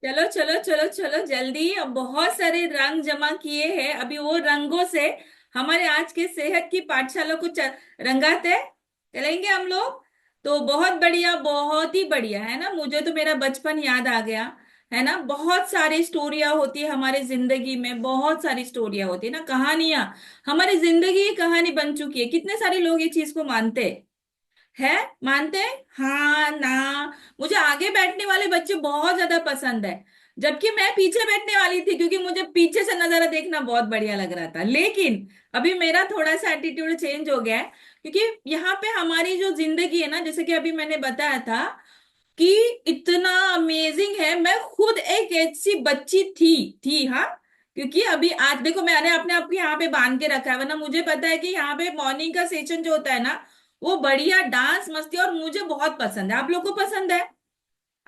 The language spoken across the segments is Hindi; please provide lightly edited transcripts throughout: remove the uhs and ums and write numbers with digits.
चलो चलो चलो चलो जल्दी। अब बहुत सारे रंग जमा किए हैं, अभी वो रंगों से हमारे आज के सेहत की पाठशाला को रंगाते हैं, चलेंगे हम लोग। तो बहुत बढ़िया, बहुत ही बढ़िया है ना। मुझे तो मेरा बचपन याद आ गया, है ना। बहुत सारी स्टोरियां होती है हमारे जिंदगी में, बहुत सारी स्टोरियां होती है ना, कहानियां। हमारी जिंदगी ही कहानी बन चुकी है। कितने सारे लोग ये चीज को मानते है, मानते हैं हाँ ना। मुझे आगे बैठने वाले बच्चे बहुत ज्यादा पसंद है, जबकि मैं पीछे बैठने वाली थी, क्योंकि मुझे पीछे से नजारा देखना बहुत बढ़िया लग रहा था। लेकिन अभी मेरा थोड़ा सा एटीट्यूड चेंज हो गया है, क्योंकि यहाँ पे हमारी जो जिंदगी है ना, जैसे कि अभी मैंने बताया था कि इतना अमेजिंग है। मैं खुद एक ऐसी बच्ची थी हाँ। क्योंकि अभी आज देखो, मैंने अपने आप को यहाँ पे बांध के रखा है, वरना मुझे पता है कि यहाँ पे मॉर्निंग का सेशन जो होता है ना, वो बढ़िया डांस मस्ती, और मुझे बहुत पसंद है। आप लोग को पसंद है?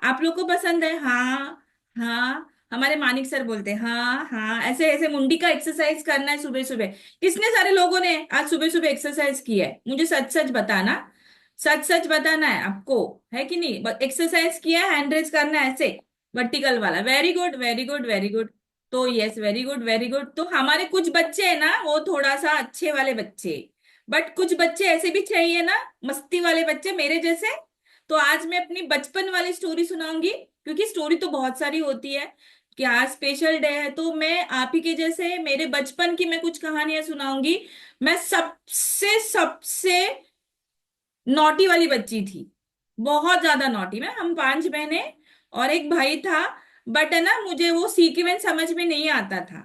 आप लोग को पसंद है? हाँ हाँ। हमारे मानिक सर बोलते हैं हाँ हाँ, ऐसे ऐसे मुंडी का एक्सरसाइज करना है सुबह सुबह। कितने सारे लोगों ने आज सुबह सुबह एक्सरसाइज की है? मुझे सच सच बताना, सच सच बताना है आपको, है कि नहीं? एक्सरसाइज किया है, हैंड रेज करना है ऐसे, वर्टिकल वाला। Very good very good very good. तो yes, very good very good. तो हमारे कुछ बच्चे हैं ना, वो थोड़ा सा अच्छे वाले बच्चे, बट कुछ बच्चे ऐसे भी चाहिए ना, मस्ती वाले बच्चे मेरे जैसे। तो आज मैं अपनी बचपन वाली स्टोरी सुनाऊंगी, क्योंकि स्टोरी तो बहुत सारी होती है। कि आज स्पेशल डे है, तो मैं आप ही के जैसे मेरे बचपन की मैं कुछ कहानियां सुनाऊंगी। मैं सबसे सबसे नॉटी वाली बच्ची थी, बहुत ज्यादा नॉटी। मैं, हम पांच बहनें और एक भाई था। बट है ना, मुझे वो सीक्वेंस समझ में नहीं आता था।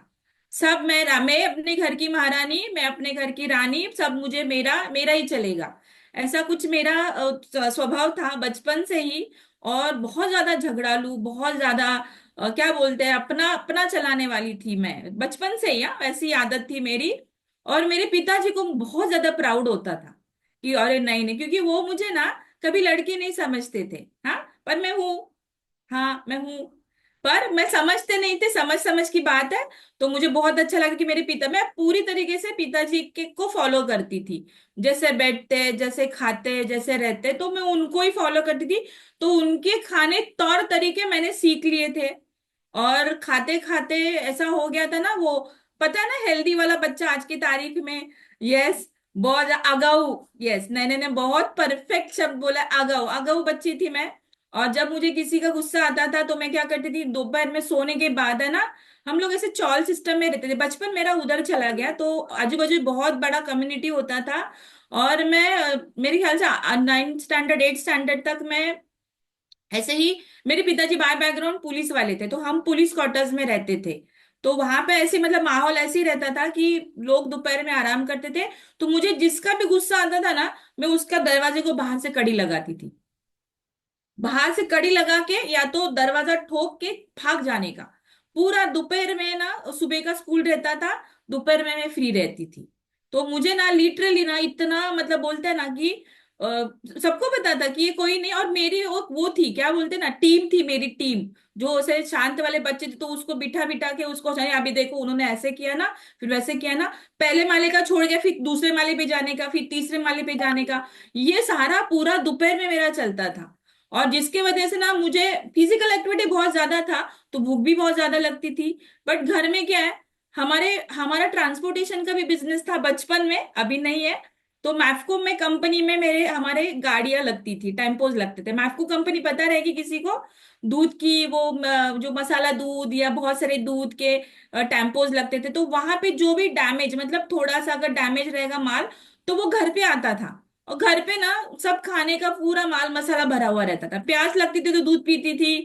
सब मैं अपने घर की महारानी, मैं अपने घर की रानी, सब मुझे मेरा मेरा ही चलेगा, ऐसा कुछ मेरा स्वभाव था बचपन से ही। और बहुत ज्यादा झगड़ालू, बहुत ज्यादा क्या बोलते हैं, अपना अपना चलाने वाली थी मैं बचपन से ही। हाँ, वैसी आदत थी मेरी। और मेरे पिताजी को बहुत ज्यादा प्राउड होता था कि अरे नहीं नहीं, क्योंकि वो मुझे ना कभी लड़की नहीं समझते थे। हाँ, पर मैं हूँ। हाँ मैं हूँ, पर मैं समझते नहीं थे, समझ समझ की बात है। तो मुझे बहुत अच्छा लगा कि मेरे पिता, मैं पूरी तरीके से पिताजी के को फॉलो करती थी। जैसे बैठते, जैसे खाते, जैसे रहते, तो मैं उनको ही फॉलो करती थी। तो उनके खाने तौर तरीके मैंने सीख लिए थे। और खाते खाते ऐसा हो गया था ना वो, पता है ना, हेल्दी वाला बच्चा आज की तारीख में। यस, बहुत अगाऊ। यस, नहीं नहीं, बहुत परफेक्ट शब्द बोला, अगाऊ अगाऊ बच्ची थी मैं। और जब मुझे किसी का गुस्सा आता था, तो मैं क्या करती थी, दोपहर में सोने के बाद है ना, हम लोग ऐसे चॉल सिस्टम में रहते थे। बचपन मेरा उधर चला गया, तो आजू बाजू बहुत बड़ा कम्युनिटी होता था। और मैं मेरे ख्याल से 9th स्टैंडर्ड 8th स्टैंडर्ड तक मैं ऐसे ही, मेरे पिताजी बाय बैकग्राउंड पुलिस वाले थे, तो हम पुलिस क्वार्टर्स में रहते थे। तो वहां पे ऐसे मतलब माहौल ऐसे ही रहता था कि लोग दोपहर में आराम करते थे। तो मुझे जिसका भी गुस्सा आता था ना, मैं उसका दरवाजे को बाहर से कड़ी लगाती थी। बाहर से कड़ी लगा के, या तो दरवाजा ठोक के भाग जाने का। पूरा दोपहर में ना, सुबह का स्कूल रहता था, दोपहर में मैं फ्री रहती थी। तो मुझे ना लिटरली ना इतना मतलब बोलते हैं ना कि अ, सबको पता था कि ये कोई नहीं। और मेरी वो थी, क्या बोलते हैं ना, टीम थी मेरी टीम। जो उसे शांत वाले बच्चे थे, तो उसको बिठा बिठा के उसको, "अरे अभी देखो उन्होंने ऐसे किया ना, फिर वैसे किया ना।" पहले माले का छोड़ गया, फिर दूसरे माले पे जाने का, फिर तीसरे माले पे जाने का। ये सारा पूरा दोपहर में मेरा चलता था। और जिसके वजह से ना मुझे फिजिकल एक्टिविटी बहुत ज्यादा था, तो भूख भी बहुत ज्यादा लगती थी। बट घर में क्या है, हमारे हमारा ट्रांसपोर्टेशन का भी बिजनेस था बचपन में, अभी नहीं है। तो मैफ्को में कंपनी में मेरे हमारे गाड़ियां लगती थी, टेम्पोज लगते थे। मैफ्को कंपनी पता रहेगी किसी को? दूध की वो जो मसाला दूध या बहुत सारे दूध के टेम्पोज लगते थे। तो वहां पे जो भी डैमेज, मतलब थोड़ा सा अगर डैमेज रहेगा माल, तो वो घर पे आता था। और घर पे ना सब खाने का पूरा माल मसाला भरा हुआ रहता था। प्यास लगती थी तो दूध पीती थी,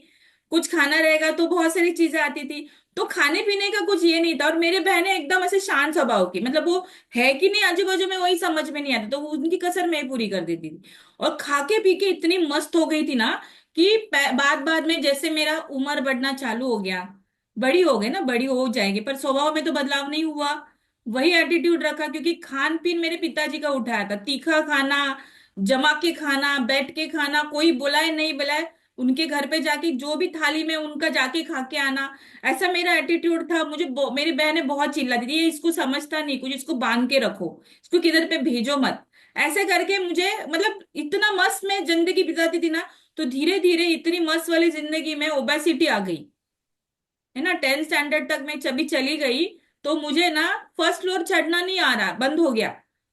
कुछ खाना रहेगा तो बहुत सारी चीजें आती थी। तो खाने पीने का कुछ ये नहीं था। और मेरे बहनें एकदम ऐसे शांत स्वभाव की, मतलब वो है कि नहीं आजू बाजू में, वही समझ में नहीं आता, तो वो उनकी कसर मैं ही पूरी कर देती थी। और खा के पी के इतनी मस्त हो गई थी ना, कि बाद बाद में जैसे मेरा उम्र बढ़ना चालू हो गया, बड़ी हो गई ना, बड़ी हो जाएगी, पर स्वभाव में तो बदलाव नहीं हुआ। वही एटीट्यूड रखा, क्योंकि खान पीन मेरे पिताजी का उठाया था। तीखा खाना, जमा के खाना, बैठ के खाना, कोई बुलाए नहीं बुलाए, उनके घर पे जाके जो भी थाली में उनका जाके खा के आना, ऐसा मेरा एटीट्यूड था। मुझे मेरी बहनें बहुत चिल्लाती थी, ये इसको समझता नहीं कुछ, इसको बांध के रखो, इसको किधर पे भेजो मत। ऐसे करके मुझे, मतलब इतना मस्त मैं जिंदगी बिताती थी ना। तो धीरे धीरे इतनी मस्त वाली जिंदगी में ओबेसिटी आ गई। है ना, 10th स्टैंडर्ड तक मैं जब भी चली गई तो मुझे ना फर्स्ट फ्लोर चढ़ना नहीं आ रहा, बंद हो गया।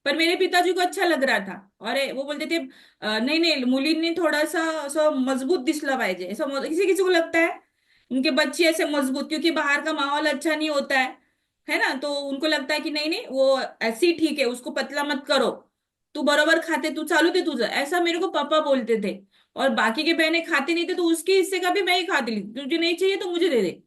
पर मेरे पिताजी को अच्छा लग रहा था, और वो बोलते थे नहीं नहीं मुलींनी थोड़ा सा असं मजबूत दिसला पाहिजे, ऐसा किसी किसी को लगता है उनके बच्चे ऐसे मजबूत, क्योंकि बाहर का माहौल अच्छा नहीं होता है ना, तो उनको लगता है कि नहीं नहीं वो ऐसे ही ठीक है, उसको पतला मत करो, तू बरोबर खाते, तू चालू थे तुझं, ऐसा मेरे को पापा बोलते थे। और बाकी के बहनें खाते नहीं थे तो उसके हिस्से का भी मैं ही खाती ली, तुझे नहीं चाहिए तो मुझे दे दे,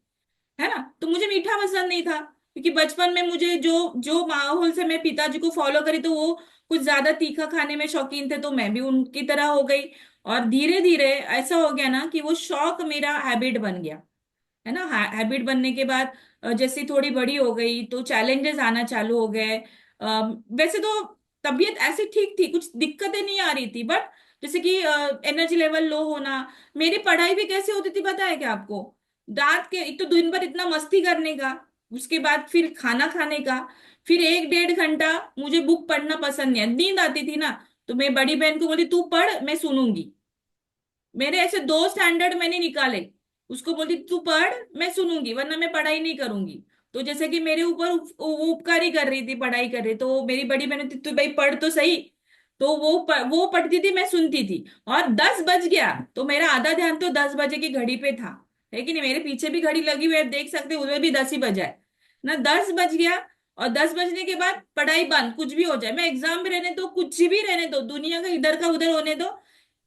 है ना। तो मुझे मीठा पसंद नहीं था, क्योंकि बचपन में मुझे जो जो माहौल से मैं पिताजी को फॉलो करी, तो वो कुछ ज्यादा तीखा खाने में शौकीन थे, तो मैं भी उनकी तरह हो गई। और धीरे धीरे ऐसा हो गया ना कि वो शौक मेरा हैबिट बन गया, है ना। हैबिट बनने के बाद जैसे थोड़ी बड़ी हो गई तो चैलेंजेस आना चालू हो गए। वैसे तो तबीयत ऐसी ठीक थी, कुछ दिक्कतें नहीं आ रही थी, बट जैसे कि एनर्जी लेवल लो होना। मेरी पढ़ाई भी कैसे होती थी पता है क्या आपको? रात के एक तो दिन भर इतना मस्ती करने का, उसके बाद फिर खाना खाने का, फिर 1 डेढ़ घंटा मुझे बुक पढ़ना पसंद नहीं है, नींद आती थी ना, तो मैं बड़ी बहन को बोली तू पढ़ मैं सुनूंगी। मेरे ऐसे 2 स्टैंडर्ड मैंने निकाले, उसको बोलती तू पढ़ मैं सुनूंगी वरना मैं पढ़ाई नहीं करूंगी। तो जैसे कि मेरे ऊपर वो उपकार ही कर रही थी, पढ़ाई कर रही, तो मेरी बड़ी बहन थी तू भाई पढ़ तो सही। तो वो पढ़ती थी, मैं सुनती थी। और 10 बज गया तो मेरा आधा ध्यान तो 10 बजे की घड़ी पे था, है कि नहीं, मेरे पीछे भी घड़ी लगी हुई है, देख सकते हैं, उसमें भी 10 ही बजा है ना, 10 बज गया। और 10 बजने के बाद पढ़ाई बंद, कुछ भी हो जाए, मैं एग्जाम में रहने दो, कुछ भी रहने दो, दुनिया का इधर का उधर होने दो,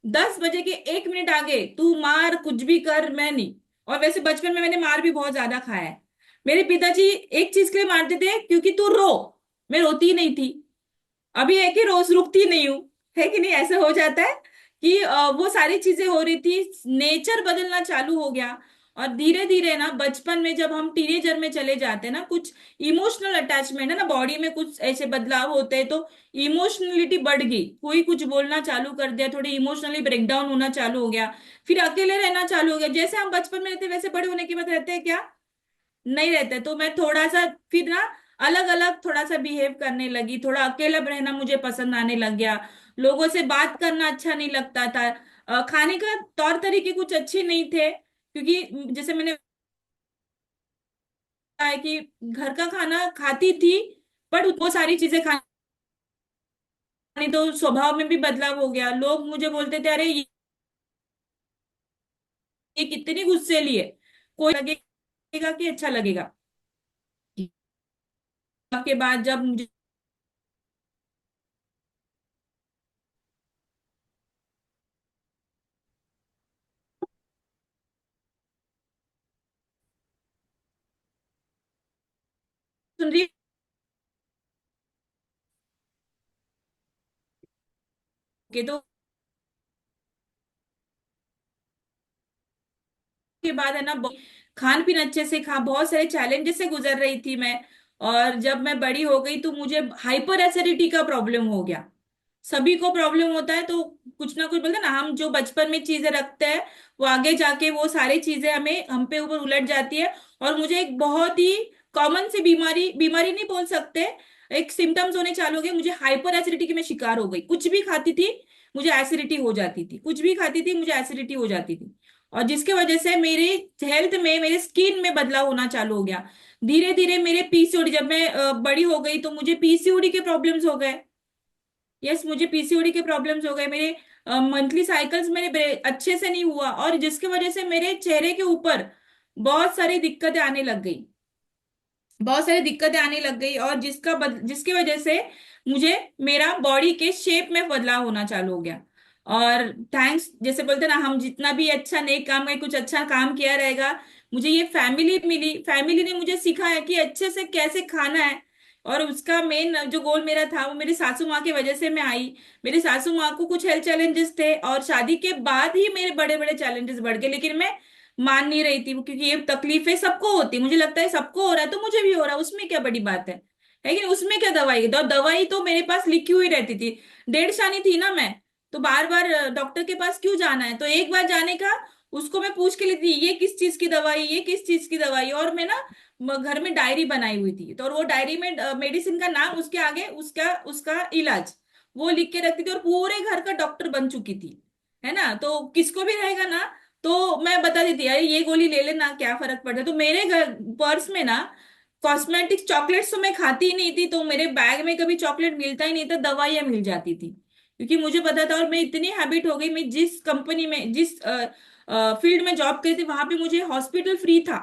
10 बजे के 1 मिनट आगे तू मार कुछ भी कर, मैं नहीं। और वैसे बचपन में मैंने मार भी बहुत ज्यादा खाया है। मेरे पिताजी एक चीज के लिए मारते थे, क्योंकि तू रो, मैं रोती ही नहीं थी। अभी है कि रोज रुकती नहीं हूँ, है कि नहीं, ऐसा हो जाता है कि वो सारी चीजें हो रही थी, नेचर बदलना चालू हो गया। और धीरे धीरे ना बचपन में जब हम टीनेजर में चले जाते हैं ना, कुछ इमोशनल अटैचमेंट है ना, बॉडी में कुछ ऐसे बदलाव होते हैं, तो इमोशनलिटी बढ़ गई, कोई कुछ बोलना चालू कर दिया, थोड़ी इमोशनली ब्रेकडाउन होना चालू हो गया। फिर अकेले रहना चालू हो गया, जैसे हम बचपन में रहते वैसे बड़े होने के बाद रहते हैं क्या? नहीं रहते। तो मैं थोड़ा सा फिर ना अलग अलग थोड़ा सा बिहेव करने लगी, थोड़ा अकेला रहना मुझे पसंद आने लग गया, लोगों से बात करना अच्छा नहीं लगता था। खाने का तौर तरीके कुछ अच्छे नहीं थे, क्योंकि जैसे मैंने बताया कि घर का खाना खाती थी, बट वो सारी चीजें खानी, तो स्वभाव में भी बदलाव हो गया। लोग मुझे बोलते थे अरे ये कितनी गुस्सैली है, कोई लगेगा कि अच्छा लगेगा। के बाद जब मुझे सुन रही के तो के बाद है ना खान पीन अच्छे से खा, बहुत सारे चैलेंजेस से गुजर रही थी मैं। और जब मैं बड़ी हो गई तो मुझे हाइपर एसिडिटी का प्रॉब्लम हो गया। सभी को प्रॉब्लम होता है, तो कुछ ना कुछ बोलते हैं ना, हम जो बचपन में चीजें रखते हैं वो आगे जाके वो सारी चीजें हमें हम पे ऊपर उलट जाती है। और मुझे एक बहुत ही कॉमन सी बीमारी, बीमारी नहीं बोल सकते, एक सिम्टम्स होने चालू हो गए, मुझे हाइपर एसिडिटी की मैं शिकार हो गई। कुछ भी खाती थी मुझे एसिडिटी हो जाती थी, कुछ भी खाती थी मुझे एसिडिटी हो जाती थी। और जिसके वजह से मेरी हेल्थ में, मेरे स्किन में बदलाव होना चालू हो गया। धीरे धीरे मेरे पीसीओडी, जब मैं बड़ी हो गई तो मुझे पीसीओडी के प्रॉब्लम्स हो गए। यस, मुझे पीसीओडी के प्रॉब्लम्स हो गए, मेरे मंथली साइकिल्स मेरे अच्छे से नहीं हुआ, और जिसकी वजह से मेरे चेहरे के ऊपर बहुत सारी दिक्कतें आने लग गई, बहुत सारी दिक्कतें आने लग गई। और जिसकी वजह से मुझे मेरा बॉडी के शेप में बदलाव होना चालू हो गया। और थैंक्स, जैसे बोलते हैं ना, हम जितना भी अच्छा नेक काम में कुछ अच्छा काम किया रहेगा, मुझे ये फैमिली मिली, फैमिली ने मुझे सिखाया कि अच्छे से कैसे खाना है। और उसका मेन जो गोल मेरा था वो मेरी सासू माँ की वजह से मैं आई। मेरी सासू माँ को कुछ हेल्थ चैलेंजेस थे, और शादी के बाद ही मेरे बड़े बड़े चैलेंजेस बढ़ गए, लेकिन मैं मान नहीं रही थी वो, क्योंकि ये तकलीफें सबको होती, मुझे लगता है सबको हो रहा है तो मुझे भी हो रहा है, उसमें क्या बड़ी बात है कि नहीं? उसमें क्या दवाई, दवाई तो मेरे पास लिखी हुई रहती थी। 1.5 साल थी ना मैं, तो बार बार डॉक्टर के पास क्यों जाना है, तो एक बार जाने का, उसको मैं पूछ के लेती ये किस चीज की दवाई, ये किस चीज की दवाई। और मैं ना घर में डायरी बनाई हुई थी, तो और वो डायरी में मेडिसिन का नाम, उसके आगे उसका उसका इलाज वो लिख के रखती थी, और पूरे घर का डॉक्टर बन चुकी थी, है ना। तो किसको भी रहेगा ना, तो मैं बता देती यार ये गोली ले लेना क्या फर्क पड़ता है। तो मेरे घर पर्स में ना कॉस्मेटिक चॉकलेट्स तो मैं खाती ही नहीं थी, तो मेरे बैग में कभी चॉकलेट मिलता ही नहीं था, दवाइयाँ मिल जाती थी क्योंकि मुझे पता था। और मैं इतनी हैबिट हो गई, मैं जिस कंपनी में जिस फील्ड में जॉब करती थी वहां पे मुझे हॉस्पिटल फ्री था।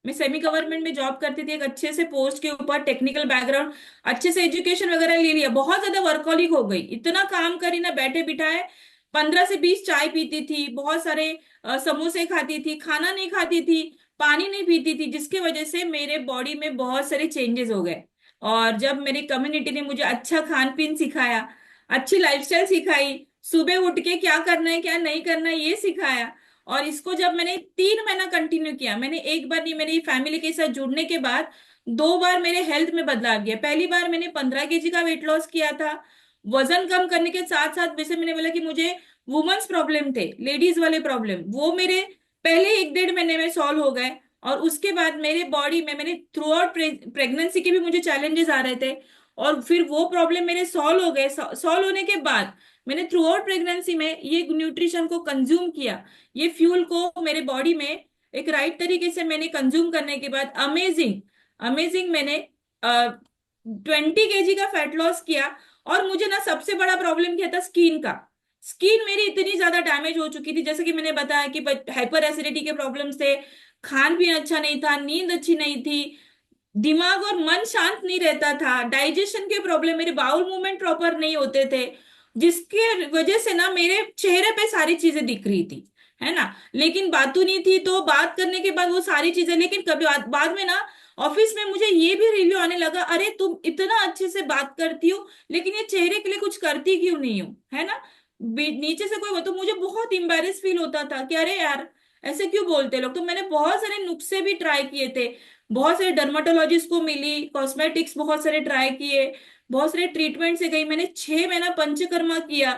मैं सेमी गवर्नमेंट में जॉब करती थी, एक अच्छे से पोस्ट के ऊपर, टेक्निकल बैकग्राउंड, अच्छे से एजुकेशन वगैरह ले लिया, बहुत ज्यादा वर्कहोलिक हो गई, इतना काम करी ना बैठे बिठाए। 15 से 20 चाय पीती थी, बहुत सारे समोसे खाती थी, खाना नहीं खाती थी, पानी नहीं पीती थी, जिसकी वजह से मेरे बॉडी में बहुत सारे चेंजेस हो गए। और जब मेरी कम्युनिटी ने मुझे अच्छा खान पीन सिखाया, अच्छी लाइफस्टाइल सिखाई, सुबह उठ के क्या करना है क्या नहीं करना है ये सिखाया, और इसको जब मैंने 3 महीना कंटिन्यू किया, मैंने एक बार नहीं, मेरी फैमिली के साथ जुड़ने के बाद 2 बार मेरे हेल्थ में बदलाव किया। पहली बार मैंने 15 kg का वेट लॉस किया था। वजन कम करने के साथ साथ, जैसे मैंने बोला कि मुझे वुमेन्स प्रॉब्लम थे, लेडीज वाले प्रॉब्लम, वो मेरे पहले 1 डेढ़ महीने में सॉल्व हो गए। और उसके बाद मेरे बॉडी में, मैंने थ्रू आउट प्रेगनेंसी के भी मुझे चैलेंजेस आ रहे थे, और फिर वो प्रॉब्लम मेरे सॉल्व हो गए। सॉल्व होने के बाद मैंने थ्रू आउट प्रेगनेंसी में ये न्यूट्रिशन को कंज्यूम किया, ये फ्यूल को मेरे बॉडी में एक राइट तरीके से मैंने कंज्यूम करने के बाद अमेजिंग अमेजिंग मैंने 20 kg का फैट लॉस किया। और मुझे ना सबसे बड़ा प्रॉब्लम क्या था, स्किन का। स्किन मेरी इतनी ज्यादा डैमेज हो चुकी थी, जैसे कि मैंने बताया कि हाइपर एसिडिटी के प्रॉब्लम्स थे, खान पीन अच्छा नहीं था, नींद अच्छी नहीं थी, दिमाग और मन शांत नहीं रहता था, डाइजेशन के प्रॉब्लम, मेरे बाउल मूवमेंट प्रॉपर नहीं होते थे, जिसके वजह से ना मेरे चेहरे पे सारी चीजें दिख रही थी, है ना। लेकिन बातूनी थी, तो बात करने के बाद वो सारी चीजें, लेकिन कभी बाद में ना ऑफिस में मुझे ये भी रिव्यू आने लगा, अरे तुम इतना अच्छे से बात करती हो लेकिन ये चेहरे के लिए कुछ करती क्यों नहीं हो, है ना। नीचे से कोई हो तो मुझे बहुत इम्बेरस फील होता था कि अरे यार ऐसे क्यों बोलते लोग। तो मैंने बहुत सारे नुस्खे भी ट्राई किए थे, बहुत सारे डर्माटोलॉजिस्ट को मिली, कॉस्मेटिक्स बहुत सारे ट्राई किए, बहुत सारे ट्रीटमेंट से गई, मैंने 6 महीना पंचकर्मा किया,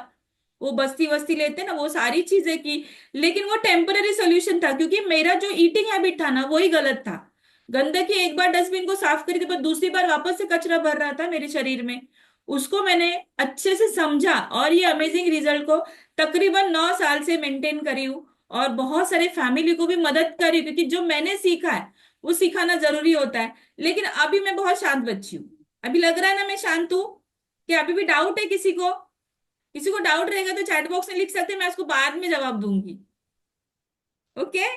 वो बस्ती वस्ती लेते ना, वो सारी चीजें की। लेकिन वो टेम्पररी सोल्यूशन था, क्योंकि मेरा जो ईटिंग हैबिट था ना वही गलत था। गंदगी एक बार डस्टबिन को साफ करी थी, पर दूसरी बार वापस से कचरा भर रहा था मेरे शरीर में। उसको मैंने अच्छे से समझा और ये अमेजिंग रिजल्ट को तकरीबन 9 साल से मेंटेन करी हूँ। और बहुत सारे फैमिली को भी मदद करी, क्योंकि जो मैंने सीखा है वो सिखाना जरूरी होता है। लेकिन अभी मैं बहुत शांत बच्ची हूँ। अभी लग रहा है ना मैं शांत हूँ? कि अभी भी डाउट है किसी को? किसी को डाउट रहेगा तो चैट बॉक्स में लिख सकते हैं, मैं उसको बाद में जवाब दूंगी। ओके।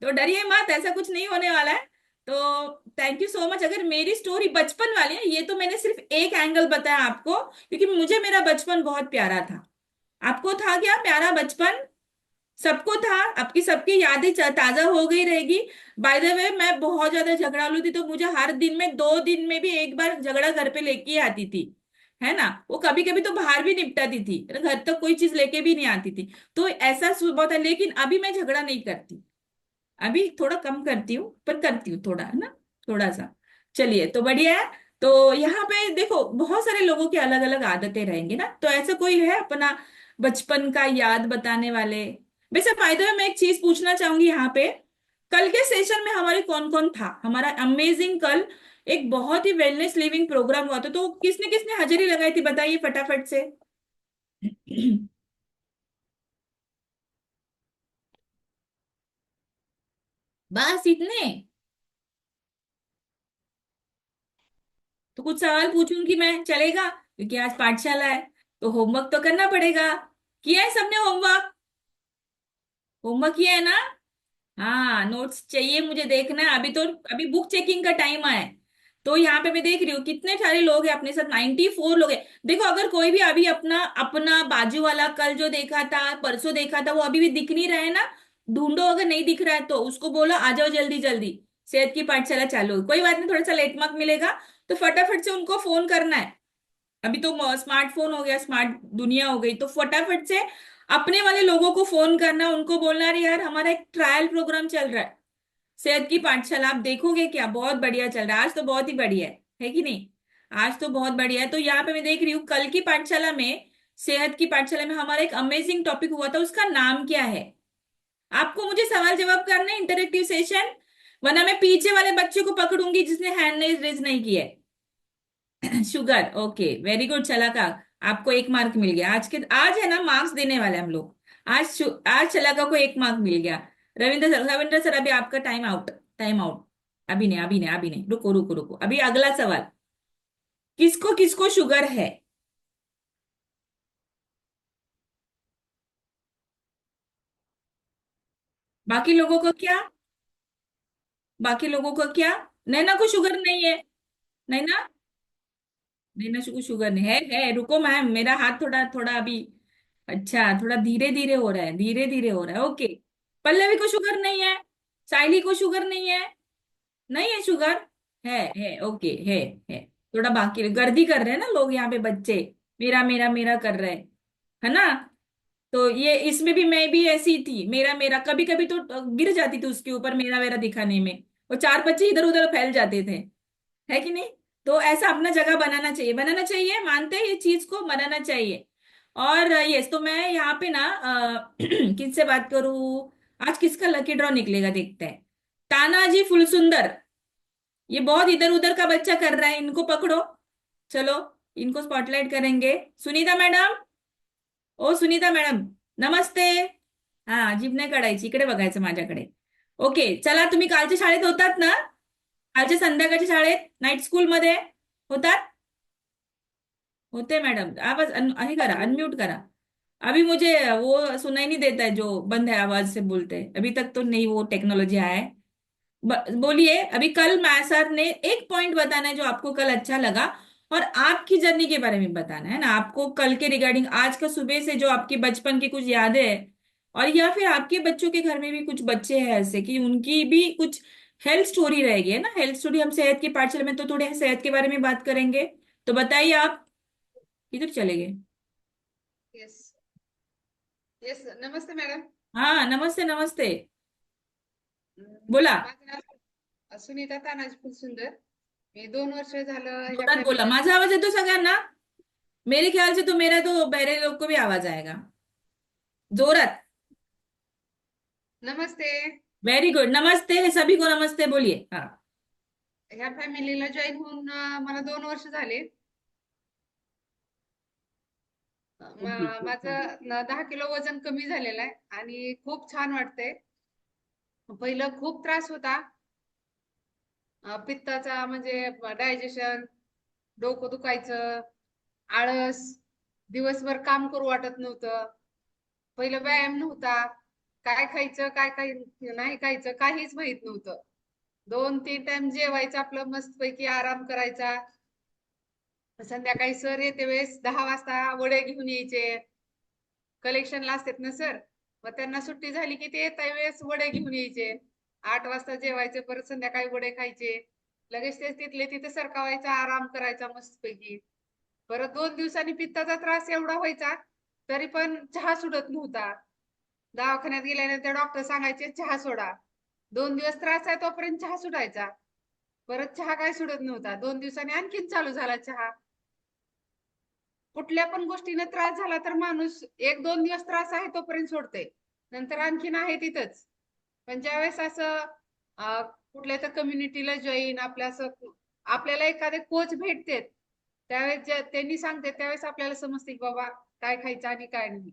तो डरिए मत, ऐसा कुछ नहीं होने वाला है। तो थैंक यू सो मच। अगर मेरी स्टोरी बचपन वाली है, ये तो मैंने सिर्फ एक एंगल बताया आपको, क्योंकि मुझे मेरा बचपन बहुत प्यारा था। आपको था क्या प्यारा बचपन? सबको था। आपकी सबकी यादें ताजा हो गई रहेगी। बाय द वे, मैं बहुत ज्यादा झगड़ालू थी, तो मुझे हर दिन में 2 दिन में भी एक बार झगड़ा घर पे लेके ही आती थी, है ना। वो कभी कभी तो बाहर भी निपटाती थी, घर तक कोई चीज लेके भी नहीं आती थी। तो ऐसा स्वभाव था, लेकिन अभी मैं झगड़ा नहीं करती। अभी थोड़ा कम करती हूँ, पर करती हूँ थोड़ा, है ना, थोड़ा सा। चलिए, तो बढ़िया है। तो यहाँ पे देखो, बहुत सारे लोगों की अलग अलग आदतें रहेंगी ना, तो ऐसा कोई है अपना बचपन का याद बताने वाले? वैसे फायदे में मैं एक चीज पूछना चाहूंगी यहाँ पे, कल के सेशन में हमारे कौन कौन था? हमारा अमेजिंग कल एक बहुत ही वेलनेस लिविंग प्रोग्राम हुआ था, तो किसने किसने हाजिरी लगाई थी बताइए फटाफट से। बस इतने? तो कुछ सवाल पूछूंगी मैं, चलेगा? क्योंकि आज पाठशाला है, तो होमवर्क तो करना पड़ेगा। किया है सबने होमवर्क? होमवर्क किया है ना? हाँ, नोट्स चाहिए, मुझे देखना है। अभी तो अभी बुक चेकिंग का टाइम आया है। तो यहाँ पे मैं देख रही हूँ कितने सारे लोग हैं अपने साथ, 94 लोग हैं। देखो, अगर कोई भी अभी अपना अपना बाजू वाला कल जो देखा था, परसों देखा था, वो अभी भी दिख नहीं रहा है ना, ढूंढो। अगर नहीं दिख रहा है तो उसको बोलो आ जाओ जल्दी जल्दी, सेहत की पाठशाला चालू है। कोई बात नहीं, थोड़ा सा लेट मार्क मिलेगा, तो फटाफट से उनको फोन करना है। अभी तो स्मार्टफोन हो गया, स्मार्ट दुनिया हो गई, तो फटाफट से अपने वाले लोगों को फोन करना, उनको बोलना अरे यार हमारा एक ट्रायल प्रोग्राम चल रहा है, सेहत की पाठशाला, आप देखोगे क्या? बहुत बढ़िया चल रहा है, आज तो बहुत ही बढ़िया है कि नहीं? आज तो बहुत बढ़िया है। तो यहाँ पे मैं देख रही हूँ कल की पाठशाला में, सेहत की पाठशाला में हमारा एक अमेजिंग टॉपिक हुआ था, उसका नाम क्या है? आपको मुझे सवाल जवाब करना है, इंटरेक्टिव सेशन, वरना मैं पीछे वाले बच्चे को पकड़ूंगी जिसने हैंड नहीं रेज नहीं किया है। शुगर, ओके, वेरी गुड, चला का। आपको 1 मार्क मिल गया। आज है ना मार्क्स देने वाले हम लोग। आज शलाका को 1 मार्क मिल गया। रविंद्र सर अभी आपका टाइम आउट। Time out. अभी नहीं, अभी नहीं, अभी नहीं, रुको रुको रुको, अभी अगला सवाल। किसको किसको शुगर है? बाकी लोगों को क्या? बाकी लोगों को क्या? नैना को शुगर नहीं है। नैना, नैना को शुगर नहीं है रुको मैम, मेरा हाथ थोड़ा थोड़ा अभी। अच्छा, थोड़ा धीरे धीरे हो रहा है, धीरे धीरे हो रहा है, ओके। पल्लवी को शुगर नहीं है। साइली को शुगर नहीं है। नहीं है शुगर। है, ओके, है। थोड़ा बाकी गर्दी कर रहे हैं ना लोग यहाँ पे, बच्चे मेरा मेरा मेरा कर रहे हैं, है ना? तो ये इसमें भी मैं भी ऐसी थी, मेरा मेरा कभी कभी तो गिर जाती थी उसके ऊपर मेरा मेरा दिखाने में। वो चार बच्चे इधर उधर फैल जाते थे, है कि नहीं? तो ऐसा अपना जगह बनाना चाहिए, बनाना चाहिए, मानते हैं ये चीज को, बनाना चाहिए। और यस, तो मैं यहाँ पे ना किससे बात करूँ? आज किसका लकी ड्रॉ निकलेगा देखते हैं। तानाजी फुल सुंदर, ये बहुत इधर उधर का बच्चा कर रहा है, इनको पकड़ो। चलो, इनको स्पॉटलाइट करेंगे। सुनीता मैडम, ओ सुनीता मॅडम, नमस्ते. हा, जीभ नाही काढायची, इकडे बघायचं माझ्याकडे. ओके, चला, तुम्ही कालच्या शाळेत होतात ना? कालच्या संध्याकाळच्या शाळेत नाईट स्कूल मध्ये होतात? होते मैडम, आवाज हे करा, अनम्यूट करा। अभी मुझे वो सुनाई नहीं देता है जो बंद है आवाज से बोलते हैं, अभी तक तो नहीं वो टेक्नोलॉजी आया है। बोलिए, अभी कल सर ने एक पॉइंट बताना है जो आपको कल अच्छा लगा, और आपकी जर्नी के बारे में बताना है ना, आपको कल के रिगार्डिंग आज का सुबह से जो आपकी बचपन की कुछ यादें हैं, और या फिर आपके बच्चों के घर में भी कुछ बच्चे हैं ऐसे कि उनकी भी कुछ हेल्थ स्टोरी रहेगी, है ना? हेल्थ स्टोरी, हम सेहत की पाठशाला में तो थोड़े सेहत के बारे में बात करेंगे। तो बताइए आप किधर चले गए? यस। यस, नमस्ते मॅडम. हाँ, नमस्ते नमस्ते। बोला। माझं नाव सुनीता तानाजी फुलसुंदर. मी 2 वर्ष झालं ह्या जोरात बोला, फॅमिलीला माझा आवाज येतो सगळ्यांना? मेरे ख्याल से तो मेरा तो बहरे लोग को भी आवाज आएगा। जोरात। नमस्ते. वेरी गुड, नमस्ते सभी को, नमस्ते बोलिए, हाँ। ह्या फॅमिलीला जॉईन होऊन मला 2 वर्ष झाले. ओके। माझं 10 किलो वजन कमी झालेलं आहे आणि खूप छान वाटतंय. पहिलं खूप त्रास होता. पित्ताचा म्हणजे डायजेशन, डोकं दुखायचं, आळस, दिवसभर काम करू वाटत नव्हतं. पहिलं व्यायाम नव्हता. काय खायचं, काय काय नाही खायचं, काहीच माहित नव्हतं. 2-3 टाइम जेवायचं, आपलं मस्तपैकी आराम करायचा. संध्याकाळी सर येते वेळेस 10 वाजता वडे घेऊन यायचे. कलेक्शनला असतात ना सर, मग त्यांना सुट्टी झाली की ते येता वेळेस वडे घेऊन यायचे. 8 वाजता जेवायचे, परत संध्याकाळी वडे खायचे. लगेच ते तिथले तिथे सरकावायचा, आराम करायचा मस्तपैकी. परत 2 दिवसांनी पित्ताचा त्रास एवढा व्हायचा, तरी पण चहा सुटत नव्हता. दवाखान्यात गेल्यानंतर डॉक्टर सांगायचे चहा सोडा. 2 दिवस त्रास आहे तोपर्यंत चहा सुटायचा. परत चहा काय सुटत नव्हता. 2 दिवसांनी आणखीन चालू झाला चहा. कुठल्या पण गोष्टीने त्रास झाला तर माणूस 1-2 दिवस त्रास आहे तोपर्यंत सोडते, नंतर आणखीन आहे तिथंच. पण ज्यावेळेस असं कुठल्या तर कम्युनिटीला जॉईन, आपल्या असं आपल्याला एखादे कोच भेटते, त्यावेळेस त्यांनी सांगते त्यावेळेस आपल्याला समजते की बाबा काय खायचं आणि काय नाही.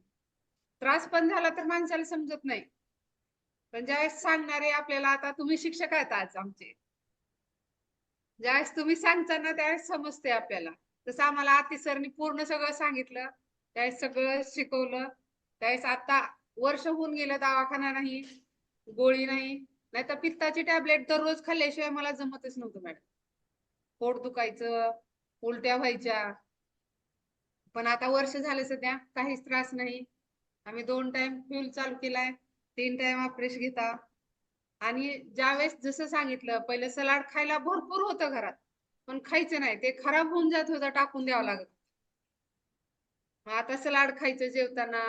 त्रास पण झाला तर माणसाला समजत नाही, पण ज्यावेळेस सांगणारे आपल्याला, आता तुम्ही शिक्षक आहेत आज आमचे, ज्यावेळेस तुम्ही सांगता ना त्यावेळेस समजते आपल्याला. तसं आम्हाला आती सरनी पूर्ण सगळं सांगितलं, त्यावेळेस सगळं शिकवलं. त्यावेळेस आता वर्ष होऊन गेलं, दवाखाना नाही, गोळी नाही. नाही तर पित्ताची टॅबलेट दररोज खाल्ल्याशिवाय मला जमतच नव्हतं मॅडम. पोट दुखायचं, उलट्या व्हायच्या. पण आता वर्ष झालं सध्या काहीच त्रास नाही. आम्ही 2 टाइम फ्यूल चालू केलाय, 3 टाइम ऑपरेश घेता. आणि ज्यावेळेस जसं सांगितलं, पहिलं सलाड खायला भरपूर होतं घरात, पण खायचं नाही, ते खराब होऊन जात होतं, टाकून द्यावं लागत. मग आता सलाड खायचं जेवताना.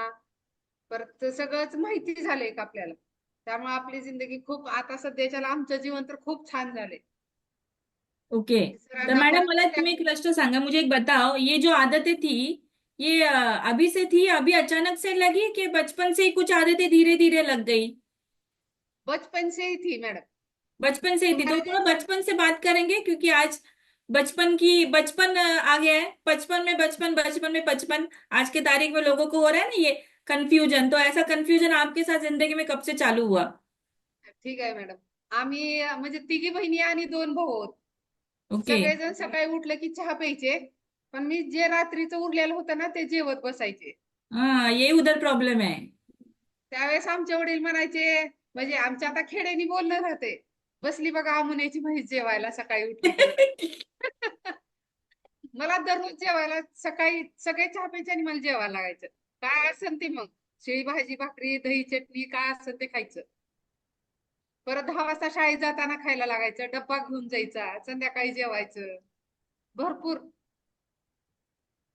परत सगळंच माहिती झालंय का आपल्याला, त्यामुळे आपली जिंदगी खूप आता सध्याच्याला आमचं जीवन तर खूप छान झालंय. ओके। तो सरांना मैडम, पण मला तुम्ही एक प्रश्न सांगा, मुझे एक बताओ, ये जो आदतें थी, ये अभी से थी, अभी अचानक से लगी कि बचपन से ही कुछ आदतें धीरे धीरे लग गई? बचपन से ही थी मैडम. बचपन से ही थी, तो तुम्हाला थोड़ा बचपन से बात करेंगे, क्योंकि आज बचपन आ गया है, बचपन में बचपन, बचपन में बचपन, आज के तारीख में लोगों को हो रहा है ना ये। कंफ्यूजन, तो ऐसा कंफ्यूजन आपके साथ जिंदगी में कब से चालू हुआ? ठीक आहे मॅडम. आम्ही म्हणजे तिघी बहिणी आणि दोन भाऊ आहोत. ओके। सगळेजण सकाळी उठलं की चहा प्यायचे. पण मी जे रात्रीचं उरलेलं होतं ना ते जेवत बसायचे. हाँ, ये उधर प्रॉब्लम है। त्यावेळेस आमचे वडील म्हणायचे, म्हणजे आमच्या आता खेड्यानी बोलणं राहते, बसली बघा आमुन्याची म्हैस जेवायला सकाळी उठली की. मला दररोज जेवायला सकाळी सगळे चहा प्यायचे आणि मला जेवायला लागायचं. काय असेल ते मग, शिळी भाजी भाकरी दही चटणी काय असेल ते खायचं. परत 10 वाजता शाळेत जाताना खायला लागायचं, डब्बा घेऊन जायचा, संध्याकाळी जेवायचं भरपूर.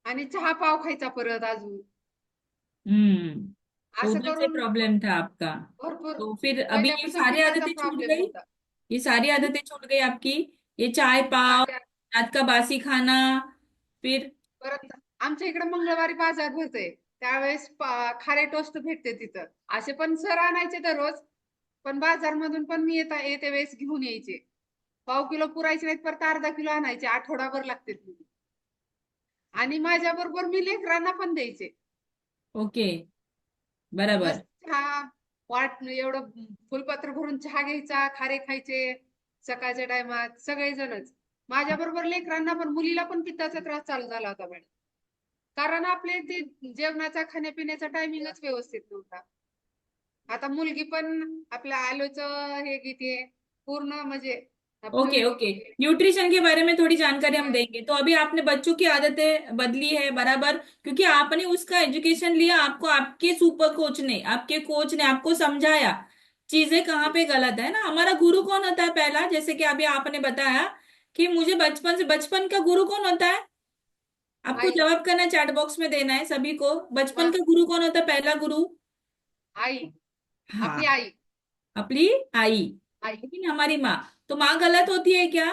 आणि चहा पाव खायचा परत अजून. तो असं उधर से करून प्रॉब्लम था आपका। भरपूर तो फिर अभी ये पहिल्यापासून सारी पित्ताचा आदतें छूट प्रॉब्लेम गई? होता. ये सारी हं? आदतें छूट गई आपकी? ये चाय पाव, माझ्या रात का बासी खाना, फिर? परत आमच्या इकडे मंगळवारी बाजार भरते. त्यावेळेस खारे टोस्ट भेटते तिथं. असे पण सर आणायचे दररोज. पण बाजारमधून पण मी येते वेळेस घेऊन यायचे. पाव किलो पुरायचे नाहीत, परत अर्धा किलो आणायचे. आठवडाभर लागते. आणि माझ्या बरोबर मी लेकरांना पण द्यायचे. ओके, बराबर। मस्त चहा वाट एवढं फुलपत्र भरून चहा घ्यायचा, खारे खायचे सकाळच्या टायमात सगळेजणच. माझ्या बरोबर लेकरांना पण, मुलीला पण पित्ताचा त्रास चालू झाला होता मॅडम. कारण आपले ते जेवणाचा खाण्यापिण्याचा टायमिंगच व्यवस्थित नव्हता. आता मुलगी पण आपल्या आलोचं हे घेते पूर्ण, म्हणजे ओके फ्लूइड ओके, न्यूट्रिशन के बारे में थोड़ी जानकारी हम घेते. देंगे। तो अभी आपने बच्चों की आदतें बदली है, बराबर, क्योंकि आपने उसका एजुकेशन लिया, आपको आपके सुपर कोच ने, आपके कोच ने आपको समझाया चीजें कहाँ पे गलत है ना। हमारा गुरु कौन होता है पहला, जैसे कि अभी आपने बताया कि मुझे बचपन से, बचपन का गुरु कौन होता है? आपको आई. जवाब करना, चैट बॉक्स में देना है सभी को। बचपन मा का गुरु कौन होता है, पहला गुरु? आई. हाँ, आपली आई. अपनी आई। आई. लेकिन हमारी माँ, तो माँ गलत होती है क्या?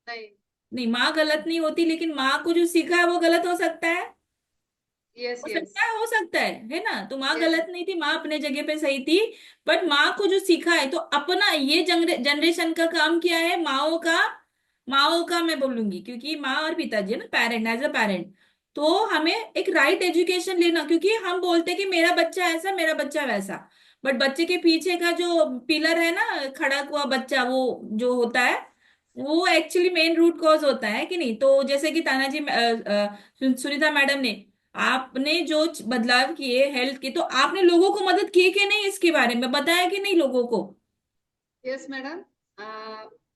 नाही. नहीं, माँ गलत नहीं होती, लेकिन माँ को जो सीखा है वो गलत हो सकता है। येस, हो येस. सकता है, हो सकता है ना। तो माँ येस. गलत नहीं थी, माँ अपने जगह पे सही थी। बट माँ को जो सीखा है, तो अपना ये जनरेशन का काम क्या है, माओ का, माओ का मैं बोलूंगी, क्योंकि माँ और पिताजी है ना, पेरेंट, एज अ पेरेंट। तो हमें एक राइट एजुकेशन लेना, क्योंकि हम बोलते हैं कि मेरा बच्चा ऐसा, मेरा बच्चा वैसा। बट बच्चे के पीछे का जो पिलर है ना, खड़ा हुआ बच्चा, वो जो होता है, वो एक्चुअली मेन रूट कॉज होता है कि नहीं। तो जैसे कि तानाजी सुनीता मैडम ने, आपने जो बदलाव किए हेल्थ के, तो आपने लोगों को मदद की कि नहीं, इसके बारे में बताया कि नहीं लोगों को? Yes madam.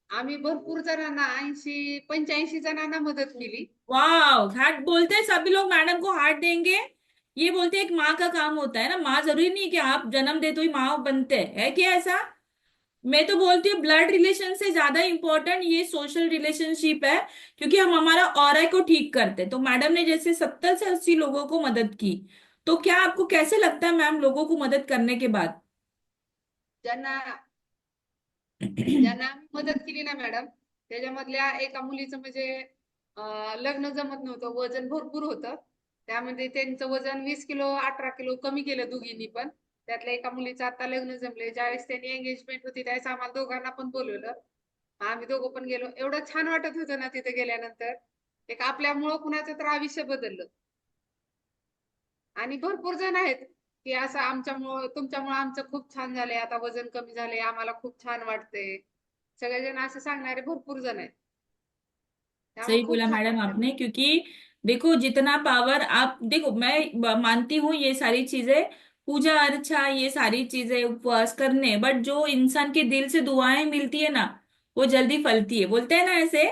आम्ही भरपूर जणांना 80-85 जणांना मदत केली. वाह, हार्ट बोलते हैं सभी लोग, मैडम को हार्ट देंगे। ये बोलते हैं एक माँ का काम होता है ना, माँ जरूरी नहीं कि आप जन्म दे तो ही माँ बनते हैं, है क्या ऐसा? मैं तो बोलती हूँ ब्लड रिलेशन से ज्यादा इंपॉर्टेंट ये सोशल रिलेशनशिप है, क्योंकि हम हमारा ऑरा को ठीक करते हैं। तो मैडम ने जैसे 70 से 80 लोगों को मदद की, तो क्या आपको कैसे लगता है मैम, लोगों को मदद करने के बाद? ज्यांना ज्यांना आम्ही मदत केली ना मॅडम, त्याच्यामधल्या एका मुलीचं म्हणजे लग्न जमत नव्हतं, वजन भरपूर होतं. त्यामध्ये त्यांचं वजन 20 किलो 18 किलो कमी केलं दोघींनी पण. त्यातल्या एका मुलीचं आता लग्न जमले. ज्यावेळेस त्यांनी एंगेजमेंट होती त्यावेळेस आम्हाला दोघांना पण बोलवलं. आम्ही दोघं पण गेलो. एवढं छान वाटत होतं ना तिथे गेल्यानंतर. एक आपल्यामुळं कुणाचं तर आयुष्य बदललं. आणि भरपूर जण आहेत की असं आमच्यामुळं तुमच्यामुळं आमचं खूप छान झालंय, आता वजन कमी झालंय, आम्हाला खूप छान वाटतंय. सगळेजण असं सांगणारे भरपूर जण आहेत. सही त्यामुळे बोला खूप छान मैडम वाटतं. आपने, क्योंकि देखो जितना पावर आप देखो, मैं मानती हूँ ये सारी चीजें, पूजा अर्चा ये सारी चीजें, उपवास करने, बट जो इंसान के दिल से दुआएं मिलती है ना, वो जल्दी फलती है, बोलते हैं ना ऐसे।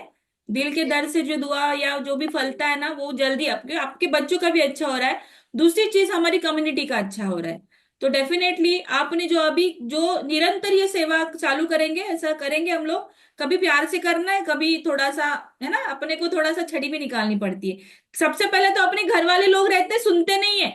दिल के दर से जो दुआ या जो भी फलता है ना, वो जल्दी, आपके आपके बच्चों का भी अच्छा हो रहा है। दूसरी चीज, हमारी कम्युनिटी का अच्छा हो रहा है। तो डेफिनेटली आपने जो अभी जो निरंतर ये सेवा चालू करेंगे, ऐसा करेंगे हम लोग। कभी प्यार से करना है, कभी थोड़ा सा, है ना, अपने को थोड़ा सा छड़ी भी निकालनी पड़ती है। सबसे पहले तो अपने घर वाले लोग रहते हैं, सुनते नहीं है।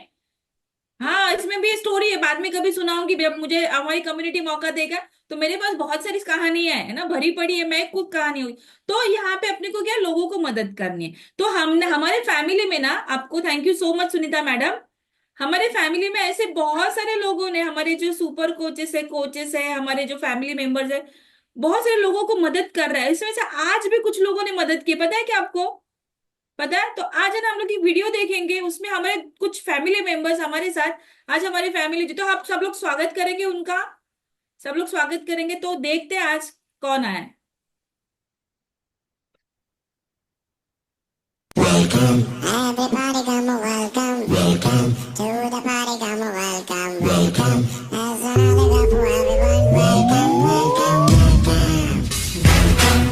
हाँ, इसमें भी स्टोरी है, बाद में कभी सुनाऊंगी, जब मुझे हमारी कम्युनिटी मौका देगा। तो मेरे पास बहुत सारी कहानियां है ना, भरी पड़ी है, मैं खुद कहानी हुई। तो यहाँ पे अपने को क्या, लोगों को मदद करनी है। तो हमने हमारे फैमिली में ना, आपको thank you so much Sunita madam, हमारे फैमिली में ऐसे बहुत सारे लोगों ने, हमारे जो सुपर कोचेस है, हमारे जो फैमिली मेंबर्स है, बहुत सारे लोगों को मदद कर रहा है। इसमें से आज भी कुछ लोगों ने मदद की, पता है क्या आपको? पता है, तो आज है ना हम लोग की वीडियो देखेंगे, उसमें हमारे कुछ फैमिली मेंबर्स हमारे साथ, आज हमारी फैमिली जो, तो आप सब लोग स्वागत करेंगे उनका, सब लोग स्वागत करेंगे, तो देखते हैं आज कौन आया है। Welcome, everybody come a welcome, welcome to the party come a welcome, welcome. There's another cup for everyone, welcome, welcome, welcome.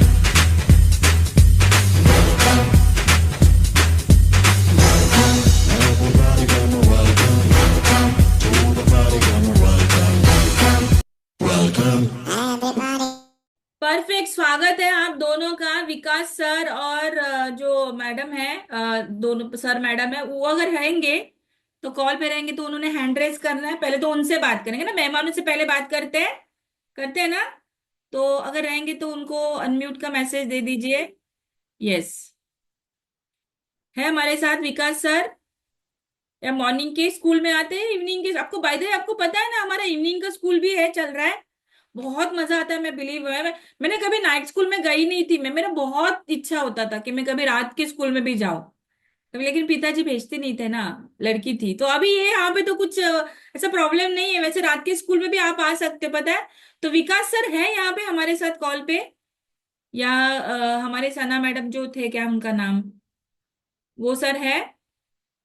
Everybody come a welcome, welcome to the party come a welcome, welcome, everybody. Perfect, स्वागत है आप दोनों का, विकास सर और जो मैडम है, दोनों सर मैडम है, वो अगर रहेंगे तो कॉल पे रहेंगे तो उन्होंने हैंड रेस करना है, पहले तो उनसे बात करेंगे ना, मेहमानों से पहले बात करते हैं ना। तो अगर रहेंगे तो उनको अनम्यूट का मैसेज दे दीजिए। यस, है हमारे साथ विकास सर, या मॉर्निंग के स्कूल में आते हैं, इवनिंग के, आपको बाय द वे आपको पता है ना हमारा इवनिंग का स्कूल भी है, चल रहा है, बहुत मजा आता है। मैं बिलीव है, मैंने कभी नाइट स्कूल में गई नहीं थी, मेरा बहुत इच्छा होता था कि मैं कभी रात के स्कूल में भी जाऊं कभी, लेकिन पिताजी भेजते नहीं थे ना, लड़की थी। तो अभी ये यहाँ पे तो कुछ ऐसा प्रॉब्लम नहीं है, वैसे रात के स्कूल में भी आप आ सकते हो, पता है। तो विकास सर है यहाँ पे हमारे साथ कॉल पे, या हमारे सना मैडम जो थे, क्या उनका नाम, वो सर है,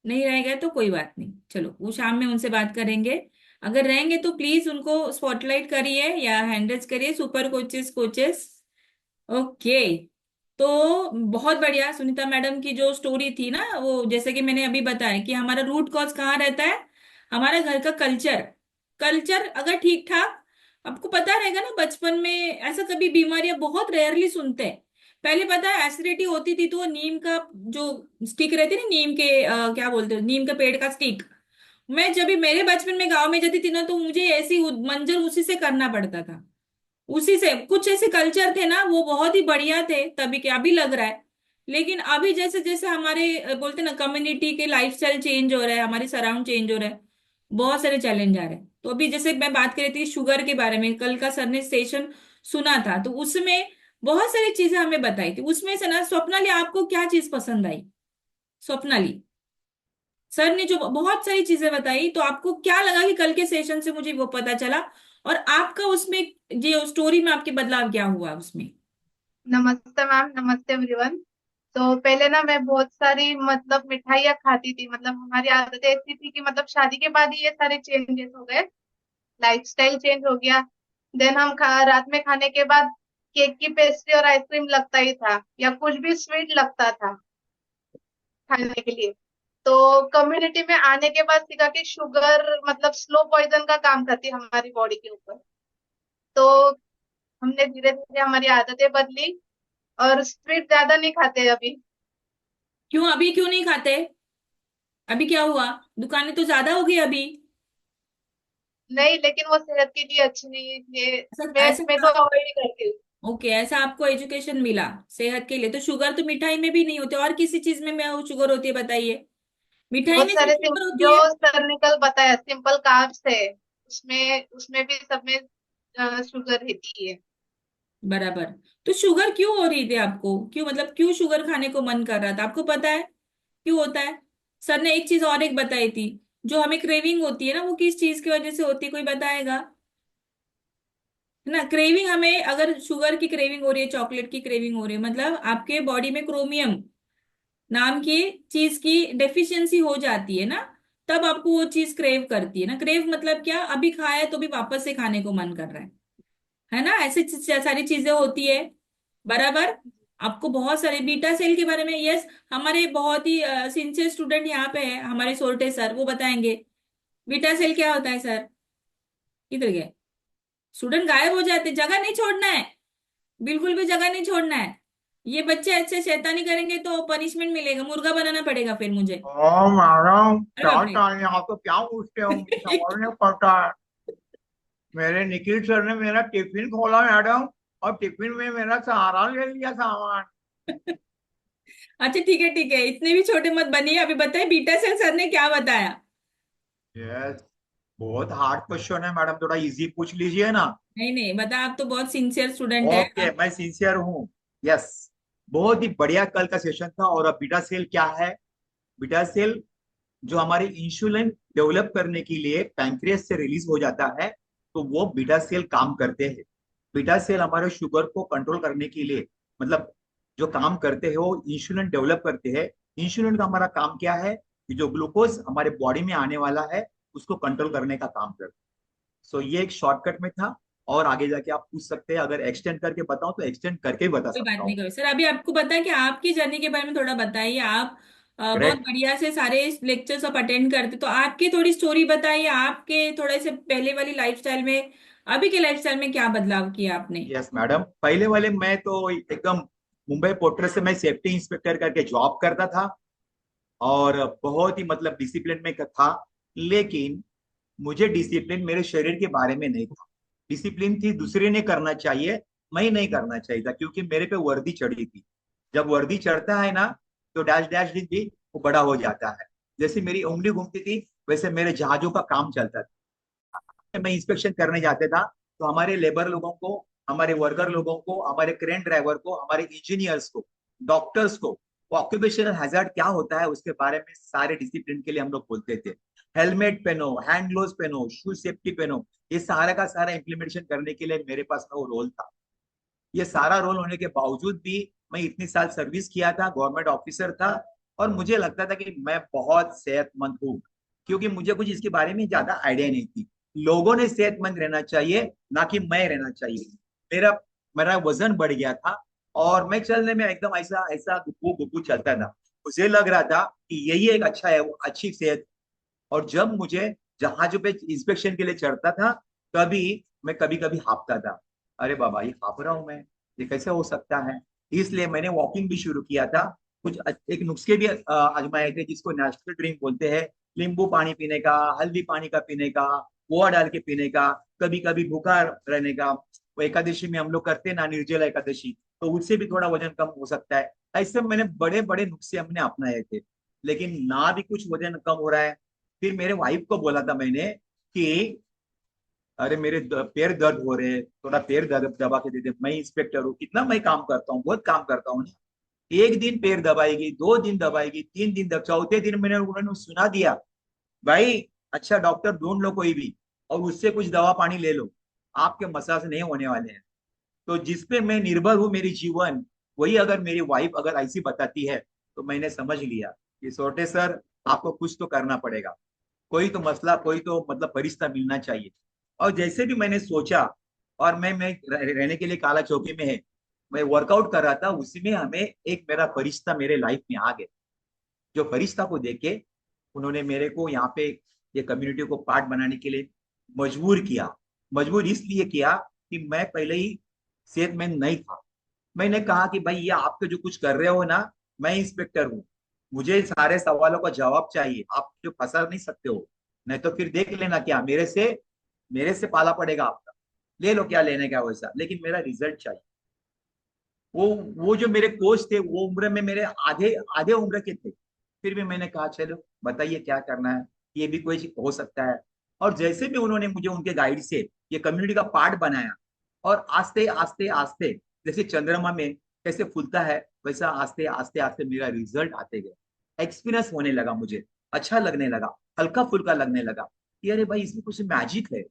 नहीं रहेगा तो कोई बात नहीं, चलो वो शाम में उनसे बात करेंगे। अगर रहेंगे तो प्लीज उनको स्पॉटलाइट करिए या हैंडल्स करिए, सुपर कोचेस कोचेस। ओके, तो बहुत बढ़िया, सुनीता मैडम की जो स्टोरी थी ना, वो जैसे कि मैंने अभी बताया कि हमारा रूट कॉज कहाँ रहता है, हमारा घर का कल्चर। कल्चर अगर ठीक ठाक, आपको पता रहेगा ना, बचपन में ऐसा कभी बीमारियां बहुत रेयरली सुनते हैं। पहले पता है एसिडिटी होती थी तो वो नीम का जो स्टिक रहती है ना, नीम के क्या बोलते हो, नीम का पेड़ का स्टिक, मैं जब भी मेरे बचपन में गांव में जाती थी ना, तो मुझे ऐसी मंजर उसी से करना पड़ता था। उसी से कुछ ऐसे कल्चर थे ना, वो बहुत ही बढ़िया थे तभी के, अभी लग रहा है। लेकिन अभी जैसे जैसे हमारे बोलते ना, कम्युनिटी के लाइफस्टाइल चेंज हो रहा है, हमारे सराउंड चेंज हो रहा है, बहुत सारे चैलेंज आ रहे हैं। तो अभी जैसे मैं बात कर रही थी शुगर के बारे में, कल का सर ने सेशन सुना था, तो उसमें बहुत सारी चीजें हमें बताई थी, उसमें से ना स्वप्नाली आपको क्या चीज पसंद आई, स्वप्नाली सर ने जो बहुत सारी चीजें बताई, तो आपको क्या लगा कि कल के सेशन से मुझे वो पता चला, और आपका उसमें जो स्टोरी में आपके बदलाव क्या हुआ उसमें। नमस्ते मैम, नमस्ते एवरीवन। तो पहले ना मैं बहुत सारी मतलब मिठाइयाँ खाती थी, मतलब हमारी आदत ऐसी थी कि मतलब शादी के बाद ही ये सारे चेंजेस हो गए, लाइफस्टाइल चेंज हो गया। देन हम रात में खाने के बाद केक की पेस्ट्री और आइसक्रीम लगता ही था, या कुछ भी स्वीट लगता था खाने के लिए। तो कम्युनिटी में आने के बाद सीखा कि शुगर मतलब स्लो पॉइजन का काम करती है हमारी बॉडी के ऊपर। तो हमने धीरे धीरे हमारी आदतें बदली और स्वीट ज्यादा नहीं खाते अभी। क्यों, अभी क्यों नहीं खाते, अभी क्या हुआ, दुकानें तो ज्यादा हो गई अभी। नहीं, लेकिन वो सेहत के लिए अच्छी नहीं है, इसलिए ऐसा मैं तो ऐसा अवॉइड ही करती हूँ। ओके, ऐसा आपको एजुकेशन मिला सेहत के लिए, तो शुगर तो मिठाई में भी नहीं होती, और किसी चीज में वो शुगर होती है बताइए, मिठाई बहुत में सिर्फ सारे शुगर जो होती है। सर ने कल बताया सिंपल कार्ब्स है, उसमें उसमें भी सब में शुगर रहती है। बराबर, तो शुगर क्यों हो रही थी आपको, क्यों मतलब क्यों शुगर खाने को मन कर रहा था, आपको पता है क्यों होता है। सर ने एक चीज और एक बताई थी, जो हमें क्रेविंग होती है ना, वो किस चीज की वजह से होती है, कोई बताएगा, है ना। क्रेविंग, हमें अगर शुगर की क्रेविंग हो रही है, चॉकलेट की क्रेविंग हो रही है, मतलब आपके बॉडी में क्रोमियम नाम की चीज की डेफिशिएंसी हो जाती है ना, तब आपको वो चीज क्रेव करती है ना। क्रेव मतलब क्या, अभी खाया तो भी वापस से खाने को मन कर रहा है ना, ऐसे सारी चीजें होती है। बराबर, आपको बहुत सारे बीटा सेल के बारे में, यस, हमारे बहुत ही सिंसियर स्टूडेंट यहाँ पे है, हमारे सोल्टे सर, वो बताएंगे बीटा सेल क्या होता है सर। किधर गए स्टूडेंट, गायब हो जाते, जगह नहीं छोड़ना है, बिल्कुल भी जगह नहीं छोड़ना है। ये बच्चे अच्छे शैतानी करेंगे तो पनिशमेंट मिलेगा, मुर्गा बनाना पड़ेगा फिर मुझे। ओ मैडम, अरे क्या बाप रे। चाहिए आपको, क्या पूछते हो, मुझे समझ नहीं पड़ता है। मेरे निखिल सर ने मेरा टिफिन खोला मैडम, और टिफिन में मेरा सहारा ले लिया सामान। अच्छा ठीक है, इतने भी छोटे मत बनिए, अभी बताइए बीटा सेल सर ने क्या बताया। यस, बहुत हार्ड क्वेश्चन है मैडम, थोड़ा इजी पूछ लीजिए ना। नहीं नहीं बता, आप तो बहुत सिंसियर स्टूडेंट है ओके, आप। मैं सिंसियर हूँ। यस, बहुत ही बढ़िया कल का सेशन था। और अब बीटा सेल क्या है? बीटा सेल जो हमारे इंसुलिन डेवलप करने के लिए पैंक्रियास से रिलीज हो जाता है, तो वो बीटा सेल काम करते हैं। बीटा सेल हमारे शुगर को कंट्रोल करने के लिए, मतलब जो काम करते हैं वो इंसुलिन डेवलप करते हैं। इंसुलिन का हमारा काम क्या है कि जो ग्लूकोज हमारे बॉडी में आने वाला है उसको कंट्रोल करने का काम करते हैं। सो ये एक शॉर्टकट में था। और आगे जाके आप पूछ सकते हैं, अगर एक्सटेंड करके बताऊं तो एक्सटेंड करके भी बता कोई बात सकता नहीं हूँ। करो सर, अभी आपको पता है कि आपकी जर्नी के बारे में थोड़ा बताइए। आप बहुत करेक्ट। बढ़िया से सारे लेक्चर्स आप अटेंड करते, तो आपकी थोड़ी स्टोरी बताइए, आपके थोड़े से पहले वाली लाइफस्टाइल में अभी के लाइफस्टाइल में क्या बदलाव किया आपने। यस मैडम, पहले वाले मैं तो एकदम मुंबई पोर्ट ट्रस्ट से मैं सेफ्टी इंस्पेक्टर करके जॉब करता था, और बहुत ही मतलब डिसिप्लिन में था। लेकिन मुझे डिसिप्लिन मेरे शरीर के बारे में नहीं था। डिसिप्लिन थी दूसरे ने करना चाहिए, मैं नहीं करना चाहिए था, क्योंकि मेरे पे वर्दी चढ़ी थी। जब वर्दी चढ़ता है ना, तो डैश डैश भी वो बड़ा हो जाता है। जैसे मेरी उंगली घूमती थी, वैसे मेरे जहाजों का काम चलता था। मैं इंस्पेक्शन करने जाते था, तो हमारे लेबर लोगों को, हमारे वर्कर लोगों को, हमारे क्रेन ड्राइवर को, हमारे इंजीनियर्स को, डॉक्टर्स को, ऑक्यूपेशनल हैजार्ड क्या होता है उसके बारे में सारे डिसिप्लिन के लिए हम लोग बोलते थे। हेलमेट पहनो, हैंड ग्लोव्स पहनो, शू सेफ्टी पहनो, ये सारा का सारा इम्प्लीमेंटेशन करने के लिए मेरे पास में वो रोल था। ये सारा रोल होने के बावजूद भी मैं इतनी साल सर्विस किया था, गवर्नमेंट ऑफिसर था, और मुझे लगता था कि मैं बहुत सेहतमंद हूँ, क्योंकि मुझे कुछ इसके बारे में ज्यादा आइडिया नहीं थी। लोगों ने सेहतमंद रहना चाहिए, ना कि मैं रहना चाहिए। मेरा मेरा वजन बढ़ गया था, और मैं चलने में एकदम ऐसा ऐसा गुप्पू गुप्पू चलता था। मुझे लग रहा था कि यही एक अच्छा है, अच्छी सेहत। और जब मुझे जहाजों पे इंस्पेक्शन के लिए चढ़ता था, तभी मैं कभी कभी हाँफता था। अरे बाबा, ये हाँफ रहा हूं मैं, ये कैसे हो सकता है? इसलिए मैंने वॉकिंग भी शुरू किया था। कुछ एक नुस्खे भी आजमाए थे, जिसको नेचुरल ड्रिंक बोलते हैं। नींबू पानी पीने का, हल्दी पानी का पीने का, पोहा डाल के पीने का, कभी कभी भूखा रहने का। वो एकादशी में हम लोग करते हैं ना, निर्जला एकादशी, तो उससे भी थोड़ा वजन कम हो सकता है। ऐसे मैंने बड़े बड़े नुस्खे हमने अपनाए थे, लेकिन ना भी कुछ वजन कम हो रहा है। फिर मेरे वाइफ को बोला था मैंने कि अरे मेरे पैर दर्द हो रहे हैं, थोड़ा पैर दर्द दबा के दे दे। मैं इंस्पेक्टर हूँ, कितना मैं काम करता हूँ, बहुत काम करता हूँ ना। एक दिन पैर दबाएगी, 2 दिन दबाएगी, 3 दिन दब, चौथे दिन मैंने उन्होंने सुना दिया, भाई अच्छा डॉक्टर ढूंढ लो कोई भी, और उससे कुछ दवा पानी ले लो, आपके मसाज नहीं होने वाले हैं। तो जिसपे मैं निर्भर हूँ मेरी जीवन, वही अगर मेरी वाइफ अगर ऐसी बताती है, तो मैंने समझ लिया कि सोटे सर, आपको कुछ तो करना पड़ेगा। कोई तो मसला, कोई तो मतलब फरिश्ता मिलना चाहिए। और जैसे भी मैंने सोचा, और मैं रहने के लिए काला चौकी में है, मैं वर्कआउट कर रहा था, उसी में हमें एक मेरा फरिश्ता मेरे लाइफ में आ गया। जो फरिश्ता को देख के उन्होंने मेरे को यहाँ पे ये कम्युनिटी को पार्ट बनाने के लिए मजबूर किया। मजबूर इसलिए किया कि मैं पहले ही सेहतमंद नहीं था। मैंने कहा कि भाई ये आप तो जो कुछ कर रहे हो ना, मैं इंस्पेक्टर हूँ, मुझे सारे सवालों का जवाब चाहिए, आप जो फंसा नहीं सकते हो। नहीं तो फिर देख लेना, क्या मेरे से पाला पड़ेगा आपका। ले लो क्या लेने का वैसा, लेकिन मेरा रिजल्ट चाहिए। वो वो जो मेरे कोच थे, वो उम्र में मेरे आधे आधे उम्र के थे। फिर भी मैंने कहा चलो बताइए क्या करना है, ये भी कोई हो सकता है। और जैसे भी उन्होंने मुझे उनके गाइड से ये कम्युनिटी का पार्ट बनाया, और आस्ते आस्ते आस्ते, जैसे चंद्रमा में कैसे फूलता है, वैसा आस्ते आस्ते आस्ते मेरा रिजल्ट आते गए। एक्सपीरियंस होने लगा, मुझे अच्छा लगने लगा, हल्का फुल्का लगने लगा कि अरे भाई इसमें कुछ मैजिक है,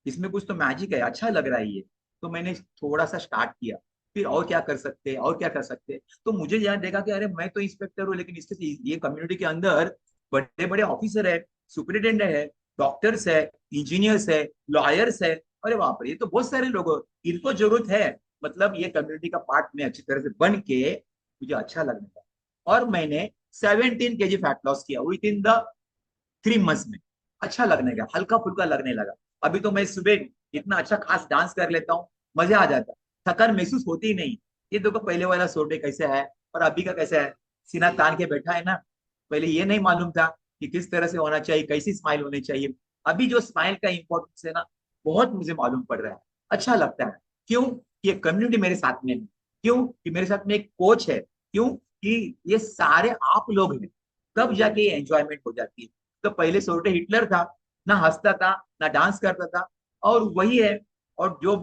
इसमें कुछ तो मैजिक है, अच्छा लग रहा है ये। तो मैंने थोड़ा सा स्टार्ट किया, फिर और क्या कर सकते हैं, और क्या कर सकते हैं। तो मुझे याद देखा कि अरे मैं तो इंस्पेक्टर हूँ, लेकिन इसके ये कम्युनिटी के अंदर बड़े बड़े ऑफिसर है, सुपरिटेंडेंट है, डॉक्टर्स है, इंजीनियर्स है, लॉयर्स है। अरे बाप रे, ये तो बहुत सारे लोग हैं, इनको जरूरत है। मतलब ये कम्युनिटी का पार्ट में अच्छी तरह से बन के मुझे अच्छा लगने लगा। और मैंने 17 kg फैट लॉस किया विद इन द 3 मंथ्स में। अच्छा लगने लगा, हल्का फुल्का लगने लगा। अभी तो मैं सुबह इतना अच्छा खास डांस कर लेता हूँ, मजा आ जाता है, थकान महसूस होती ही नहीं। ये देखो पहले वाला सोटे कैसे है और अभी का कैसा है, सीना तान के बैठा है ना। पहले ये नहीं मालूम था कि किस तरह से होना चाहिए, कैसी स्माइल होनी चाहिए। अभी जो स्माइल का इंपॉर्टेंस है ना, बहुत मुझे मालूम पड़ रहा है, अच्छा लगता है। क्यों? ये कम्युनिटी मेरे साथ में है। क्यों कि मेरे साथ में एक कोच है। क्यों कि ये सारे आप लोग हैं, तब जाके ये एंजॉयमेंट हो जाती है। तो पहले सोटे हिटलर था, ना हंसता था, ना डांस करता था, और वही है। और जो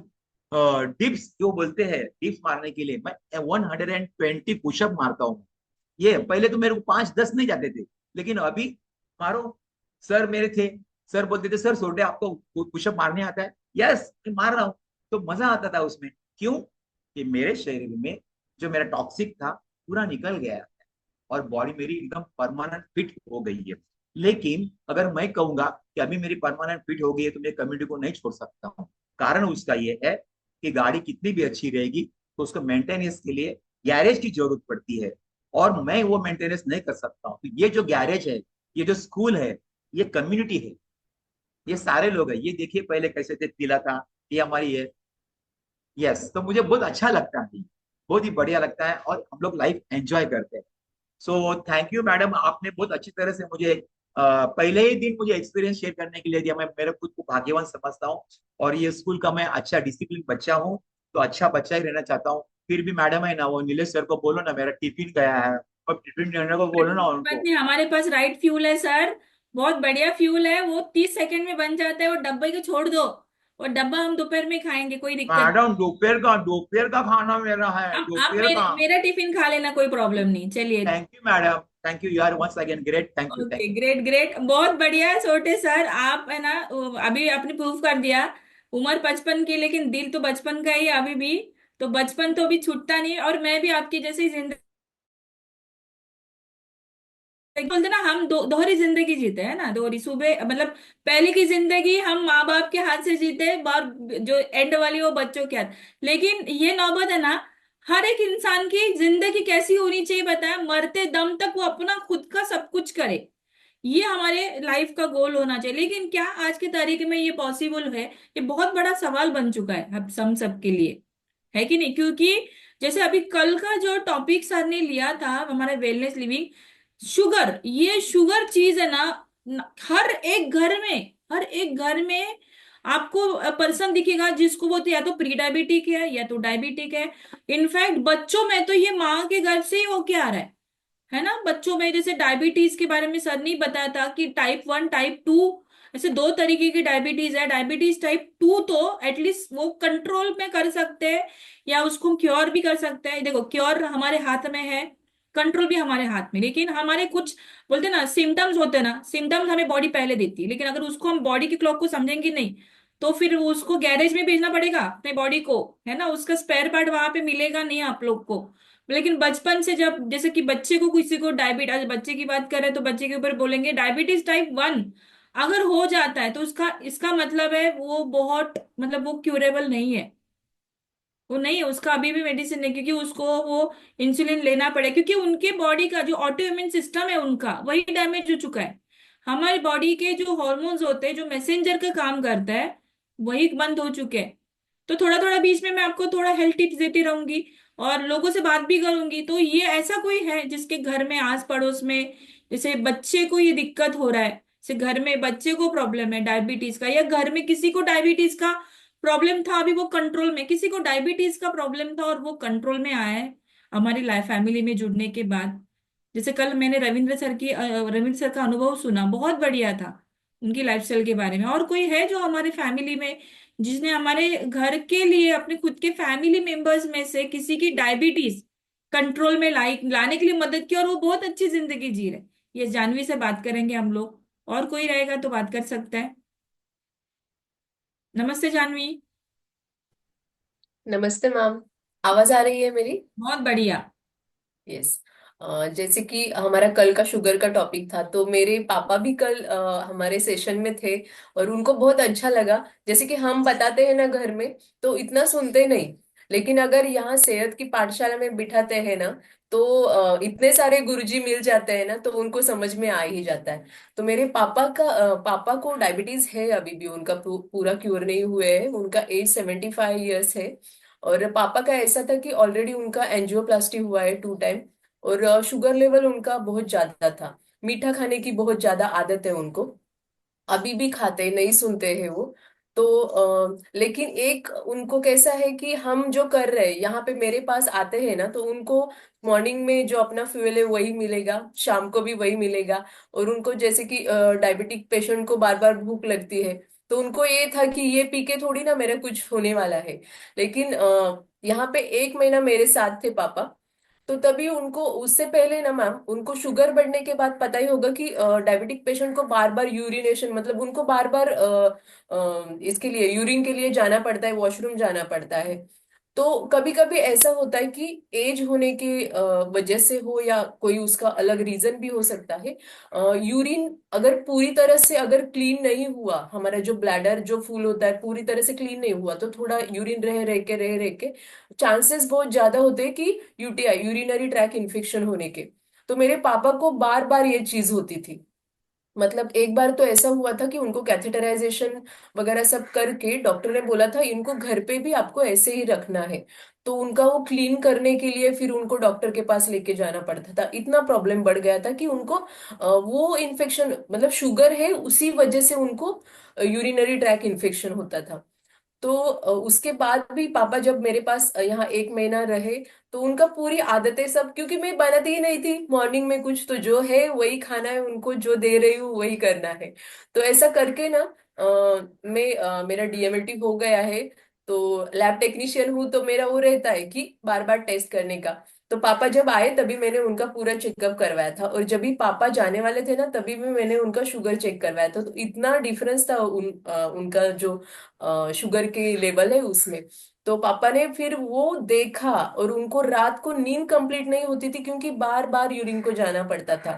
डिप्स जो बोलते हैं, डिप्स मारने के लिए मैं 120 पुशअप मारता हूँ। ये पहले तो मेरे को 5-10 नहीं जाते थे, लेकिन अभी मारो। सर मेरे थे, सर बोलते थे सर सोटे आपको पुशअप मारने आता है? यस मैं मार रहा हूँ। तो मजा आता था उसमें। क्यों? कि मेरे शरीर में जो मेरा टॉक्सिक था पूरा निकल गया है और बॉडी मेरी एकदम परमानेंट फिट हो गई है। लेकिन अगर मैं कहूंगा कि अभी मेरी परमानेंट फिट हो गई है तो मैं कम्युनिटी को नहीं छोड़ सकता हूँ। कारण उसका ये है कि गाड़ी कितनी भी अच्छी रहेगी तो उसको मेंटेनेंस के लिए गैरेज की जरूरत पड़ती है, और मैं वो मेंटेनेंस नहीं कर सकता हूँ। तो ये जो गैरेज है, ये जो स्कूल है, ये कम्युनिटी है, ये सारे लोग हैं। ये देखिए पहले कैसे थे, तिला था, ये हमारी है। यस, तो मुझे बहुत अच्छा लगता है, बहुत ही बढ़िया लगता है और हम लोग लाइफ एंजॉय करते हैं। सो थैंक यू मैडम, आपने बहुत अच्छी तरह से मुझे पहले ही दिन मुझे एक्सपीरियंस शेयर करने के लिए दिया। मैं मेरे खुद को भाग्यवान समझता हूँ, और ये स्कूल का मैं अच्छा डिसिप्लिन बच्चा हूँ, तो अच्छा बच्चा ही रहना चाहता हूँ। फिर भी मैडम है ना, वो नीलेश सर को बोलो ना मेरा टिफिन गया है, और टिफिन देने को बोलो ना बात उनको। नहीं, हमारे पास राइट फ्यूल है सर। बहुत बढ़िया फ्यूल है, वो 30 सेकंड में बन जाता है। वो डब्बे को छोड़ दो, और डब्बा हम दोपहर में खाएंगे, कोई दिक्कत। मैडम दोपहर का खाना मेरा है, आप दोपहर मेरे का। मेरा टिफिन खा लेना, कोई प्रॉब्लम नहीं, चलिए। Thank you madam, thank you यार, once again great, thank you thank okay, you. Great great, बहुत बढ़िया छोटे सर। आप है ना, अभी आपने प्रूव कर दिया। उम्र 55 की, लेकिन दिल तो बचपन का ही है अभी भी। तो बचपन तो अभी छूटता नहीं, और मैं भी आपकी जैसी जिंदगी, बोलते ना, हम दोहरी जिंदगी जीते हैं ना, दोहरी सुबह मतलब पहले की जिंदगी हम माँ बाप के हाथ से जीते, और जो एंड वाली वो बच्चों के हाथ। लेकिन ये नौबत है ना, हर एक इंसान की जिंदगी कैसी होनी चाहिए बताया, मरते दम तक वो अपना खुद का सब कुछ करे। ये हमारे लाइफ का गोल होना चाहिए। लेकिन क्या आज के तारीख में ये पॉसिबल है? ये बहुत बड़ा सवाल बन चुका है अब हम सब के लिए, है कि नहीं? क्योंकि जैसे अभी कल का जो टॉपिक सर ने लिया था हमारा वेलनेस लिविंग, शुगर, ये शुगर चीज है ना, हर एक घर में आपको पर्सन दिखेगा जिसको वो तो या तो प्री डायबिटिक है या तो डायबिटिक है। इनफैक्ट बच्चों में तो ये माँ के गर्भ से ही होके आ रहा है ना। बच्चों में जैसे डायबिटीज के बारे में सर ने बताया था कि टाइप 1 टाइप 2, ऐसे दो तरीके की डायबिटीज है। डायबिटीज टाइप 2 तो एटलीस्ट वो कंट्रोल में कर सकते हैं, या उसको क्योर भी कर सकते हैं। देखो, क्योर हमारे हाथ में है, कंट्रोल भी हमारे हाथ में। लेकिन हमारे कुछ बोलते हैं ना सिम्टम्स होते हैं ना, सिम्टम्स हमें बॉडी पहले देती है, लेकिन अगर उसको हम बॉडी के क्लॉक को समझेंगे नहीं, तो फिर उसको गैरेज में भेजना पड़ेगा अपने बॉडी को, है ना। उसका स्पेयर पार्ट वहां पे मिलेगा नहीं आप लोग को। लेकिन बचपन से जब, जैसे कि बच्चे को, किसी को डायबिटीज, आज बच्चे की बात करें तो बच्चे के ऊपर बोलेंगे डायबिटीज टाइप 1 अगर हो जाता है, तो उसका इसका मतलब है वो बहुत, मतलब वो क्यूरेबल नहीं है। वो नहीं है, उसका अभी भी मेडिसिन है, क्योंकि उसको वो इंसुलिन लेना पड़े, क्योंकि उनके बॉडी का जो ऑटो इम्यून सिस्टम है उनका वही डैमेज हो चुका है। हमारी बॉडी के जो हॉर्मोन्स होते हैं, जो मैसेंजर का काम करता है, वही बंद हो चुके हैं। तो थोड़ा थोड़ा बीच में मैं आपको थोड़ा हेल्थ टिप्स देती रहूंगी, और लोगों से बात भी करूंगी। तो ये ऐसा कोई है जिसके घर में, आस पड़ोस में, जैसे बच्चे को ये दिक्कत हो रहा है, जैसे घर में बच्चे को प्रॉब्लम है डायबिटीज का, या घर में किसी को डायबिटीज का प्रॉब्लम था अभी वो कंट्रोल में, किसी को डायबिटीज का प्रॉब्लम था और वो कंट्रोल में आया है हमारी लाइफ फैमिली में जुड़ने के बाद। जैसे कल मैंने रविंद्र सर का अनुभव सुना, बहुत बढ़िया था उनकी लाइफस्टाइल के बारे में। और कोई है जो हमारे फैमिली में, जिसने हमारे घर के लिए, अपने खुद के फैमिली मेंबर्स में से किसी की डायबिटीज कंट्रोल में लाने के लिए मदद की, और वो बहुत अच्छी जिंदगी जी रहे? ये जानवी से बात करेंगे हम लोग। और कोई रहेगा तो बात कर सकता है। नमस्ते जानवी। नमस्ते मैम। आवाज आ रही है मेरी? बहुत बढ़िया। यस। जैसे कि हमारा कल का शुगर का टॉपिक था, तो मेरे पापा भी कल हमारे सेशन में थे और उनको बहुत अच्छा लगा। जैसे कि हम बताते हैं ना घर में, तो इतना सुनते नहीं, लेकिन अगर यहाँ सेहत की पाठशाला में बिठाते हैं ना, तो इतने सारे गुरुजी मिल जाते हैं ना, तो उनको समझ में आ ही जाता है। तो मेरे पापा को डायबिटीज है, अभी भी उनका पूरा क्योर नहीं हुए है। उनका एज 75 ईयर्स है। और पापा का ऐसा था कि ऑलरेडी उनका एंजियोप्लास्टी हुआ है 2 टाइम। और शुगर लेवल उनका बहुत ज्यादा था। मीठा खाने की बहुत ज्यादा आदत है उनको, अभी भी खाते हैं, नहीं सुनते हैं वो। तो लेकिन एक उनको कैसा है कि हम जो कर रहे हैं यहाँ पे मेरे पास आते हैं ना, तो उनको मॉर्निंग में जो अपना फ्यूल है वही मिलेगा, शाम को भी वही मिलेगा। और उनको जैसे कि डायबिटिक पेशेंट को बार बार भूख लगती है, तो उनको ये था कि ये पी के थोड़ी ना मेरा कुछ होने वाला है। लेकिन यहाँ पे 1 महीना मेरे साथ थे पापा। तो तभी उनको, उससे पहले ना मैम, उनको शुगर बढ़ने के बाद पता ही होगा कि डायबिटिक पेशेंट को बार बार यूरिनेशन, मतलब उनको बार बार इसके लिए, यूरिन के लिए जाना पड़ता है, वॉशरूम जाना पड़ता है। तो कभी कभी ऐसा होता है कि एज होने की वजह से हो, या कोई उसका अलग रीजन भी हो सकता है। यूरिन अगर पूरी तरह से अगर क्लीन नहीं हुआ, हमारा जो ब्लैडर जो फूल होता है पूरी तरह से क्लीन नहीं हुआ, तो थोड़ा यूरिन रह रह के चांसेस बहुत ज्यादा होते हैं कि यूटीआई, यूरिनरी ट्रैक इन्फेक्शन होने के। तो मेरे पापा को बार बार ये चीज होती थी। मतलब एक बार तो ऐसा हुआ था कि उनको कैथेटराइजेशन वगैरह सब करके डॉक्टर ने बोला था इनको घर पे भी आपको ऐसे ही रखना है। तो उनका वो क्लीन करने के लिए फिर उनको डॉक्टर के पास लेके जाना पड़ता था। इतना प्रॉब्लम बढ़ गया था कि उनको वो इन्फेक्शन, मतलब शुगर है उसी वजह से उनको यूरिनरी ट्रैक इन्फेक्शन होता था। तो उसके बाद भी पापा जब मेरे पास यहाँ 1 महीना रहे, तो उनका पूरी आदतें सब, क्योंकि मैं बनाती ही नहीं थी मॉर्निंग में कुछ, तो जो है वही खाना है, उनको जो दे रही हूँ वही करना है। तो ऐसा करके ना मेरा डीएमएलटी हो गया है। तो लैब टेक्नीशियन हूँ, तो मेरा वो रहता है कि बार बार टेस्ट करने का। तो पापा जब आए तभी मैंने उनका पूरा चेकअप करवाया था, और जब भी पापा जाने वाले थे ना तभी भी मैंने उनका शुगर चेक करवाया था। तो इतना डिफरेंस था उनका जो शुगर के लेवल है उसमें। तो पापा ने फिर वो देखा, और उनको रात को नींद कंप्लीट नहीं होती थी क्योंकि बार बार यूरिन को जाना पड़ता था।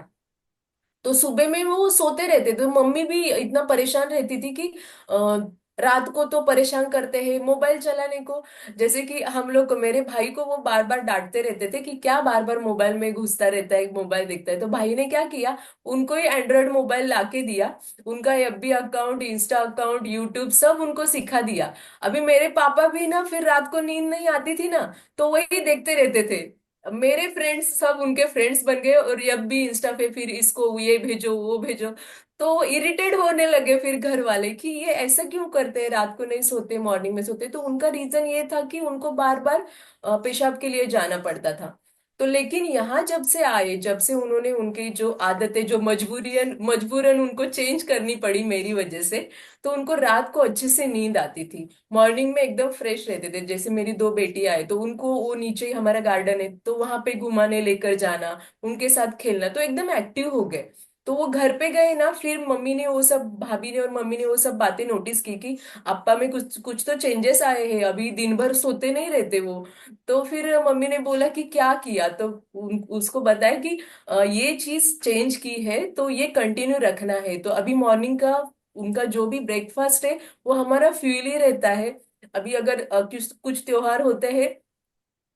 तो सुबह में वो सोते रहते, तो मम्मी भी इतना परेशान रहती थी कि रात को तो परेशान करते हैं मोबाइल चलाने को। जैसे कि हम लोग, मेरे भाई को वो बार बार डांटते रहते थे कि क्या बार बार मोबाइल में घुसता रहता है, मोबाइल देखता है। तो भाई ने क्या किया, उनको ही एंड्रॉयड मोबाइल लाके दिया। उनका FB account, Insta account, YouTube सब उनको सिखा दिया। अभी मेरे पापा भी ना, फिर रात को नींद नहीं आती थी ना, तो वही देखते रहते थे। मेरे फ्रेंड्स सब उनके फ्रेंड्स बन गए, और अब भी इंस्टा पे फिर इसको ये भेजो वो भेजो। तो इरिटेट होने लगे फिर घर वाले कि ये ऐसा क्यों करते हैं, रात को नहीं सोते मॉर्निंग में सोते। तो उनका रीजन ये था कि उनको बार बार पेशाब के लिए जाना पड़ता था। तो लेकिन यहाँ जब से आए, जब से उन्होंने उनकी जो आदतें जो मजबूरियन मजबूरन उनको चेंज करनी पड़ी मेरी वजह से, तो उनको रात को अच्छे से नींद आती थी, मॉर्निंग में एकदम फ्रेश रहते थे। जैसे मेरी 2 बेटियां आए, तो उनको वो नीचे ही हमारा गार्डन है, तो वहां पे घुमाने लेकर जाना, उनके साथ खेलना, तो एकदम एक्टिव हो गए। तो वो घर पे गए ना, फिर मम्मी ने वो सब, भाभी ने और मम्मी ने वो सब बातें नोटिस की कि अप्पा में कुछ कुछ तो चेंजेस आए हैं, अभी दिन भर सोते नहीं रहते वो। तो फिर मम्मी ने बोला कि क्या किया, तो उसको बताया कि ये चीज चेंज की है, तो ये कंटिन्यू रखना है। तो अभी मॉर्निंग का उनका जो भी ब्रेकफास्ट है वो हमारा फ्यूल ही रहता है। अभी अगर कुछ कुछ त्योहार होते हैं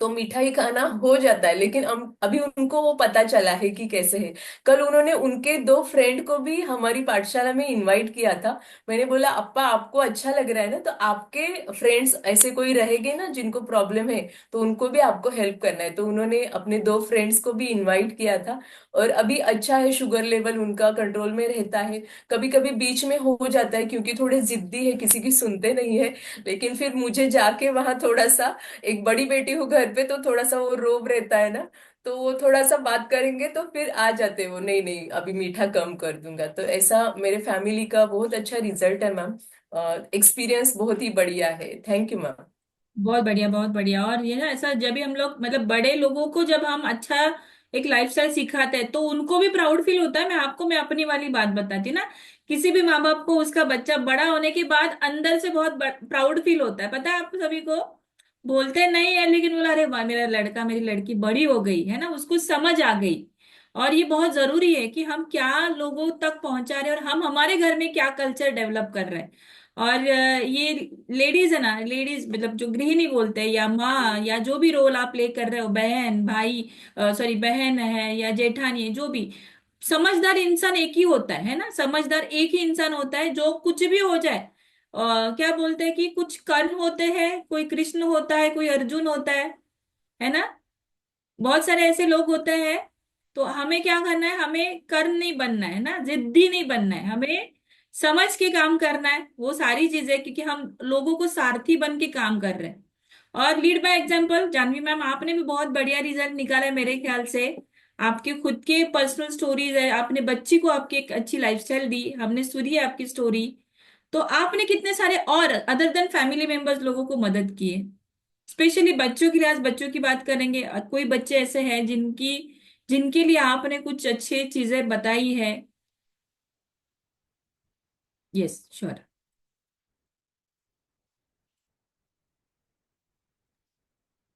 तो मिठाई खाना हो जाता है, लेकिन अभी उनको वो पता चला है कि कैसे है। कल उन्होंने उनके 2 फ्रेंड को भी हमारी पाठशाला में इनवाइट किया था। मैंने बोला अप्पा आपको अच्छा लग रहा है ना, तो आपके फ्रेंड्स ऐसे कोई रहेंगे ना जिनको प्रॉब्लम है, तो उनको भी आपको हेल्प करना है। तो उन्होंने अपने 2 फ्रेंड्स को भी इनवाइट किया था। और अभी अच्छा है, शुगर लेवल उनका कंट्रोल में रहता है। कभी कभी बीच में हो जाता है क्योंकि थोड़े जिद्दी है, किसी की सुनते नहीं है। लेकिन फिर मुझे जाके वहां थोड़ा सा, एक बड़ी बेटी हूँ घर पे, तो थोड़ा सा वो रोब रहता है ना, तो वो थोड़ा सा बात करेंगे तो फिर आ जाते हैं वो, नहीं नहीं अभी मीठा कम कर दूंगा। तो ऐसा मेरे फैमिली का बहुत अच्छा रिजल्ट है मैम। एक्सपीरियंस बहुत ही बढ़िया है। Thank you ma'am. बहुत बढ़िया, बहुत बढ़िया। और ये ना, ऐसा जब भी हम लोग, मतलब बड़े लोगों को जब हम अच्छा एक लाइफस्टाइल सिखाते हैं तो उनको भी प्राउड फील होता है। मैं अपनी वाली बात बताती ना, किसी भी माँ बाप को उसका बच्चा बड़ा होने के बाद अंदर से बहुत प्राउड फील होता है, पता है आप सभी को। बोलते नहीं है लेकिन बोला, अरे वाह मेरा लड़का मेरी लड़की बड़ी हो गई है ना, उसको समझ आ गई। और ये बहुत जरूरी है कि हम क्या लोगों तक पहुंचा रहे हैं, और हम हमारे घर में क्या कल्चर डेवलप कर रहे हैं। और ये लेडीज है ना, लेडीज मतलब जो गृहिणी बोलते हैं, या माँ, या जो भी रोल आप प्ले कर रहे हो, बहन भाई, सॉरी बहन है या जेठानी है, जो भी, समझदार इंसान एक ही होता है ना, समझदार एक ही इंसान होता है जो कुछ भी हो जाए। क्या बोलते हैं कि कुछ कर्ण होते हैं, कोई कृष्ण होता है, कोई अर्जुन होता है ना, बहुत सारे ऐसे लोग होते हैं। तो हमें क्या करना है, हमें कर्ण नहीं बनना है ना, जिद्दी नहीं बनना है, हमें समझ के काम करना है वो सारी चीजें, क्योंकि हम लोगों को सारथी बन के काम कर रहे हैं। और lead by example, Janvi ma'am आपने भी बहुत बढ़िया रिजल्ट निकाला है मेरे ख्याल से। आपके खुद के पर्सनल स्टोरीज है, आपने बच्ची को आपकी एक अच्छी लाइफस्टाइल दी, हमने सुनी है आपकी स्टोरी। तो आपने कितने सारे और अदर देन फैमिली मेंबर्स लोगों को मदद की है? स्पेशली बच्चों के लिए, आज बच्चों की बात करेंगे। कोई बच्चे ऐसे हैं जिनके लिए आपने कुछ अच्छी चीजें बताई है? Yes, sure.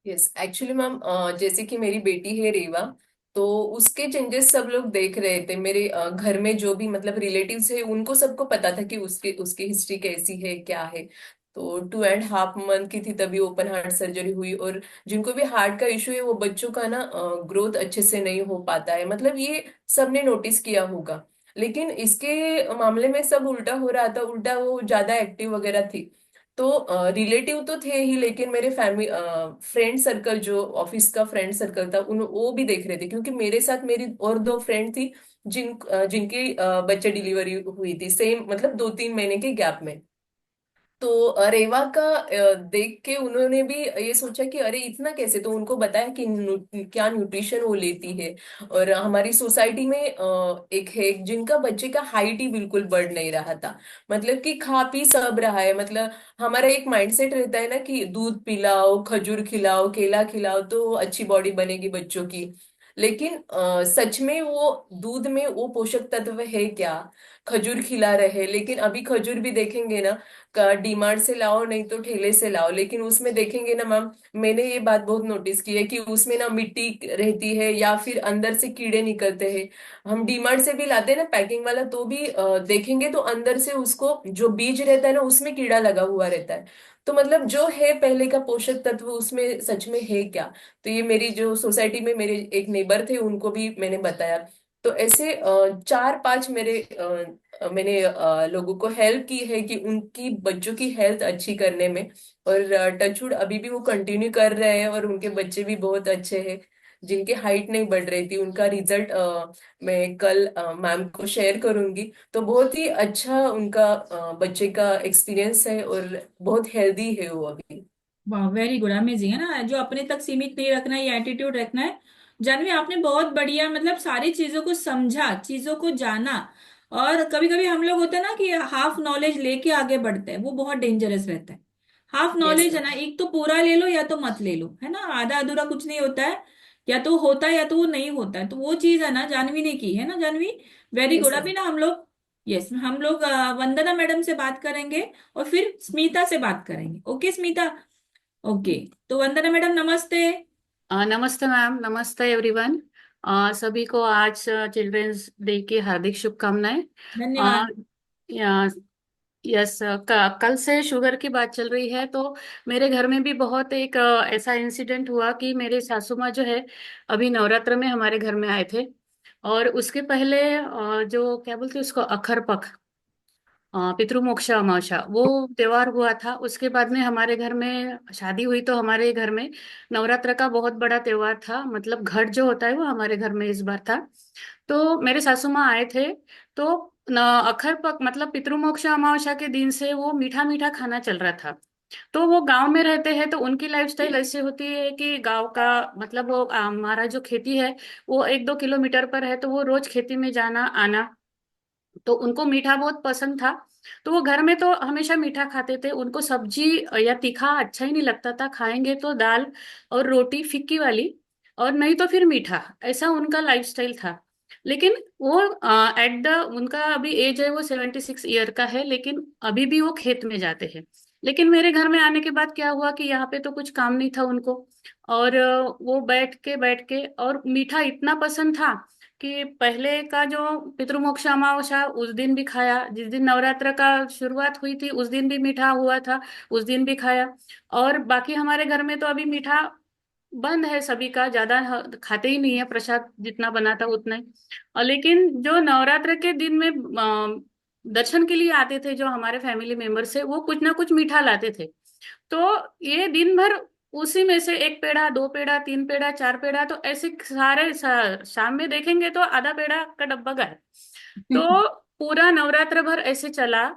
Yes, actually ma'am, जैसे कि मेरी बेटी है रेवा, तो उसके चेंजेस सब लोग देख रहे थे। मेरे घर में जो भी मतलब रिलेटिव्स है उनको सबको पता था कि उसकी उसकी हिस्ट्री कैसी है, क्या है। तो 2.5 मंथ की थी तभी ओपन हार्ट सर्जरी हुई। और जिनको भी हार्ट का इशू है वो बच्चों का ना ग्रोथ अच्छे से नहीं हो पाता है, मतलब ये सबने नोटिस किया होगा। लेकिन इसके मामले में सब उल्टा हो रहा था, उल्टा वो ज्यादा एक्टिव वगैरह थी। तो रिलेटिव तो थे ही, लेकिन मेरे फैमिली फ्रेंड सर्कल, जो ऑफिस का फ्रेंड सर्कल था, उन वो भी देख रहे थे, क्योंकि मेरे साथ मेरी और दो फ्रेंड थी जिनकी बच्चे डिलीवरी हुई थी सेम, मतलब 2-3 महीने के गैप में। तो रेवा का देख के उन्होंने भी ये सोचा कि अरे इतना कैसे, तो उनको बताया कि क्या न्यूट्रिशन वो लेती है। और हमारी सोसाइटी में एक है जिनका बच्चे का हाइट ही बिल्कुल बढ़ नहीं रहा था, मतलब कि खा पी सब रहा है। मतलब हमारा एक माइंडसेट रहता है ना कि दूध पिलाओ, खजूर खिलाओ, केला खिलाओ तो अच्छी बॉडी बनेगी बच्चों की। लेकिन सच में वो दूध में वो पोषक तत्व है क्या? खजूर खिला रहे, लेकिन अभी खजूर भी देखेंगे ना, का डीमार्ट से लाओ नहीं तो ठेले से लाओ, लेकिन उसमें देखेंगे ना मैम, मैंने ये बात बहुत नोटिस की है कि उसमें ना मिट्टी रहती है या फिर अंदर से कीड़े निकलते हैं। हम डीमार्ट से भी लाते हैं ना पैकिंग वाला, तो भी देखेंगे तो अंदर से उसको जो बीज रहता है ना उसमें कीड़ा लगा हुआ रहता है। तो मतलब जो है पहले का पोषक तत्व उसमें सच में है क्या? तो ये मेरी जो सोसाइटी में मेरे एक नेबर थे उनको भी मैंने बताया। तो ऐसे 4-5 मैंने लोगों को हेल्प की है कि उनकी बच्चों की हेल्थ अच्छी करने में। और टचवुड अभी भी वो कंटिन्यू कर रहे हैं और उनके बच्चे भी बहुत अच्छे हैं। जिनकी हाइट नहीं बढ़ रही थी उनका रिजल्ट मैं कल मैम को शेयर करूंगी। तो बहुत ही अच्छा उनका बच्चे का एक्सपीरियंस है और बहुत हेल्दी है वो अभी। वाह, वेरी गुड, अमेजिंग है ना, जो अपने तक सीमित नहीं रखना है, ये एटीट्यूड रखना है। जानवी, आपने बहुत बढ़िया, मतलब सारी चीजों को समझा, चीजों को जाना। और कभी कभी हम लोग होते हैं ना कि हाफ नॉलेज लेके आगे बढ़ते हैं, वो बहुत डेंजरस रहता है। हाफ यस नॉलेज है मैम। ना, एक तो पूरा ले लो या तो मत ले लो, है ना, आधा अधूरा कुछ नहीं होता है। या तो होता है या तो वो नहीं होता है, तो वो चीज है ना जानवी ने की है ना, जानवी। Very yes good. अभी मैम। ना हम लोग, यस, हम लोग वंदना मैडम से बात करेंगे और फिर स्मिता से बात करेंगे। ओके स्मिता? ओके। तो वंदना मैडम, नमस्ते। नमस्ते मैम, नमस्ते एवरीवन। सभी को आज चिल्ड्रंस डे की हार्दिक शुभकामनाएं। अ, धन्यवाद। या- यस, कल से शुगर की बात चल रही है तो मेरे घर में भी बहुत एक ऐसा इंसिडेंट हुआ कि मेरे सासू माँ जो है अभी नवरात्र में हमारे घर में आए थे। और उसके पहले जो क्या बोलते हैं उसको अखर पख, पितृमोक्षा अमावस्या, वो त्योहार हुआ था। उसके बाद में हमारे घर में शादी हुई तो हमारे घर में नवरात्र का बहुत बड़ा त्योहार था, मतलब घट जो होता है वो हमारे घर में इस बार था। तो मेरे सासू माँ आए थे। तो न, अखर पक मतलब पितृमोक्षा अमावस्या के दिन से वो मीठा मीठा खाना चल रहा था। तो वो गांव में रहते हैं तो उनकी लाइफस्टाइल ऐसी होती है कि गांव का मतलब वो हमारा जो खेती है वो 1-2 किलोमीटर पर है, तो वो रोज खेती में जाना आना, तो उनको मीठा बहुत पसंद था। तो वो घर में तो हमेशा मीठा खाते थे, उनको सब्जी या तीखा अच्छा ही नहीं लगता था, खाएंगे तो दाल और रोटी फिक्की वाली, और नहीं तो फिर मीठा, ऐसा उनका लाइफस्टाइल था। लेकिन वो एट द उनका अभी एज है वो 76 ईयर का है, लेकिन अभी भी वो खेत में जाते हैं। लेकिन मेरे घर में आने के बाद क्या हुआ कि यहाँ पे तो कुछ काम नहीं था उनको, और वो बैठ के और मीठा इतना पसंद था कि पहले का जो पितृमोक्ष अमावस्या उस दिन भी खाया, जिस दिन नवरात्र का शुरुआत हुई थी उस दिन भी मीठा हुआ था, उस दिन भी खाया। और बाकी हमारे घर में तो अभी मीठा बंद है, सभी का ज्यादा खाते ही नहीं है, प्रसाद जितना बना था उतना ही। और लेकिन जो नवरात्र के दिन में दर्शन के लिए आते थे जो हमारे फैमिली मेंबर्स है वो कुछ ना कुछ मीठा लाते थे। तो ये दिन भर उसी में से एक पेड़ा, दो पेड़ा, तीन पेड़ा, चार पेड़ा, तो ऐसे सारे शाम में देखेंगे तो आधा पेड़ा का डब्बा गायब। तो पूरा नवरात्र भर ऐसे चला।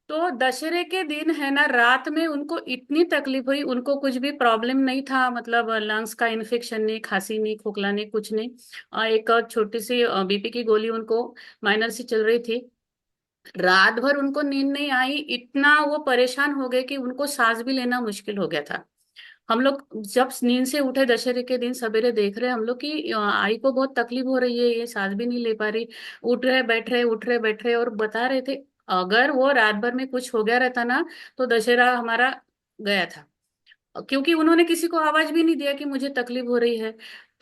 तो दशहरे के दिन है ना, रात में उनको इतनी तकलीफ हुई, उनको कुछ भी प्रॉब्लम नहीं था, मतलब लंग्स का इन्फेक्शन नहीं, खांसी नहीं, खोखला नहीं, कुछ नहीं। एक छोटी सी बीपी की गोली उनको माइनर सी चल रही थी। रात भर उनको नींद नहीं आई, इतना वो परेशान हो गए कि उनको सांस भी लेना मुश्किल हो गया था। हम लोग जब नींद से उठे दशहरे के दिन सवेरे देख रहे हम लोग कि आई को बहुत तकलीफ हो रही है, ये सांस भी नहीं ले पा रही। उठ रहे बैठ रहे उठ रहे बैठ रहे, और बता रहे थे अगर वो रात भर में कुछ हो गया रहता ना तो दशहरा हमारा गया था। क्योंकि उन्होंने किसी को आवाज भी नहीं दिया कि मुझे तकलीफ हो रही है।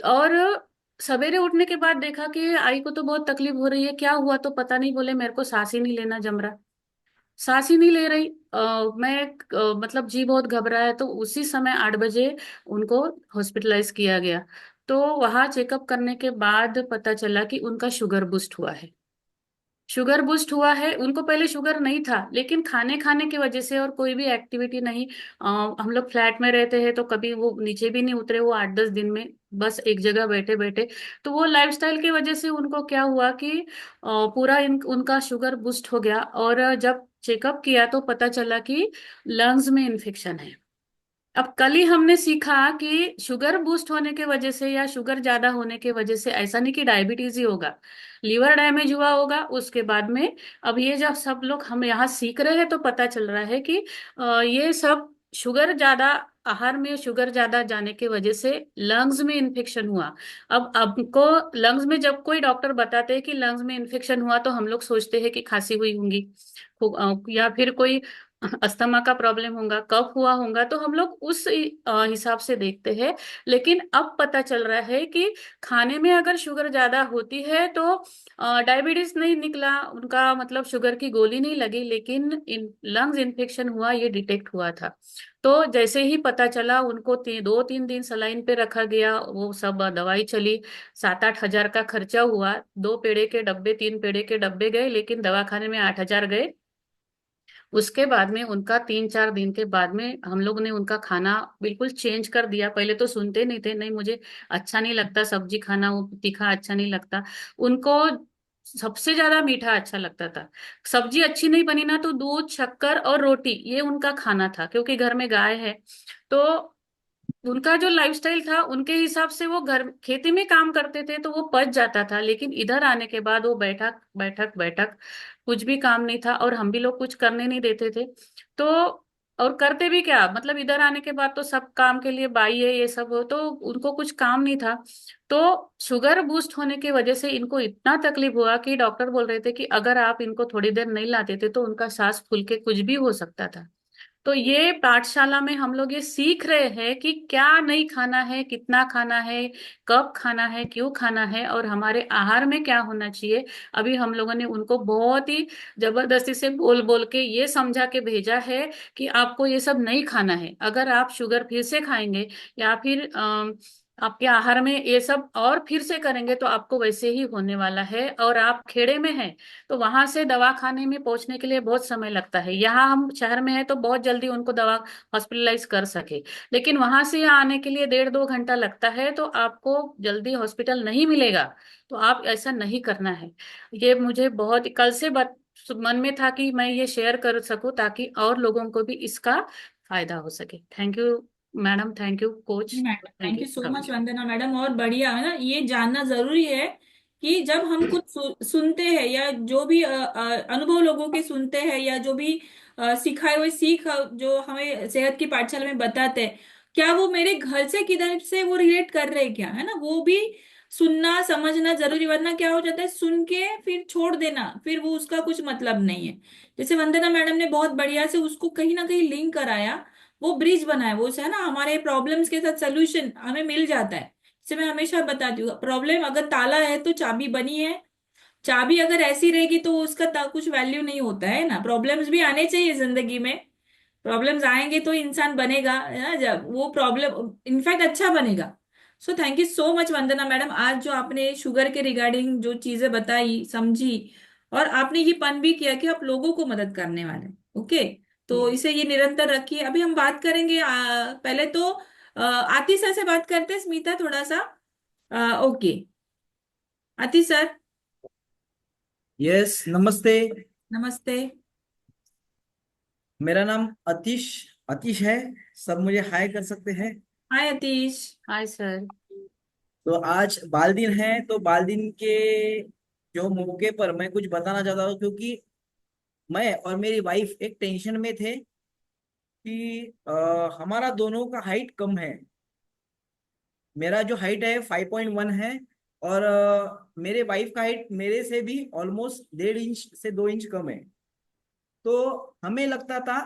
और सवेरे उठने के बाद देखा कि आई को तो बहुत तकलीफ हो रही है, क्या हुआ तो पता नहीं, बोले मेरे को सांस ही नहीं लेना जम रहा, सांस ही नहीं ले रही। मैं मतलब जी बहुत घबराया है, तो उसी समय 8 बजे उनको हॉस्पिटलाइज किया गया। तो वहां चेकअप करने के बाद पता चला कि उनका शुगर बूस्ट हुआ है। शुगर बूस्ट हुआ है, उनको पहले शुगर नहीं था, लेकिन खाने खाने की वजह से और कोई भी एक्टिविटी नहीं। हम लोग फ्लैट में रहते हैं तो कभी वो नीचे भी नहीं उतरे, वो 8-10 दिन में बस एक जगह बैठे बैठे। तो वो लाइफस्टाइल की वजह से उनको क्या हुआ कि पूरा उनका शुगर बूस्ट हो गया। और जब चेकअप किया तो पता चला कि लंग्स में इन्फेक्शन है। अब कल ही हमने सीखा कि शुगर बूस्ट होने के वजह से या शुगर ज्यादा होने के वजह से ऐसा नहीं कि डायबिटीज ही होगा, लीवर डैमेज हुआ होगा उसके बाद में। अब ये जब सब लोग हम यहाँ सीख रहे हैं तो पता चल रहा है कि ये सब शुगर ज्यादा, आहार में शुगर ज्यादा जाने की वजह से लंग्स में इन्फेक्शन हुआ। अब आपको लंग्स में जब कोई डॉक्टर बताते हैं कि लंग्स में इन्फेक्शन हुआ तो हम लोग सोचते हैं कि खांसी हुई होंगी, या फिर कोई अस्थमा का प्रॉब्लम होगा, कफ हुआ होगा, तो हम लोग उस हिसाब से देखते हैं। लेकिन अब पता चल रहा है कि खाने में अगर शुगर ज्यादा होती है तो डायबिटीज नहीं निकला उनका, मतलब शुगर की गोली नहीं लगी, लेकिन लंग्स इन्फेक्शन हुआ, ये डिटेक्ट हुआ था। तो जैसे ही पता चला उनको 2-3 दिन सलाइन पे रखा गया, वो सब दवाई चली, 7-8 हजार का खर्चा हुआ। 2 पेड़े के डब्बे 3 पेड़े के डब्बे गए, लेकिन दवाखाने में 8 हजार गए। उसके बाद में उनका 3-4 दिन के बाद में हम लोग ने उनका खाना बिल्कुल चेंज कर दिया। पहले तो सुनते नहीं थे, नहीं मुझे अच्छा नहीं लगता सब्जी खाना, वो तीखा अच्छा नहीं लगता उनको, सबसे ज्यादा मीठा अच्छा लगता था। सब्जी अच्छी नहीं बनी ना तो दूध शक्कर और रोटी, ये उनका खाना था, क्योंकि घर में गाय है। तो उनका जो लाइफस्टाइल था उनके हिसाब से वो घर खेती में काम करते थे तो वो पच जाता था। लेकिन इधर आने के बाद वो बैठक बैठक बैठक, कुछ भी काम नहीं था, और हम भी लोग कुछ करने नहीं देते थे। तो और करते भी क्या, मतलब इधर आने के बाद तो सब काम के लिए बाई है, ये सब हो, तो उनको कुछ काम नहीं था। तो शुगर बूस्ट होने की वजह से इनको इतना तकलीफ हुआ कि डॉक्टर बोल रहे थे कि अगर आप इनको थोड़ी देर नहीं लाते थे तो उनका सांस फूल के कुछ भी हो सकता था। तो ये पाठशाला में हम लोग ये सीख रहे हैं कि क्या नहीं खाना है, कितना खाना है, कब खाना है, क्यों खाना है, और हमारे आहार में क्या होना चाहिए। अभी हम लोगों ने उनको बहुत ही जबरदस्ती से बोल बोल के ये समझा के भेजा है कि आपको ये सब नहीं खाना है। अगर आप शुगर फिर से खाएंगे या फिर आपके आहार में ये सब और फिर से करेंगे तो आपको वैसे ही होने वाला है। और आप खेड़े में हैं तो वहां से दवा खाने में पहुंचने के लिए बहुत समय लगता है। यहाँ हम शहर में है तो बहुत जल्दी उनको दवा हॉस्पिटलाइज कर सके, लेकिन वहां से यहाँ आने के लिए 1.5-2 घंटा लगता है, तो आपको जल्दी हॉस्पिटल नहीं मिलेगा। तो आप ऐसा नहीं करना है। ये मुझे बहुत कल से मन में था कि मैं ये शेयर कर सकूं ताकि और लोगों को भी इसका फायदा हो सके। Thank you madam, thank you coach, madam thank thank you you so coming. Much Vandana madam, और बढ़िया है ना, ये जानना जरूरी है कि जब हम कुछ सुनते हैं या जो भी अनुभव लोगों के सुनते हैं या जो भी सिखाए हुए सीख जो हमें सेहत की पाठशाला में बताते हैं, क्या वो मेरे घर से किधर से वो रिलेट कर रहे हैं क्या, है ना, वो भी सुनना समझना जरूरी। वरना क्या हो जाता है, सुन के फिर छोड़ देना, फिर वो उसका कुछ मतलब नहीं है। जैसे वंदना मैडम ने बहुत बढ़िया से उसको कहीं ना कहीं लिंक कराया, वो ब्रिज बनाए, वो है ना, हमारे प्रॉब्लम्स के साथ सोल्यूशन हमें मिल जाता है। जैसे मैं हमेशा बताती हूँ, प्रॉब्लम अगर ताला है तो चाबी बनी है, चाबी अगर ऐसी रहेगी तो उसका कुछ वैल्यू नहीं होता है ना। प्रॉब्लम्स भी आने चाहिए जिंदगी में, प्रॉब्लम्स आएंगे तो इंसान बनेगा, है ना, जब वो प्रॉब्लम इनफैक्ट अच्छा बनेगा। So thank you so much Vandana madam, आज जो आपने शुगर के रिगार्डिंग जो चीजें बताई समझी, और आपने ये पन भी किया कि आप लोगों को मदद करने वाले। ओके, तो इसे ये निरंतर रखिए। अभी हम बात करेंगे पहले तो आती सर से बात करते हैं, स्मिता थोड़ा सा। ओके, आती सर। यस, नमस्ते। नमस्ते। मेरा नाम अतीश अतीश है। सब मुझे हाय कर सकते हैं। हाय अतीश। Hi sir. तो आज बाल दिन है, तो बाल दिन के जो मौके पर मैं कुछ बताना चाहता हूँ, क्योंकि मैं और मेरी वाइफ एक टेंशन में थे कि हमारा दोनों का हाइट कम है। मेरा जो हाइट है 5.1 है, और मेरे वाइफ का हाइट मेरे से भी ऑलमोस्ट 1.5 इंच से 2 इंच कम है। तो हमें लगता था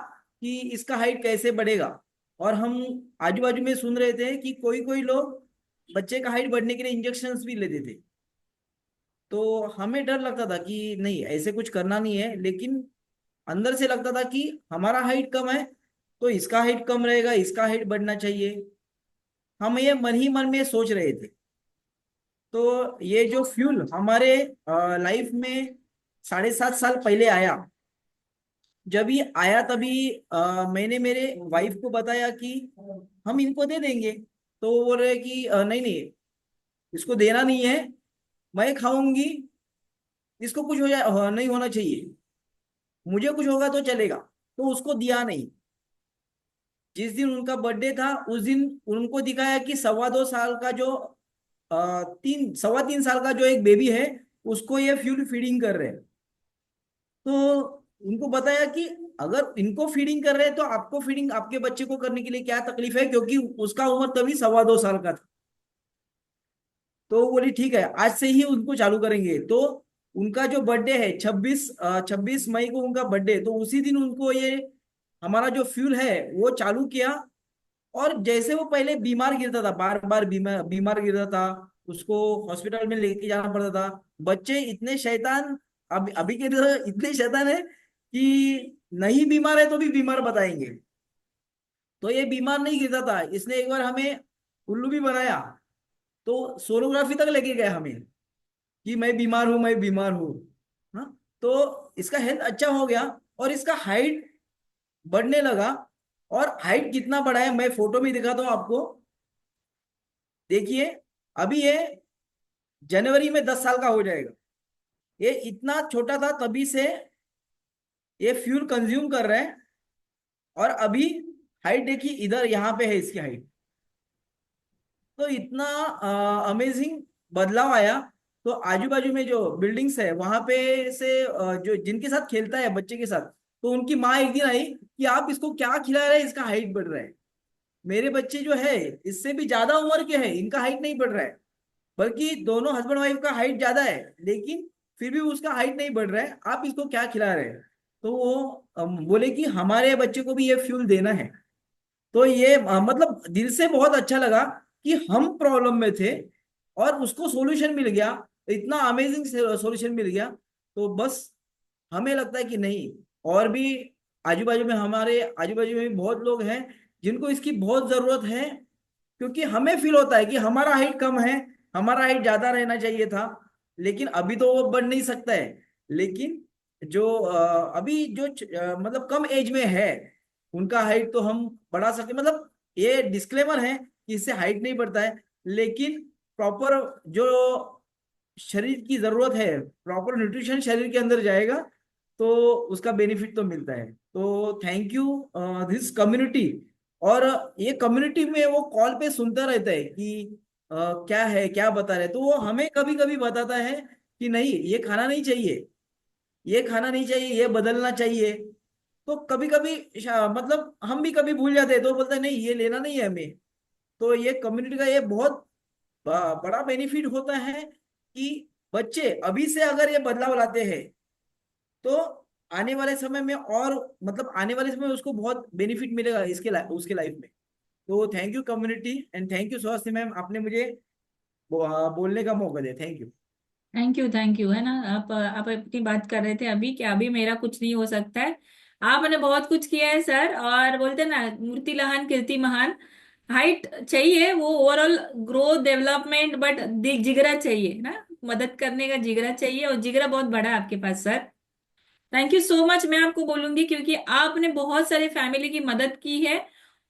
कि इसका हाइट कैसे बढ़ेगा, और हम आजू बाजू में सुन रहे थे कि कोई कोई लोग बच्चे का हाइट बढ़ने के लिए इंजेक्शंस भी लेते थे। तो हमें डर लगता था कि नहीं, ऐसे कुछ करना नहीं है, लेकिन अंदर से लगता था कि हमारा हाइट कम है तो इसका हाइट कम रहेगा, इसका हाइट बढ़ना चाहिए। हम ये मन ही मन में सोच रहे थे। तो ये जो फ्यूल हमारे लाइफ में 7.5 साल पहले आया, जब ये आया तभी मैंने मेरे वाइफ को बताया कि हम इनको दे देंगे। तो वो बोल रहे कि नहीं नहीं, इसको देना नहीं है, मैं खाऊंगी, इसको कुछ हो जाए, नहीं होना चाहिए, मुझे कुछ होगा तो चलेगा। तो उसको दिया नहीं। जिस दिन उनका बर्थडे था उस दिन उनको दिखाया कि 2.25 साल का जो 3 3 का जो एक बेबी है, उसको ये फ्यूल फीडिंग कर रहे हैं। तो उनको बताया कि अगर इनको फीडिंग कर रहे हैं तो आपको फीडिंग आपके बच्चे को करने के लिए क्या तकलीफ है, क्योंकि उसका उम्र तभी 2.25 साल का था। तो वो बोली ठीक है, आज से ही उनको चालू करेंगे। तो उनका जो बर्थडे है 26 मई को उनका बर्थडे, तो उसी दिन उनको ये हमारा जो फ्यूल है वो चालू किया। और जैसे वो पहले बीमार गिरता था, बार बार बीमार बीमार गिरता था, उसको हॉस्पिटल में लेके जाना पड़ता था। बच्चे इतने शैतान, अब अभी के इतने शैतान है कि नहीं बीमार है तो भी बीमार बताएंगे। तो ये बीमार नहीं गिरता था, इसने एक बार हमें उल्लू भी बनाया। तो सोनोग्राफी तक लेके गया हमें कि मैं बीमार हूं, मैं बीमार हूँ। हाँ, तो इसका हेल्थ अच्छा हो गया और इसका हाइट बढ़ने लगा। और हाइट कितना बढ़ा है मैं फोटो में दिखाता हूँ आपको। देखिए, अभी ये जनवरी में 10 साल का हो जाएगा। ये इतना छोटा था तभी से ये फ्यूल कंज्यूम कर रहा है। और अभी हाइट देखिए, इधर यहाँ पे है इसकी हाइट। तो इतना अमेजिंग बदलाव आया। तो आजू बाजू में जो बिल्डिंग्स है वहां पे से जो जिनके साथ खेलता है बच्चे के साथ, तो उनकी माँ एक दिन आई कि आप इसको क्या खिला रहे हैं, इसका हाइट बढ़ रहा है। मेरे बच्चे जो है इससे भी ज्यादा उम्र के हैं, इनका हाइट नहीं बढ़ रहा है, बल्कि दोनों हस्बैंड वाइफ का हाइट ज्यादा है, लेकिन फिर भी उसका हाइट नहीं बढ़ रहा है, आप इसको क्या खिला रहे हैं। तो वो बोले कि हमारे बच्चे को भी ये फ्यूल देना है। तो ये मतलब दिल से बहुत अच्छा लगा कि हम प्रॉब्लम में थे और उसको सॉल्यूशन मिल गया, इतना अमेजिंग सॉल्यूशन मिल गया। तो बस हमें लगता है कि नहीं, और भी आजू बाजू में, हमारे आजू बाजू में भी बहुत लोग हैं जिनको इसकी बहुत जरूरत है। क्योंकि हमें फील होता है कि हमारा हाइट कम है, हमारा हाइट ज्यादा रहना चाहिए था, लेकिन अभी तो वो बढ़ नहीं सकता है। लेकिन जो अभी जो मतलब कम एज में है, उनका हाइट तो हम बढ़ा सकते, मतलब ये डिस्क्लेमर है कि इससे हाइट नहीं बढ़ता है, लेकिन प्रॉपर जो शरीर की जरूरत है, प्रॉपर न्यूट्रिशन शरीर के अंदर जाएगा तो उसका बेनिफिट तो मिलता है। तो थैंक यू दिस कम्युनिटी। और ये कम्युनिटी में वो कॉल पे सुनता रहता है कि क्या है, क्या बता रहे, तो वो हमें कभी कभी बताता है कि नहीं ये खाना नहीं चाहिए, ये खाना नहीं चाहिए, ये बदलना चाहिए। तो कभी कभी मतलब हम भी कभी भूल जाते हैं, तो बोलते हैं नहीं ये लेना नहीं है हमें। तो ये कम्युनिटी का ये बहुत बड़ा बेनिफिट होता है कि बच्चे अभी से अगर ये बदलाव लाते हैं तो आने वाले समय में, और मतलब आने वाले समय में उसको बहुत बेनिफिट मिलेगा उसके लाइफ में। तो thank you community, and thank you स्वास्थ्य मैम, आपने मुझे बोलने का मौका दिया। Thank you. थैंक यू, है ना। आप अपनी बात कर रहे थे अभी कि अभी मेरा कुछ नहीं हो सकता है। आपने बहुत कुछ किया है सर, और बोलते हैं ना, मूर्ति लहान कीर्ति महान। हाइट चाहिए, वो ओवरऑल ग्रोथ डेवलपमेंट, बट जिगरा चाहिए ना, मदद करने का जिगरा चाहिए, और जिगरा बहुत बड़ा है आपके पास sir. Thank you so much. मैं आपको बोलूंगी क्योंकि आपने बहुत सारे फैमिली की मदद की है,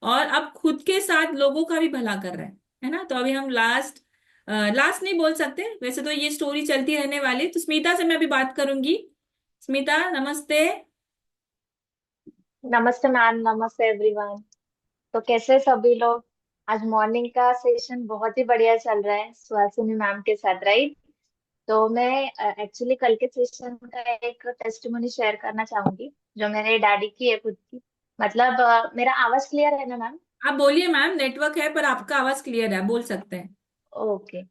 और आप खुद के साथ लोगों का भी भला कर रहे हैं, है ना। तो अभी हम लास्ट नहीं बोल सकते, वैसे तो ये स्टोरी चलती रहने वाली। तो स्मिता से मैं अभी बात करूंगी। स्मिता, नमस्ते। नमस्ते मैम, नमस्ते एवरीवन। तो कैसे सभी लोग? आज मॉर्निंग का सेशन बहुत ही बढ़िया चल रहा है सुहासिनी मैम के साथ, राइट? तो मैं एक्चुअली कल के सेशन का एक टेस्टिमोनी शेयर करना चाहूंगी, जो मेरे डैडी की है खुद की। मतलब मेरा आवाज क्लियर है ना मैम? आप बोलिए मैम, नेटवर्क है पर आपका आवाज क्लियर है, बोल सकते हैं। ओके।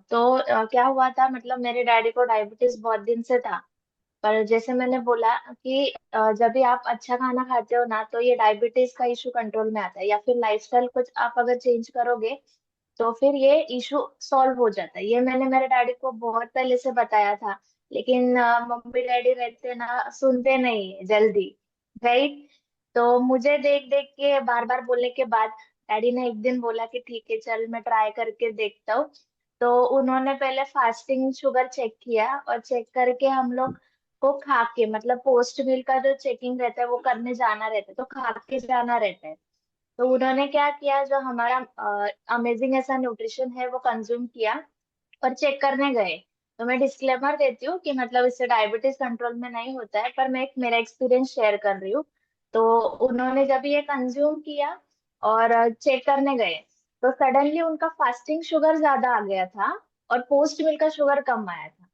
तो क्या हुआ था, मतलब मेरे डैडी को डायबिटीज बहुत दिन से था। पर जैसे मैंने बोला कि जब भी आप अच्छा खाना खाते हो ना, तो ये डायबिटीज का इशू कंट्रोल में आता है, या फिर लाइफस्टाइल कुछ आप अगर चेंज करोगे तो फिर ये इशू सॉल्व हो जाता है। ये मैंने मेरे डैडी को बहुत पहले से बताया था, लेकिन मम्मी डैडी रहते ना, सुनते नहीं है जल्दी, राइट। तो मुझे देख देख के बार बार बोलने के बाद डैडी ने एक दिन बोला कि ठीक है चल मैं ट्राई करके देखता हूँ। तो उन्होंने पहले फास्टिंग शुगर चेक किया, और चेक करके हम लोग को खा के, मतलब पोस्ट मील का जो चेकिंग रहता है वो करने जाना रहता है, तो खा के जाना रहता है। तो उन्होंने क्या किया, जो हमारा अमेजिंग ऐसा न्यूट्रिशन है वो कंज्यूम किया और चेक करने गए। तो मैं डिस्क्लेमर देती हूँ कि मतलब इससे डायबिटीज कंट्रोल में नहीं होता है, पर मैं एक मेरा एक्सपीरियंस शेयर कर रही हूँ। तो उन्होंने जब ये कंज्यूम किया और चेक करने गए, तो सडनली उनका फास्टिंग शुगर ज्यादा आ गया था और पोस्ट मील का शुगर कम आया था।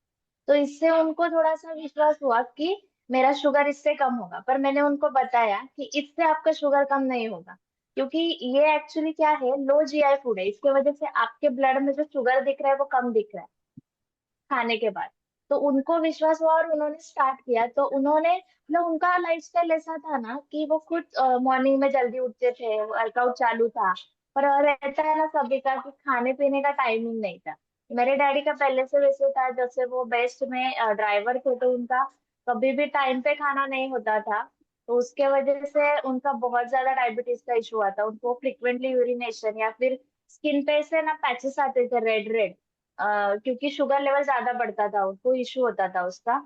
तो इससे उनको थोड़ा सा विश्वास हुआ कि मेरा शुगर इससे कम होगा। पर मैंने उनको बताया कि इससे आपका शुगर कम नहीं होगा, क्योंकि ये एक्चुअली क्या है, लो जीआई फूड है, इसके वजह से आपके ब्लड में जो शुगर दिख रहा है वो कम दिख रहा है खाने के बाद। तो उनको विश्वास हुआ और उन्होंने स्टार्ट किया। तो उन्होंने, मतलब उनका लाइफस्टाइल ऐसा था ना कि वो खुद मॉर्निंग में जल्दी उठते थे, वर्कआउट चालू था। पर रहता है ना सभी का कि खाने पीने का टाइमिंग नहीं था। मेरे डैडी का पहले से वैसे था, जैसे वो बेस्ट में ड्राइवर थे, तो उनका कभी भी टाइम पे खाना नहीं होता था। तो उसके वजह से उनका बहुत ज्यादा डायबिटीज का इशू आता, उनको फ्रिक्वेंटली यूरिनेशन या फिर स्किन पे से ना पैचेस आते थे रेड रेड, क्योंकि शुगर लेवल ज्यादा बढ़ता था, उनको इशू होता था उसका।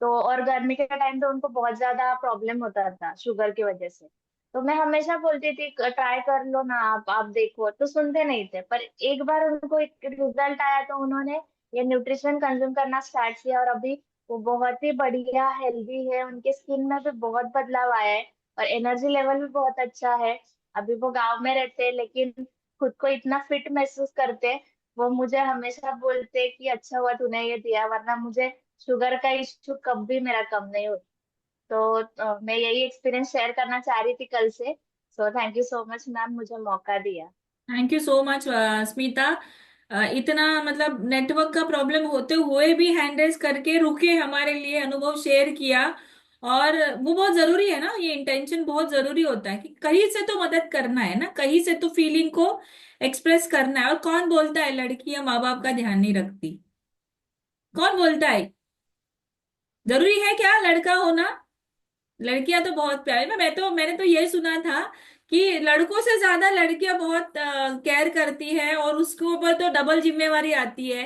तो और गर्मी के टाइम पे उनको बहुत ज्यादा प्रॉब्लम होता था शुगर की वजह से। तो मैं हमेशा बोलती थी ट्राई कर लो ना, आप देखो, तो सुनते नहीं थे। पर एक बार उनको एक रिजल्ट आया, तो उन्होंने ये न्यूट्रिशन कंज्यूम करना स्टार्ट किया, और अभी वो बहुत ही बढ़िया हेल्दी है, उनके स्किन में भी बहुत बदलाव आया है और एनर्जी लेवल भी बहुत अच्छा है। अभी वो गांव में रहते हैं, लेकिन खुद को इतना फिट महसूस करते हैं। वो मुझे हमेशा बोलते कि अच्छा हुआ तूने ये दिया, वरना मुझे शुगर का इश्यू कभी मेरा कम नहीं होता। तो मैं यही एक्सपीरियंस शेयर करना चाह रही थी कल से। So thank you so much ma'am, मुझे मौका दिया। Thank you so much Smita. इतना मतलब नेटवर्क का प्रॉब्लम होते हुए भी हैंड रेस करके रुके, हमारे लिए अनुभव शेयर किया। और वो बहुत जरूरी है ना, ये इंटेंशन बहुत जरूरी होता है कि कहीं से तो मदद करना है ना, कहीं से तो फीलिंग को एक्सप्रेस करना है। और कौन बोलता है लड़कियां माँ बाप का ध्यान नहीं रखती? कौन बोलता है? जरूरी है क्या लड़का होना? लड़कियां तो बहुत प्यारी। मैंने तो यही सुना था कि लड़कों से ज्यादा लड़कियां बहुत केयर करती है, और उसके ऊपर तो डबल जिम्मेवारी आती है।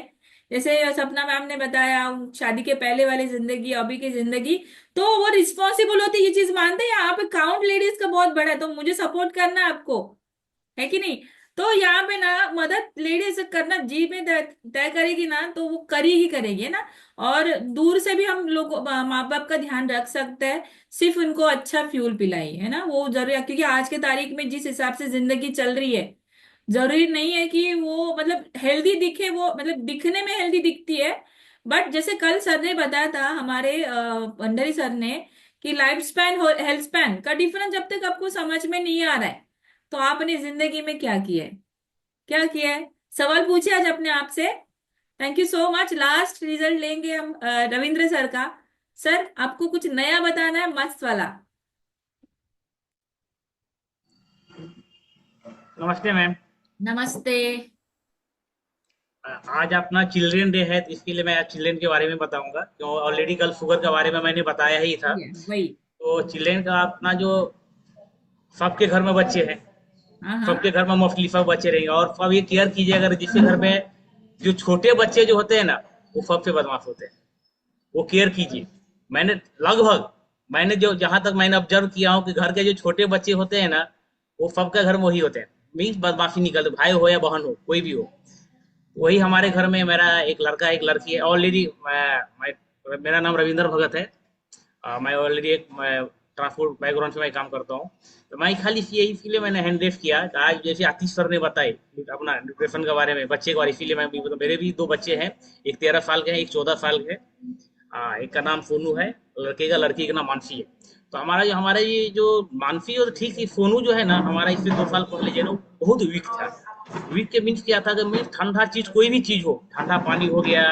जैसे सपना मैम ने बताया, शादी के पहले वाली जिंदगी, अभी की जिंदगी, तो वो रिस्पॉन्सिबल होती है। ये चीज मानते हैं, यहाँ पे काउंट लेडीज का बहुत बड़ा है, तो मुझे सपोर्ट करना है आपको, है कि नहीं? तो यहाँ पे ना मदद लेडीज करना, जी में तय तय करेगी ना, तो वो करी ही करेगी, है ना। और दूर से भी हम लोग माँ बाप का ध्यान रख सकते हैं, सिर्फ उनको अच्छा फ्यूल पिलाई, है ना, वो जरूरी है। क्योंकि आज के तारीख में जिस हिसाब से जिंदगी चल रही है, जरूरी नहीं है कि वो मतलब हेल्दी दिखे, वो मतलब दिखने में हेल्दी दिखती है। बट जैसे कल सर ने बताया था, हमारे भंडारी सर ने, कि लाइफ स्पैन हेल्थ स्पैन का डिफरेंस जब तक आपको समझ में नहीं आ रहा है, तो आपने जिंदगी में क्या किया है, क्या किया है, सवाल पूछे आज अपने आप से। Thank you so much. Last result लेंगे हम रविंद्र सर का। सर, आपको कुछ नया बताना है, मस्त वाला। नमस्ते मैम। नमस्ते। आज अपना चिल्ड्रन डे है, तो इसके लिए मैं आज चिल्ड्रन के बारे में बताऊंगा, क्यों ऑलरेडी कल शुगर के बारे में मैंने बताया ही था। वही। तो चिल्ड्रन का अपना जो सबके घर में बच्चे हैं, हाँ हाँ। सबके घर में मोस्टली सब बच्चे रहेंगे, और सब ये केयर कीजिए, अगर जिसके घर में जो छोटे बच्चे जो होते हैं ना, वो सबसे बदमाश होते हैं, वो केयर कीजिए। मैंने लगभग मैंने जो जहां तक मैंने ऑब्जर्व किया हूँ कि घर के जो छोटे बच्चे होते हैं ना, वो सबका घर में वही होते हैं, मीन्स बदमाशी निकलते, भाई हो या बहन हो, कोई भी हो। वही हमारे घर में मेरा एक लड़का एक लड़की है ऑलरेडी। मेरा नाम रविंद्र भगत है। मैं ऑलरेडी एक ट्रांसपोर्ट बैकग्राउंड से मैं काम करता हूँ। तो मैं खाली यही इसीलिए मैंने हैंड रेस किया कि आज जैसे आतिश सर ने बताए अपना न्यूट्रिशन के बारे में, बच्चे के बारे में, इसीलिए मैं भी मतलब मेरे भी 2 बच्चे हैं, एक 13 साल के हैं, एक 14 साल के हैं। एक का नाम सोनू है, लड़की का नाम मानसी है। तो हमारा ये जो मानसी और ठीक ही सोनू जो है ना, हमारा इससे 2 साल पहले जो है ना बहुत वीक था। वीक के मीन्स क्या था कि मीन्स ठंडा चीज कोई भी चीज हो, ठंडा पानी हो गया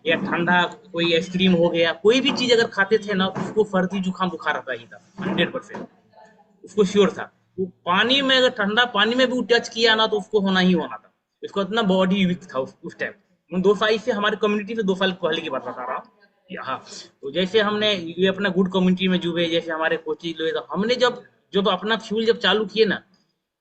या ठंडा कोई आइसक्रीम हो गया, कोई भी चीज अगर खाते थे ना तो उसको सर्दी जुकाम बुखार आता ही था 100%। उसको श्योर था। वो पानी में अगर ठंडा पानी में भी वो टच किया ना तो उसको होना ही होना था। उसको इतना बॉडी वीक था उस टाइम। उन 2 साल से हमारे कम्युनिटी से 2 साल पहले की बात बता रहा हूँ। हाँ, तो जैसे हमने ये अपना गुड कम्युनिटी में जुड़े, जैसे हमारे कोचिंग लोग, तो हमने जब जब अपना फ्यूल जब चालू किए ना,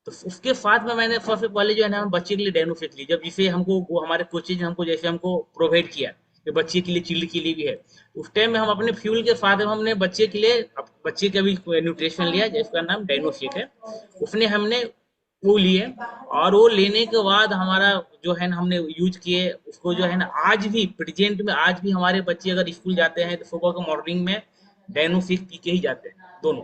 तो उसके साथ में मैंने सबसे पहले जो है ना बच्चे के लिए डायनोफिट ली, जब जिसे हमको वो हमारे कोचेज ने हमको जैसे हमको प्रोवाइड किया कि बच्चे के लिए चिल्ड के लिए भी है। उस टाइम में हम अपने फ्यूल के साथ में हमने बच्चे के लिए बच्चे का भी न्यूट्रिशन लिया जिसका नाम डायनोफिट है। उसने हमने वो लिए, और वो लेने के बाद हमारा जो है ना हमने यूज किए उसको, जो है ना आज भी प्रेजेंट में आज भी हमारे बच्चे अगर स्कूल जाते हैं तो सुबह के मॉर्निंग में डायनोफिट पी के ही जाते हैं दोनों,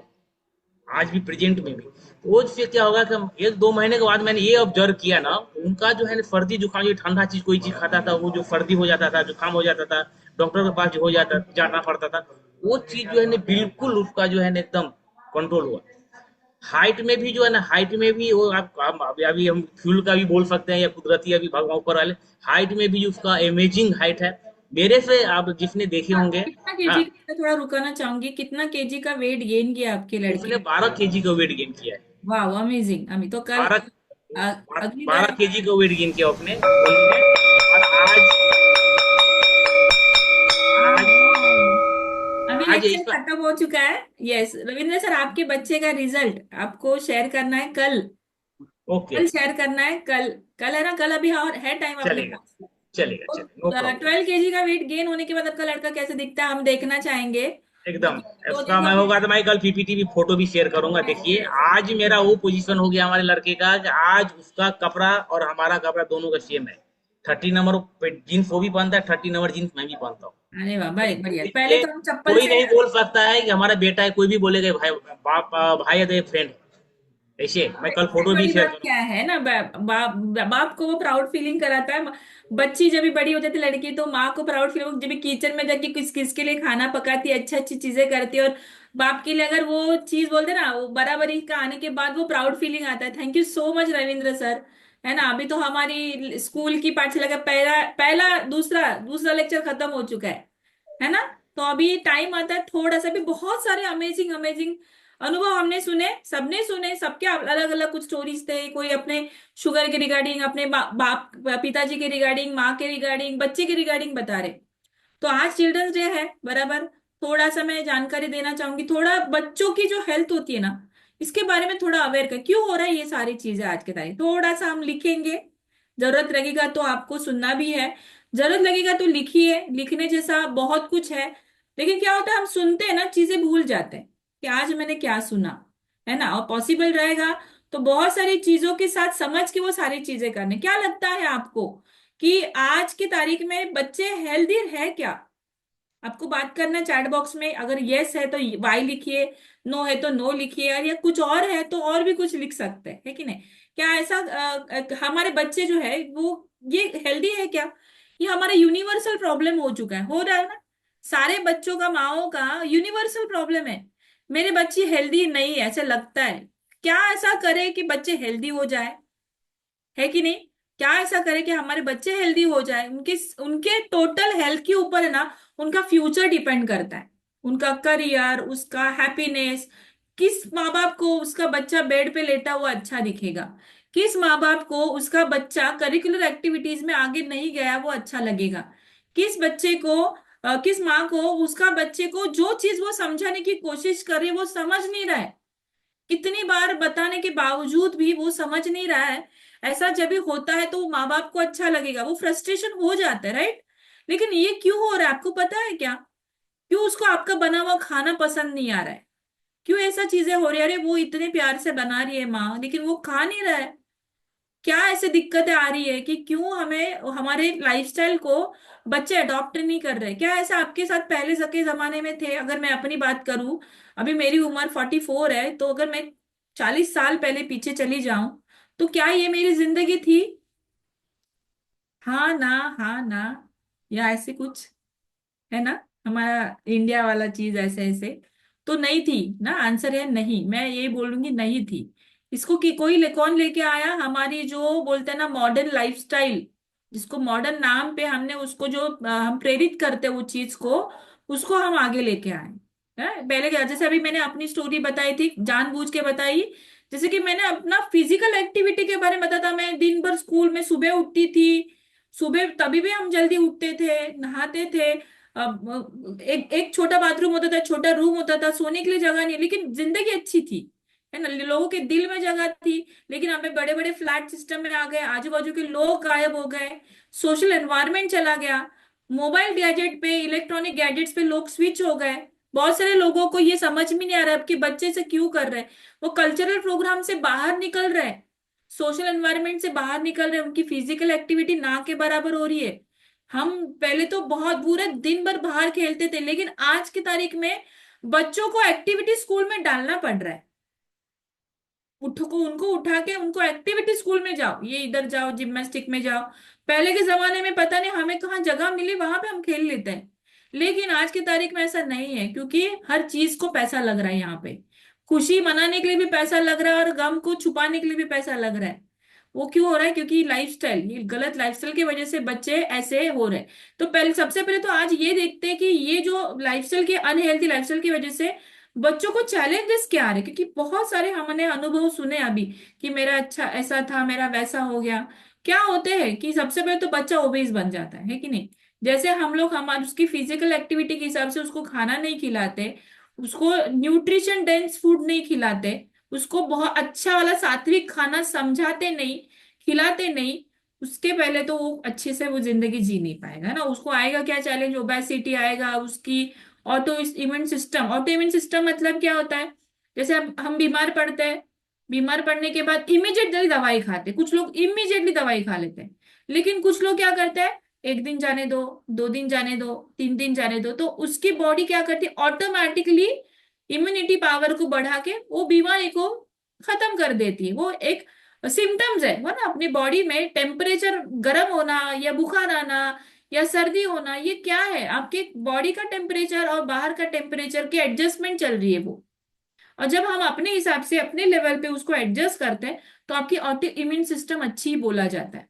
आज भी प्रेजेंट में भी। तो वो फिर क्या होगा कि 1-2 महीने के बाद मैंने ये ऑब्जर्व किया ना, उनका जो है ना सर्दी जुकाम, जो ठंडा चीज कोई चीज खाता था वो जो सर्दी हो जाता था, जुकाम हो जाता था, डॉक्टर के पास जो हो जाता जाना पड़ता था, वो चीज जो है ना बिल्कुल उसका जो है ना एकदम कंट्रोल हुआ। हाइट में भी जो है ना, हाइट में भी वो आप अभी हम फ्यूल का भी बोल सकते हैं या कुदरती अभी भगवान ऊपर वाले, हाइट में भी उसका अमेजिंग हाइट है मेरे से, आप जिसने देखे होंगे। कितना हाँ, केजी का, मैं थोड़ा रुकाना चाहूंगी, कितना केजी का वेट गेन किया आपके लड़के उसने ने? 12 केजी का वेट गेन किया है। वाह, अमेजिंग। अभी तो कल 12 अगली 12 केजी का वेट गेन किया उसने बोली ने। और आज अभी आज लेक्चर इसका खत्म हो चुका है। यस रविंद्र सर, आपके बच्चे का रिजल्ट आपको शेयर करना है कल। ओके, कल शेयर करना है कल। कल है ना, कल अभी और है टाइम अपने चलेगा पास। चलेगा तो चलेगा, नो प्रॉब्लम। 12 केजी का वेट गेन होने के बाद आपका लड़का कैसे दिखता है हम देखना चाहेंगे। एकदम। दो इसका दिन मैं में होगा तो मैं कल पीपीटी भी फोटो भी शेयर करूंगा। देखिए आज मेरा वो पोजीशन हो गया हमारे लड़के का कि आज उसका कपड़ा और हमारा कपड़ा दोनों का सेम है। 30 नंबर जीन्स वो भी पहनता है, 30 नंबर जीन्स मैं भी पहनता हूँ। अरे वाह भाई, बढ़िया। पहले इसलिए तो हम चप्पल कोई से। नहीं बोल सकता है कि हमारा बेटा है, कोई भी बोलेगा भाई बाप भाई है तो फ्रेंड है। ऐसे मैं कल सबसे फोटो भी बड़ी शेयर बात करूंगा। क्या है ना, बाप को वो प्राउड फीलिंग कराता है। बच्ची जब भी बड़ी हो जाती है लड़की, तो माँ को प्राउड फीलिंग, जब भी किचन में जाके किस किसके लिए खाना पकाती है, अच्छी अच्छी चीजें करती है, और बाप के लिए अगर वो चीज बोलते हैं ना, वो बराबरी का आने के बाद वो प्राउड फीलिंग आता है। Thank you so much Ravindra sir. है ना, अभी तो हमारी स्कूल की पाठशाला का पहला पहला दूसरा दूसरा लेक्चर खत्म हो चुका है ना। तो अभी टाइम आता है थोड़ा सा भी, बहुत सारे अमेजिंग अमेजिंग अनुभव हमने सुने, सबने सुने, सबके अलग अलग कुछ स्टोरीज थे। कोई अपने शुगर के रिगार्डिंग, अपने बाप पिताजी के रिगार्डिंग, माँ के रिगार्डिंग, बच्चे के रिगार्डिंग बता रहे। तो आज चिल्ड्रंस डे है बराबर। थोड़ा सा मैं जानकारी देना चाहूंगी, थोड़ा बच्चों की जो हेल्थ होती है ना, इसके बारे में थोड़ा अवेयर कर, क्यों हो रहा है ये सारी चीजें आज के तारीख। थोड़ा सा हम लिखेंगे, जरूरत लगेगा तो आपको सुनना भी है, जरूरत लगेगा तो लिखिए, लिखने जैसा बहुत कुछ है। लेकिन क्या होता है, हम सुनते हैं ना, चीजें भूल जाते हैं कि आज मैंने क्या सुना। है ना, और पॉसिबल रहेगा तो बहुत सारी चीजों के साथ समझ के वो सारी चीजें करने। क्या लगता है आपको कि आज की तारीख में बच्चे हेल्दी है क्या? आपको बात करना है चैट बॉक्स में, अगर यस है तो वाई लिखिए, नो है तो नो लिखिए, और या कुछ और है तो और भी कुछ लिख सकते हैं, है कि नहीं? क्या ऐसा हमारे बच्चे जो है वो ये हेल्दी है क्या? ये हमारा यूनिवर्सल प्रॉब्लम हो चुका है, हो रहा है ना। सारे बच्चों का, माओ का यूनिवर्सल प्रॉब्लम है, मेरे बच्ची हेल्दी नहीं है, ऐसा लगता है। क्या ऐसा करे कि बच्चे हेल्दी हो जाए, है कि नहीं? क्या ऐसा करे कि हमारे बच्चे हेल्दी हो जाए? उनके उनके टोटल हेल्थ के ऊपर है ना, उनका फ्यूचर डिपेंड करता है, उनका करियर, उसका हैप्पीनेस। किस माँ बाप को उसका बच्चा बेड पे लेटा हुआ अच्छा दिखेगा? किस माँ बाप को उसका बच्चा करिकुलर एक्टिविटीज में आगे नहीं गया वो अच्छा लगेगा? किस बच्चे को किस माँ को उसका बच्चे को जो चीज वो समझाने की कोशिश कर रही है वो समझ नहीं रहा है, कितनी बार बताने के बावजूद भी वो समझ नहीं रहा है। ऐसा जब भी होता है तो माँ बाप को अच्छा लगेगा, वो फ्रस्ट्रेशन हो जाता है, राइट? लेकिन ये क्यों हो रहा है आपको पता है क्या? क्यों उसको आपका बना हुआ खाना पसंद नहीं आ रहा है? क्यों ऐसा चीजें हो रही है? अरे वो इतने प्यार से बना रही है माँ, लेकिन वो खा नहीं रहा है। क्या ऐसे दिक्कतें आ रही है कि क्यों हमें हमारे लाइफस्टाइल को बच्चे अडॉप्ट नहीं कर रहे? क्या ऐसा आपके साथ पहले के जमाने में थे? अगर मैं अपनी बात करूं, अभी मेरी उम्र 44 है, तो अगर मैं 40 साल पहले पीछे चली जाऊं, तो क्या ये मेरी जिंदगी थी? हाँ ना, हाँ ना, या ऐसे कुछ है ना, हमारा इंडिया वाला चीज ऐसे ऐसे तो नहीं थी ना। आंसर है नहीं, मैं ये बोलूंगी नहीं थी। इसको कि कोई कौन लेके आया? हमारी जो बोलते हैं ना मॉडर्न लाइफस्टाइल, जिसको मॉडर्न नाम पे हमने उसको जो हम प्रेरित करते हैं वो चीज को, उसको हम आगे लेके आए हैं। पहले क्या, जैसे अभी मैंने अपनी स्टोरी बताई थी, जानबूझ के बताई। जैसे कि मैंने अपना फिजिकल एक्टिविटी के बारे में बताया था। मैं दिन भर स्कूल में सुबह उठती थी, सुबह तभी भी हम जल्दी उठते थे, नहाते थे। अब एक एक छोटा बाथरूम होता था, छोटा रूम होता था, सोने के लिए जगह नहीं, लेकिन जिंदगी अच्छी थी, है ना, लोगों के दिल में जगह थी। लेकिन हमें बड़े बड़े फ्लैट सिस्टम में आ गए, आजू बाजू के लोग गायब हो गए, सोशल एनवायरनमेंट चला गया, मोबाइल गैजेट पे, इलेक्ट्रॉनिक गैजेट्स पे लोग स्विच हो गए। बहुत सारे लोगों को ये समझ में नहीं आ रहा है अब कि बच्चे से क्यों कर रहे हैं। वो कल्चरल प्रोग्राम से बाहर निकल रहे हैं, सोशल एनवायरनमेंट से बाहर निकल रहे हैं, उनकी फिजिकल एक्टिविटी ना के बराबर हो रही है। हम पहले तो बहुत पूरे दिन भर बाहर खेलते थे, लेकिन आज की तारीख में बच्चों को एक्टिविटी स्कूल में डालना पड़ रहा है। उठो को उनको उठा के उनको एक्टिविटी स्कूल में जाओ, ये इधर जाओ, जिम्नास्टिक में जाओ। पहले के जमाने में पता नहीं हमें कहाँ जगह मिली, वहां पे हम खेल लेते हैं। लेकिन आज की तारीख में ऐसा नहीं है, क्योंकि हर चीज को पैसा लग रहा है यहाँ पे। खुशी मनाने के लिए भी पैसा लग रहा है, और गम को छुपाने के लिए भी पैसा लग रहा है। वो क्यों हो रहा है? क्योंकि लाइफस्टाइल, ये गलत लाइफस्टाइल की वजह से बच्चे ऐसे हो रहे हैं। तो पहले, सबसे पहले तो आज ये देखते हैं कि ये जो लाइफस्टाइल के, अनहेल्थी लाइफस्टाइल की वजह से बच्चों को चैलेंजेस क्या आ रहे हैं। क्योंकि बहुत सारे हमने अनुभव सुने अभी कि मेरा अच्छा ऐसा था, मेरा वैसा हो गया। क्या होते हैं कि सबसे पहले तो बच्चा ओबेस बन जाता है कि नहीं? जैसे हम लोग हमारे उसकी फिजिकल एक्टिविटी के हिसाब से उसको खाना नहीं खिलाते, उसको न्यूट्रिशन डेंस फूड नहीं खिलाते, उसको बहुत अच्छा वाला सात्विक खाना समझाते नहीं, खिलाते नहीं, उसके पहले तो वो अच्छे से वो जिंदगी जी नहीं पाएगा ना। उसको आएगा क्या चैलेंज? ओबेसिटी आएगा, उसकी auto immune system. Auto immune system मतलब क्या होता है? जैसे हम बीमार पड़ते हैं, बीमार पड़ने के बाद इमीडिएटली दवाई खाते हैं। कुछ लोग इमीडिएटली दवाई खा लेते हैं, लेकिन कुछ लोग क्या करते हैं, एक दिन जाने दो, 2 दिन जाने दो, 3 दिन जाने दो, तो उसकी बॉडी क्या करती है, ऑटोमेटिकली इम्यूनिटी पावर को बढ़ा के वो बीमारी को खत्म कर देती है। वो एक सिम्टम्स है वो ना, अपनी बॉडी में टेम्परेचर गर्म होना या बुखार आना या सर्दी होना, ये क्या है? आपके बॉडी का टेम्परेचर और बाहर का टेम्परेचर की एडजस्टमेंट चल रही है वो। और जब हम अपने हिसाब से अपने लेवल पे उसको एडजस्ट करते हैं, तो आपकी ऑटो इम्यून सिस्टम अच्छी बोला जाता है,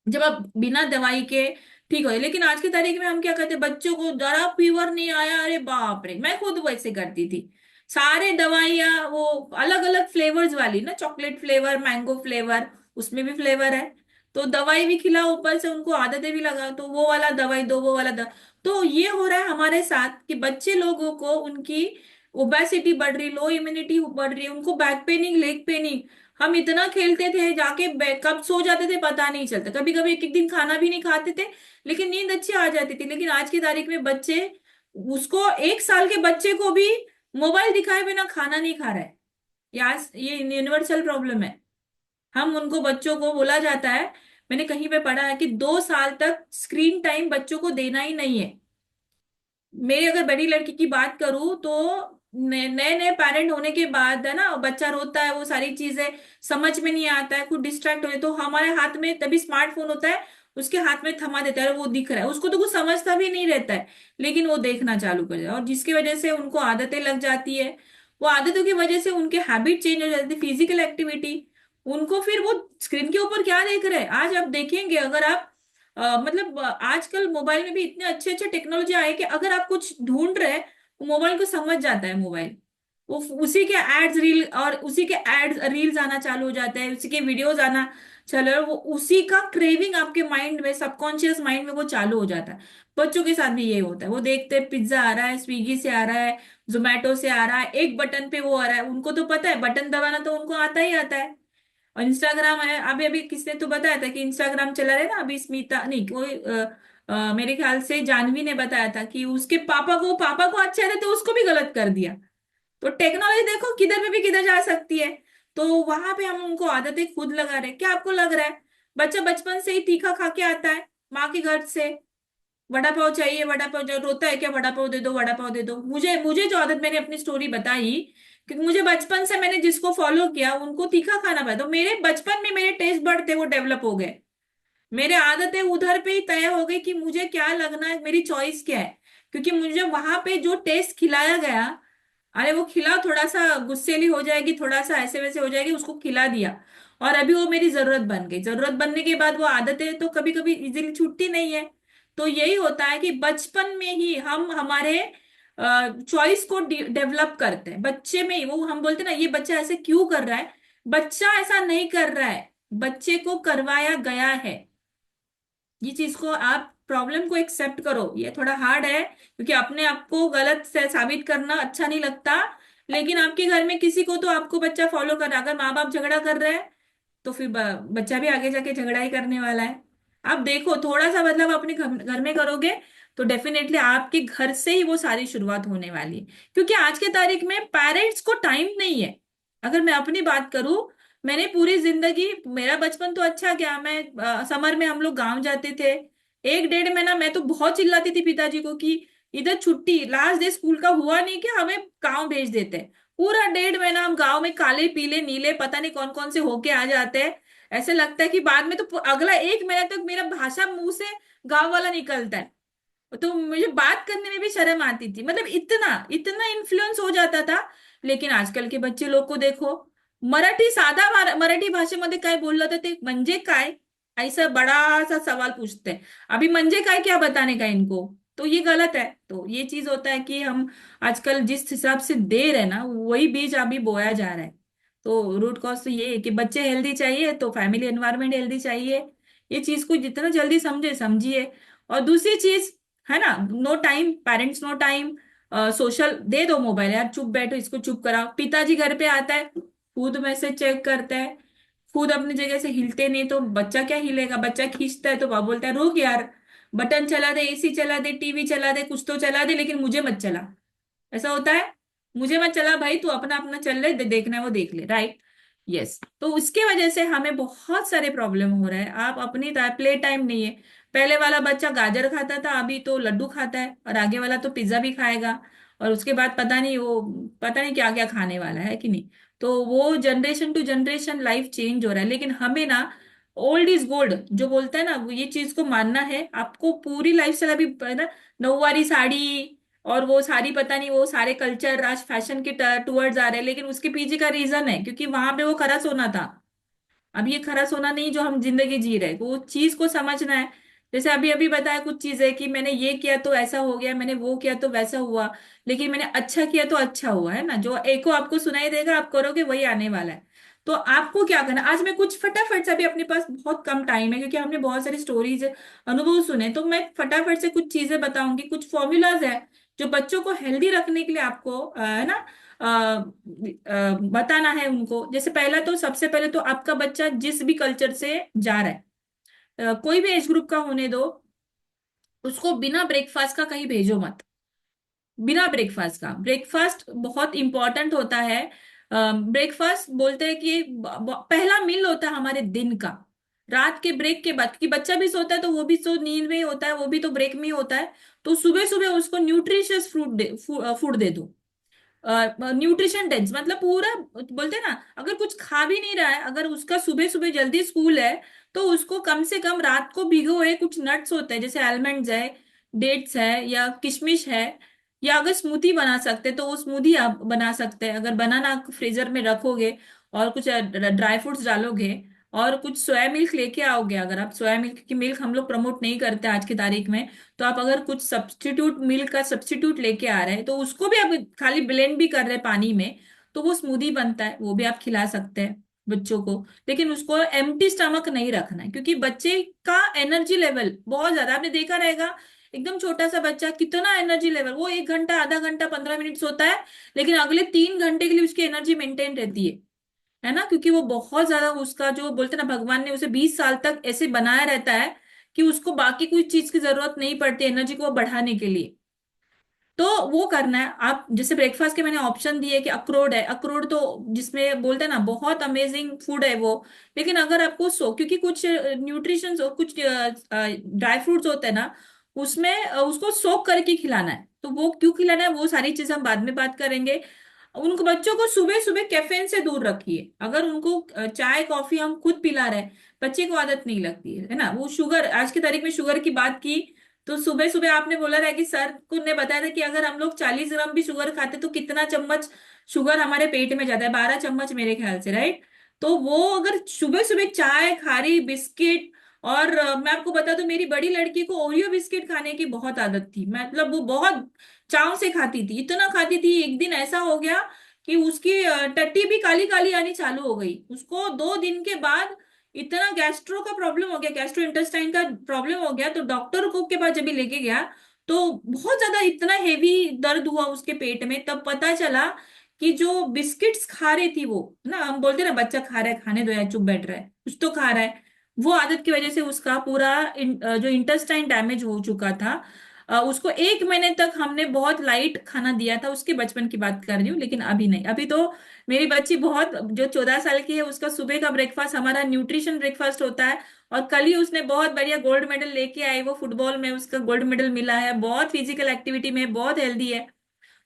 जब आप बिना दवाई के ठीक हो। लेकिन आज की तारीख में हम क्या करते हैं, बच्चों को जरा फीवर नहीं आया, अरे बाप रे, मैं खुद वैसे करती थी। सारे दवाइयाँ वो अलग अलग फ्लेवर्स वाली ना, चॉकलेट फ्लेवर, मैंगो फ्लेवर, उसमें भी फ्लेवर है, तो दवाई भी खिलाओ, ऊपर से उनको आदतें भी लगाओ, तो वो वाला दवाई दो, वो वाला दवा। तो ये हो रहा है हमारे साथ कि बच्चे लोगों को उनकी ओबेसिटी बढ़ रही, लो इम्यूनिटी बढ़ रही, उनको बैक पेनिंग, लेग पेनिंग। हम इतना खेलते थे, जाके कब सो जाते थे पता नहीं चलता, कभी कभी एक एक दिन खाना भी नहीं खाते थे, लेकिन नींद अच्छी आ जाती थी। लेकिन आज की तारीख में बच्चे, उसको 1 साल के बच्चे को भी मोबाइल दिखाए बिना खाना नहीं खा रहा है। यार ये यूनिवर्सल प्रॉब्लम है। हम उनको, बच्चों को बोला जाता है, मैंने कहीं पे पढ़ा है कि 2 साल तक स्क्रीन टाइम बच्चों को देना ही नहीं है। मेरी अगर बड़ी लड़की की बात करूं तो नए नए पेरेंट होने के बाद है ना, बच्चा रोता है, वो सारी चीजें समझ में नहीं आता है, खुद डिस्ट्रैक्ट हो, तो हमारे हाथ में तभी स्मार्टफोन होता है, उसके हाथ में थमा देता है, और वो दिख रहा है, उसको तो कुछ समझता भी नहीं रहता है, लेकिन वो देखना चालू कर जाए, और जिसकी वजह से उनको आदतें लग जाती है। वो आदतों की वजह से उनके हैबिट चेंज हो जाती है, फिजिकल एक्टिविटी। उनको फिर वो स्क्रीन के ऊपर क्या देख रहे हैं, आज आप देखेंगे, अगर आप मतलब आजकल मोबाइल में भी इतने अच्छे अच्छे टेक्नोलॉजी आए कि अगर आप कुछ ढूंढ रहे हैं, वो मोबाइल को समझ जाता है मोबाइल। वो उसी के एड्स रील, और उसी के एड्स रील्स आना चालू हो जाते हैं, उसी के वीडियोस आना चलो, वो उसी का क्रेविंग आपके माइंड में, सबकॉन्शियस माइंड में वो चालू हो जाता है। बच्चों के साथ भी ये होता है, वो देखते हैं पिज्जा आ रहा है, स्विगी से आ रहा है, जोमेटो से आ रहा है, एक बटन पे वो आ रहा है, उनको तो पता है बटन दबाना, तो उनको आता ही आता है। और इंस्टाग्राम है, अभी अभी किसने तो बताया था कि इंस्टाग्राम चला रहे ना, अभी स्मिता नहीं, कोई मेरे ख्याल से जानवी ने बताया था कि उसके पापा को अच्छा था, तो उसको भी गलत कर दिया। तो टेक्नोलॉजी देखो किधर पे भी किधर जा सकती है। तो वहां पे हम उनको आदतें खुद लगा रहे हैं। क्या आपको लग रहा है बच्चा बचपन से ही तीखा खा के आता है माँ के घर से? वड़ा पाव चाहिए, वड़ा पाव जो रोता है क्या, वड़ा पाव दे दो, वड़ा पाव दे दो। मुझे मुझे जो आदत, मैंने अपनी स्टोरी बताई, क्योंकि मुझे बचपन से मैंने जिसको फॉलो किया उनको तीखा खाना पाया, तो मेरे बचपन में मेरे टेस्ट बड थे वो डेवलप हो गए। मेरे आदतें उधर पे ही तय हो गई कि मुझे क्या लगना है, मेरी चॉइस क्या है। क्योंकि मुझे वहां पे जो टेस्ट खिलाया गया, अरे वो खिला, थोड़ा सा गुस्सेली हो जाएगी, थोड़ा सा ऐसे वैसे हो जाएगी, उसको खिला दिया, और अभी वो मेरी जरूरत बन गई। जरूरत बनने के बाद वो आदतें तो कभी कभी इजीली छूटती नहीं है। तो यही होता है कि बचपन में ही हम हमारे चॉइस को डेवलप करते हैं बच्चे में ही। वो हम बोलते हैं ना, ये बच्चा ऐसे क्यों कर रहा है, बच्चा ऐसा नहीं कर रहा है, बच्चे को करवाया गया है। ये चीज को आप, प्रॉब्लम को एक्सेप्ट करो। ये थोड़ा हार्ड है क्योंकि अपने आप को गलत से साबित करना अच्छा नहीं लगता, लेकिन आपके घर में किसी को तो आपको बच्चा फॉलो कर रहा है। अगर माँ बाप झगड़ा कर रहे हैं तो फिर बच्चा भी आगे जाके झगड़ा ही करने वाला है। आप देखो, थोड़ा सा बदलाव अपने घर में करोगे तो डेफिनेटली आपके घर से ही वो सारी शुरुआत होने वाली है। क्योंकि आज के तारीख में पेरेंट्स को टाइम नहीं है। अगर मैं अपनी बात करूं, मैंने पूरी जिंदगी, मेरा बचपन तो अच्छा गया, मैं समर में हम लोग गांव जाते थे। 1 डेढ़ महीना मैं तो बहुत चिल्लाती थी पिताजी को कि इधर छुट्टी, लास्ट डे स्कूल का हुआ नहीं कि हमें गांव भेज देते। पूरा 1 डेढ़ महीना हम गांव में काले पीले नीले पता नहीं कौन कौन से होके आ जाते हैं। ऐसे लगता है कि बाद में तो अगला 1 महीना तक मेरा भाषा मुंह से गांव वाला निकलता है। तो मुझे बात करने में भी शर्म आती थी, मतलब इतना इतना इन्फ्लुएंस हो जाता था। लेकिन आजकल के बच्चे लोग को देखो, मराठी साधा मराठी भाषेमध्ये काय बोललं तर ते म्हणजे काय, ऐसा बड़ा सा सवाल पूछते हैं। अभी म्हणजे काय क्या बताने का इनको, तो ये गलत है। तो ये चीज होता है कि हम आजकल जिस हिसाब से दे रहे हैं ना, वही बीज अभी बोया जा रहा है। तो रूट कॉज तो ये है कि बच्चे हेल्दी चाहिए तो फैमिली एनवायरनमेंट हेल्दी चाहिए। ये चीज को जितना जल्दी समझे समझिए। और दूसरी चीज है ना, no time, parents no time, social दे दो मोबाइल, यार चुप बैठो, इसको चुप कराओ। पिताजी घर पे आता है, खुद मैसेज चेक करता है, खुद अपनी जगह से हिलते नहीं, तो बच्चा क्या हिलेगा। बच्चा खींचता है तो बाप बोलता है रुक यार, बटन चला दे, एसी चला दे, टीवी चला दे, कुछ तो चला दे, लेकिन मुझे मत चला। ऐसा होता है, मुझे मत चला भाई, तू अपना अपना चल ले, देखना है वो देख ले, राइट। यस, तो उसके वजह से हमें बहुत सारे प्रॉब्लम हो रहे हैं। आप अपनी प्ले टाइम नहीं है। पहले वाला बच्चा गाजर खाता था, अभी तो लड्डू खाता है, और आगे वाला तो पिज्जा भी खाएगा, और उसके बाद पता नहीं वो, पता नहीं क्या क्या खाने वाला है कि नहीं। तो वो generation to generation life change हो रहा है। लेकिन हमें ना, ओल्ड इज गोल्ड जो बोलता है ना, वो ये चीज को मानना है आपको। पूरी लाइफ स्टाइल अभी है ना, नौवारी साड़ी और वो सारी पता नहीं, वो सारे कल्चर आज फैशन के टूवर्ड्स आ रहे हैं, लेकिन उसके पीछे का रीजन है क्योंकि वहां पे वो खरा सोना था। अब ये खरा सोना नहीं जो हम जिंदगी जी रहे, वो चीज को समझना है। जैसे अभी अभी बताया कुछ चीजें कि मैंने ये किया तो ऐसा हो गया, मैंने वो किया तो वैसा हुआ, लेकिन मैंने अच्छा किया तो अच्छा हुआ, है ना। जो एको आपको सुनाई देगा आप करोगे वही आने वाला है। तो आपको क्या करना, आज मैं कुछ फटाफट से, अभी अपने पास बहुत कम टाइम है क्योंकि हमने बहुत सारी स्टोरीज, अनुभव सुने, तो मैं फटाफट से कुछ चीजें बताऊंगी, कुछ फॉर्मूलाज है जो बच्चों को हेल्दी रखने के लिए आपको है ना बताना है उनको। जैसे पहला तो, सबसे पहले तो आपका बच्चा जिस भी कल्चर से जा रहा है, कोई भी एज ग्रुप का होने दो, उसको बिना ब्रेकफास्ट का कहीं भेजो मत। बिना ब्रेकफास्ट का, ब्रेकफास्ट बहुत इंपॉर्टेंट होता है। ब्रेकफास्ट बोलते हैं कि पहला मील होता है हमारे दिन का, रात के ब्रेक के बाद, क्योंकि बच्चा भी सोता है तो वो भी तो नींद में ही होता है, वो भी तो ब्रेक में ही होता है। तो सुबह सुबह उसको न्यूट्रिशियस फूड दे दो। न्यूट्रिशन डेंस मतलब पूरा, बोलते हैं ना, अगर कुछ खा भी नहीं रहा है, अगर उसका सुबह सुबह जल्दी स्कूल है, तो उसको कम से कम रात को भिगो हुए कुछ नट्स होते हैं, जैसे आलमंड्स है, डेट्स है, या किशमिश है, या अगर स्मूथी बना सकते हैं तो वो स्मूथी आप बना सकते हैं। अगर बनाना फ्रीजर में रखोगे और कुछ ड्राई फ्रूट्स डालोगे और कुछ सोया मिल्क लेके आओगे, अगर आप सोया मिल्क की, मिल्क हम लोग प्रमोट नहीं करते आज की तारीख में, तो आप अगर कुछ सब्स्टिट्यूट, मिल्क का सब्स्टिट्यूट लेके आ रहे हैं, तो उसको भी आप खाली ब्लेंड भी कर रहे हैं पानी में, तो वो स्मूदी बनता है, वो भी आप खिला सकते हैं बच्चों को। लेकिन उसको एम्प्टी स्टमक नहीं रखना है, क्योंकि बच्चे का एनर्जी लेवल बहुत ज्यादा, आपने देखा रहेगा, एकदम छोटा सा बच्चा कितना एनर्जी लेवल, वो 1 घंटा, आधा घंटा, 15 मिनट सोता है, लेकिन अगले 3 घंटे के लिए उसकी एनर्जी मेंटेन रहती है ना। क्योंकि वो बहुत ज्यादा, उसका जो बोलते हैं ना, भगवान ने उसे 20 साल तक ऐसे बनाया रहता है कि उसको बाकी कोई चीज की जरूरत नहीं पड़ती एनर्जी को बढ़ाने के लिए। तो वो करना है। आप जैसे ब्रेकफास्ट के मैंने ऑप्शन दिए कि अखरोट है, अखरोट तो जिसमें बोलते हैं ना बहुत अमेजिंग फूड है वो। लेकिन अगर आपको क्योंकि कुछ न्यूट्रिशन और कुछ ड्राई फ्रूट्स होते हैं ना, उसमें उसको सोक करके खिलाना है। तो वो क्यों खिलाना है, वो सारी चीज हम बाद में बात करेंगे। उनको बच्चों को सुबह सुबह कैफीन से दूर रखिए। अगर उनको चाय कॉफी हम खुद पिला रहे हैं, बच्चे को आदत नहीं लगती है ना। वो शुगर, आज की तारीख में शुगर की बात की, तो सुबह सुबह आपने बोला था कि सर को ने बताया था कि अगर हम लोग 40 ग्राम भी शुगर खाते तो कितना चम्मच शुगर हमारे पेट में जाता है, 12 चम्मच मेरे ख्याल से, राइट। तो वो अगर सुबह सुबह चाय, खारी, बिस्किट, और मैं आपको बता दूं मेरी बड़ी लड़की को ओरियो बिस्किट खाने की बहुत आदत थी। मतलब वो बहुत चाव से खाती थी, इतना खाती थी, एक दिन ऐसा हो गया कि उसकी टट्टी भी काली काली आनी चालू हो गई। उसको 2 दिन के बाद इतना गैस्ट्रो का प्रॉब्लम हो गया, गैस्ट्रो इंटेस्टाइन का प्रॉब्लम हो गया। तो डॉक्टर को के पास जब भी लेके गया तो बहुत ज्यादा इतना हेवी दर्द हुआ उसके पेट में। तब पता चला कि जो बिस्किट्स खा रही थी वो, ना हम बोलते हैं ना बच्चा खा रहा है, खाने दो यार, चुप बैठ रहा है, कुछ तो खा रहा है। वो आदत की वजह से उसका पूरा जो इंटेस्टाइन डैमेज हो चुका था। उसको 1 महीने तक हमने बहुत लाइट खाना दिया था। उसके बचपन की बात कर रही हूँ, लेकिन अभी नहीं। अभी तो मेरी बच्ची बहुत, जो 14 साल की है, उसका सुबह का ब्रेकफास्ट हमारा न्यूट्रिशन ब्रेकफास्ट होता है। और कल ही उसने बहुत बढ़िया गोल्ड मेडल लेके आई, वो फुटबॉल में उसका गोल्ड मेडल मिला है, बहुत फिजिकल एक्टिविटी में बहुत हेल्दी है।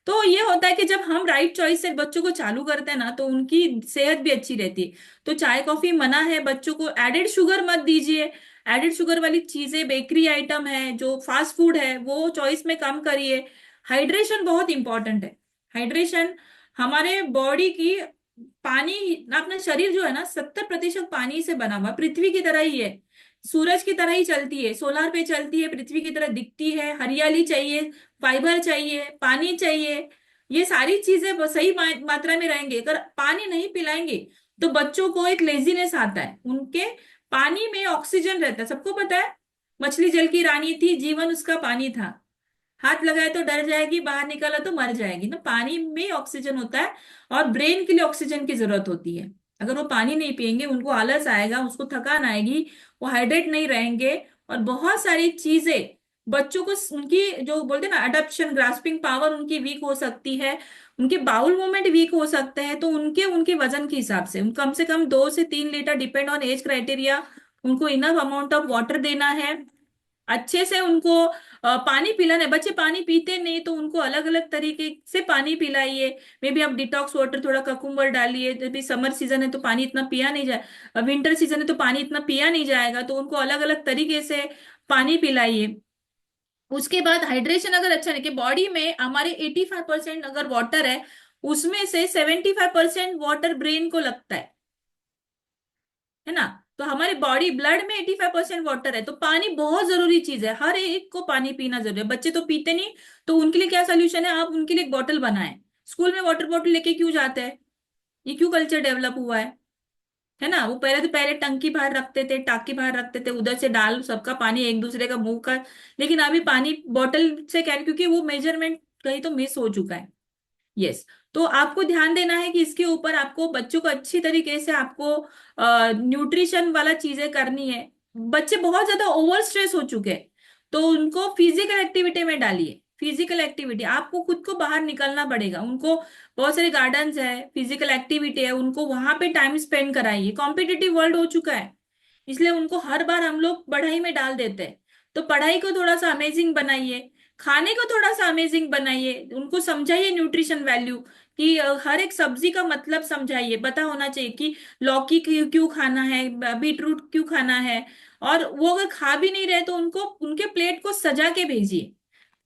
तो ये होता है कि जब हम राइट चॉइस से बच्चों को चालू करते हैं ना, तो उनकी सेहत भी अच्छी रहती है। तो चाय कॉफी मना है, बच्चों को एडेड शुगर मत दीजिए। एडेड शुगर वाली चीजें, बेकरी आइटम है, जो फास्ट फूड है, वो चॉइस में कम करिए। हाइड्रेशन बहुत इंपॉर्टेंट है। हाइड्रेशन हमारे बॉडी की, पानी, अपना शरीर जो है ना 70% पानी से बना हुआ, पृथ्वी की तरह ही है, सूरज की तरह ही चलती है, सोलार पे चलती है, पृथ्वी की तरह दिखती है। हरियाली चाहिए, फाइबर चाहिए, पानी चाहिए। ये सारी चीजें सही मात्रा में रहेंगे। अगर पानी नहीं पिलाएंगे तो बच्चों को एक लेजीनेस आता है। उनके पानी में ऑक्सीजन रहता है, सबको पता है। मछली जल की रानी थी, जीवन उसका पानी था। हाथ लगाए तो डर जाएगी, बाहर निकाला तो मर जाएगी ना। पानी में ऑक्सीजन होता है, और ब्रेन के लिए ऑक्सीजन की जरूरत होती है। अगर वो पानी नहीं पियेंगे, उनको आलस आएगा, उसको थकान आएगी, वो हाइड्रेट नहीं रहेंगे, और बहुत सारी चीजें बच्चों को, उनकी जो बोलते हैं ना अडॉप्शन, ग्रास्पिंग पावर उनकी वीक हो सकती है, उनके बाउल मूवमेंट वीक हो सकते हैं। तो उनके उनके वजन के हिसाब से कम से कम 2 से 3 litre, depend on age criteria, उनको इनफ अमाउंट ऑफ वाटर देना है। अच्छे से उनको पानी पिलाना है। बच्चे पानी पीते नहीं, तो उनको अलग अलग तरीके से पानी पिलाइए। मे बी आप डिटॉक्स वाटर, थोड़ा ककुम्बर डालिए। जब भी समर सीजन है तो पानी इतना पिया नहीं जाए, विंटर सीजन है तो पानी इतना पिया नहीं जाएगा, तो उनको अलग अलग तरीके से पानी पिलाइए। उसके बाद हाइड्रेशन अगर अच्छा नहीं, कि बॉडी में हमारे 85% अगर वाटर है, उसमें से 75% वाटर ब्रेन को लगता है ना। तो हमारे बॉडी ब्लड में 85% वाटर है, तो पानी बहुत जरूरी चीज है। हर एक को पानी पीना जरूरी है। बच्चे तो पीते नहीं, तो उनके लिए क्या सोल्यूशन है, आप उनके लिए एक बॉटल बनाएं। स्कूल में वाटर बॉटल लेके क्यों जाते हैं, ये क्यों कल्चर डेवलप हुआ है ना। वो पहले तो पहले टंकी बाहर रखते थे, टाकी बाहर रखते थे, उधर से डाल सबका पानी एक दूसरे का मुंह का। लेकिन अभी पानी बॉटल से क्या, क्योंकि वो मेजरमेंट कहीं तो मिस हो चुका है। यस। तो आपको ध्यान देना है कि इसके ऊपर आपको बच्चों को अच्छी तरीके से आपको न्यूट्रिशन वाला चीजें करनी है। बच्चे बहुत ज्यादा ओवर स्ट्रेस हो चुके हैं, तो उनको फिजिकल एक्टिविटी में डालिए। फिजिकल एक्टिविटी, आपको खुद को बाहर निकलना पड़ेगा। उनको बहुत सारे गार्डन्स है, फिजिकल एक्टिविटी है, उनको वहां पे टाइम स्पेंड कराइए। कॉम्पिटिटिव वर्ल्ड हो चुका है, इसलिए उनको हर बार हम लोग पढ़ाई में डाल देते हैं। तो पढ़ाई को थोड़ा सा अमेजिंग बनाइए, खाने को थोड़ा सा अमेजिंग बनाइए। उनको समझाइए न्यूट्रिशन वैल्यू, कि हर एक सब्जी का मतलब समझाइए। पता होना चाहिए कि लौकी क्यों क्यों खाना है, बीट रूट क्यों खाना है। और वो अगर खा भी नहीं रहे तो उनको उनके प्लेट को सजा के भेजिए।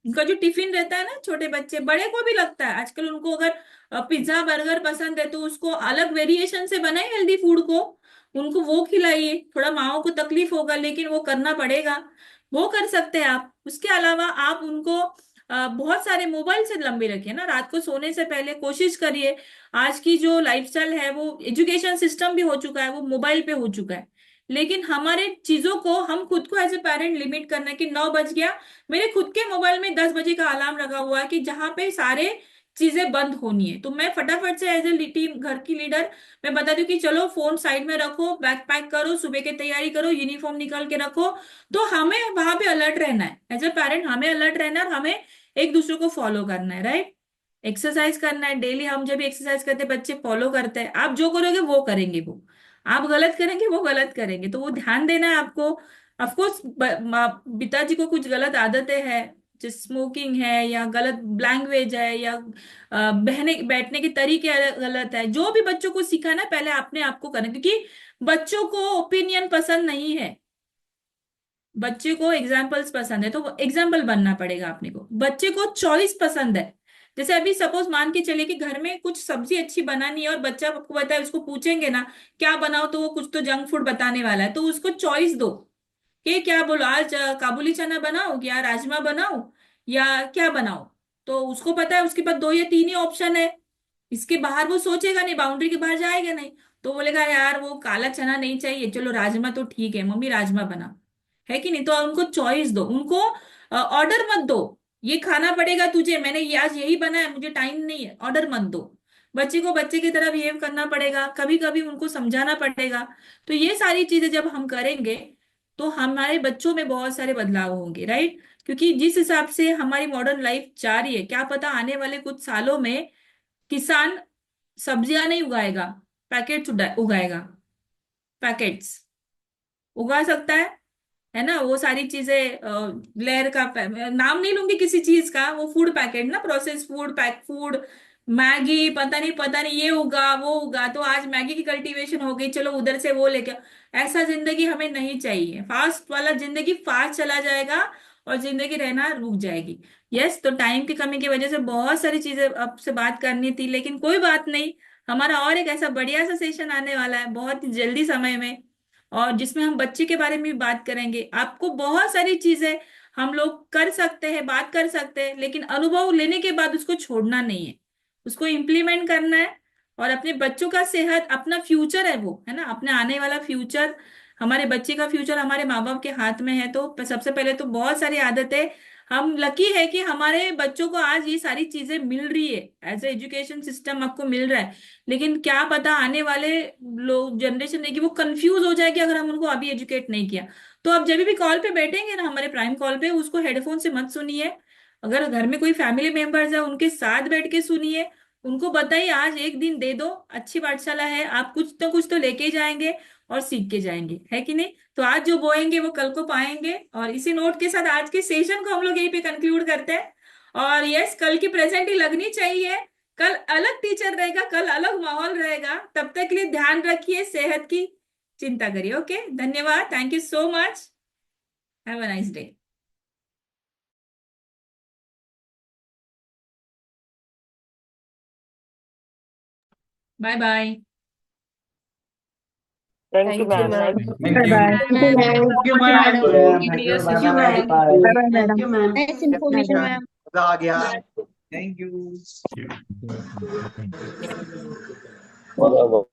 उनका जो टिफिन रहता है ना, छोटे बच्चे, बड़े को भी लगता है आजकल, उनको अगर पिज्जा बर्गर पसंद है तो उसको अलग वेरिएशन से बनाए हेल्दी फूड को, उनको वो खिलाइए। थोड़ा माओ को तकलीफ होगा, लेकिन वो करना पड़ेगा। वो कर सकते हैं आप। उसके अलावा आप उनको बहुत सारे मोबाइल से लंबे रखिए ना। रात को सोने से पहले कोशिश करिए। आज की जो लाइफस्टाइल है, वो एजुकेशन सिस्टम भी हो चुका है, वो मोबाइल पे हो चुका है। लेकिन हमारे चीजों को हम खुद को एज ए पेरेंट लिमिट करना है कि 9 बज गया, मेरे खुद के मोबाइल में 10 बजे का अलार्म लगा हुआ है, कि जहां पे सारे चीजें बंद होनी है। तो मैं फटाफट से एज ए टीम, घर की लीडर, मैं बता दूं कि चलो फोन साइड में रखो, बैग पैक करो, सुबह की तैयारी करो, यूनिफॉर्म निकाल के रखो। तो हमें वहां पे अलर्ट रहना है, एज ए पेरेंट हमें अलर्ट रहना है, और हमें एक दूसरे को फॉलो करना है, राइट। एक्सरसाइज करना है डेली। हम जब एक्सरसाइज करते हैं बच्चे फॉलो करते हैं। आप जो करोगे वो करेंगे वो, आप गलत करेंगे वो गलत करेंगे, तो वो ध्यान देना है आपको। ऑफकोर्स पिताजी को कुछ गलत आदतें हैं, जैसे स्मोकिंग है या गलत लैंग्वेज है या बहने बैठने के तरीके गलत है, जो भी बच्चों को सिखाना है पहले अपने आप को करना, क्योंकि बच्चों को ओपिनियन पसंद नहीं है, बच्चे को एग्जाम्पल्स पसंद है, तो एग्जाम्पल बनना पड़ेगा अपने को। बच्चे को चॉइस पसंद है। जैसे अभी सपोज मान के चले कि घर में कुछ सब्जी अच्छी बनानी है और बच्चा आपको बताए, उसको पूछेंगे ना क्या बनाओ, तो वो कुछ तो जंक फूड बताने वाला है, तो उसको चॉइस दो कि क्या बोलो, आज काबुली चना बनाओ या राजमा बनाओ या क्या बनाओ। तो उसको पता है उसके पास दो या तीन ही ऑप्शन है, इसके बाहर वो सोचेगा नहीं, बाउंड्री के बाहर जाएगा नहीं। तो बोलेगा यार वो काला चना नहीं चाहिए, चलो राजमा तो ठीक है मम्मी राजमा बना, है कि नहीं। तो उनको चॉइस दो, उनको ऑर्डर मत दो, ये खाना पड़ेगा तुझे, मैंने ये आज यही बना है, मुझे टाइम नहीं है, ऑर्डर मत दो। बच्चे को बच्चे की तरह बिहेव करना पड़ेगा, कभी कभी उनको समझाना पड़ेगा। तो ये सारी चीजें जब हम करेंगे तो हमारे बच्चों में बहुत सारे बदलाव होंगे, राइट। क्योंकि जिस हिसाब से हमारी मॉडर्न लाइफ जा रही है, क्या पता आने वाले कुछ सालों में किसान सब्जियां नहीं उगाएगा, पैकेट्स उगाएगा, पैकेट्स उगा सकता है ना। वो सारी चीजें लेयर का नाम नहीं लूंगी किसी चीज का, वो फूड पैकेट ना, process food, pack food, Maggi, पता नहीं ये उगा वो उगा, तो आज मैगी की कल्टीवेशन हो गई, चलो उधर से वो लेके। ऐसा जिंदगी हमें नहीं चाहिए, फास्ट वाला जिंदगी फास्ट चला जाएगा और जिंदगी रहना रुक जाएगी। यस, तो टाइम की कमी की वजह से बहुत सारी चीजें आपसे बात करनी थी, लेकिन कोई बात नहीं। हमारा और एक ऐसा बढ़िया सा सेशन आने वाला है बहुत ही जल्दी समय में, और जिसमें हम बच्चे के बारे में भी बात करेंगे। आपको बहुत सारी चीजें हम लोग कर सकते हैं, बात कर सकते हैं, लेकिन अनुभव लेने के बाद उसको छोड़ना नहीं है, उसको इम्प्लीमेंट करना है। और अपने बच्चों का सेहत अपना फ्यूचर है, वो है ना, अपने आने वाला फ्यूचर, हमारे बच्चे का फ्यूचर हमारे माँ बाप के हाथ में है। तो सबसे पहले तो बहुत सारी आदतें, हम लकी है कि हमारे बच्चों को आज ये सारी चीजें मिल रही है, एज ए एजुकेशन सिस्टम आपको मिल रहा है। लेकिन क्या पता आने वाले लोग जनरेशन है कि वो कंफ्यूज हो जाएगी अगर हम उनको अभी एजुकेट नहीं किया। तो आप जब भी कॉल पे बैठेंगे ना हमारे प्राइम कॉल पे, उसको हेडफोन से मत सुनिए। अगर घर में कोई फैमिली मेंबर्स है उनके साथ बैठ के सुनिए, उनको बताइए आज एक दिन दे दो, अच्छी पाठशाला है, आप कुछ तो लेके जाएंगे और सीख के जाएंगे, है कि नहीं। तो आज जो बोएंगे वो कल को पाएंगे। और इसी नोट के साथ आज के सेशन को हम लोग यहीं पे कंक्लूड करते हैं। और यस, कल की प्रेजेंट ही लगनी चाहिए, कल अलग टीचर रहेगा, कल अलग माहौल रहेगा। तब तक के लिए ध्यान रखिए, सेहत की चिंता करिए। ओके, धन्यवाद, thank you so much, have a nice day. Bye bye. Thank you ma'am. Thank you. Thank you, Bye. madam. Thank you, ma'am. Nice information, ma'am. मजा आ गया। Thank you. Well,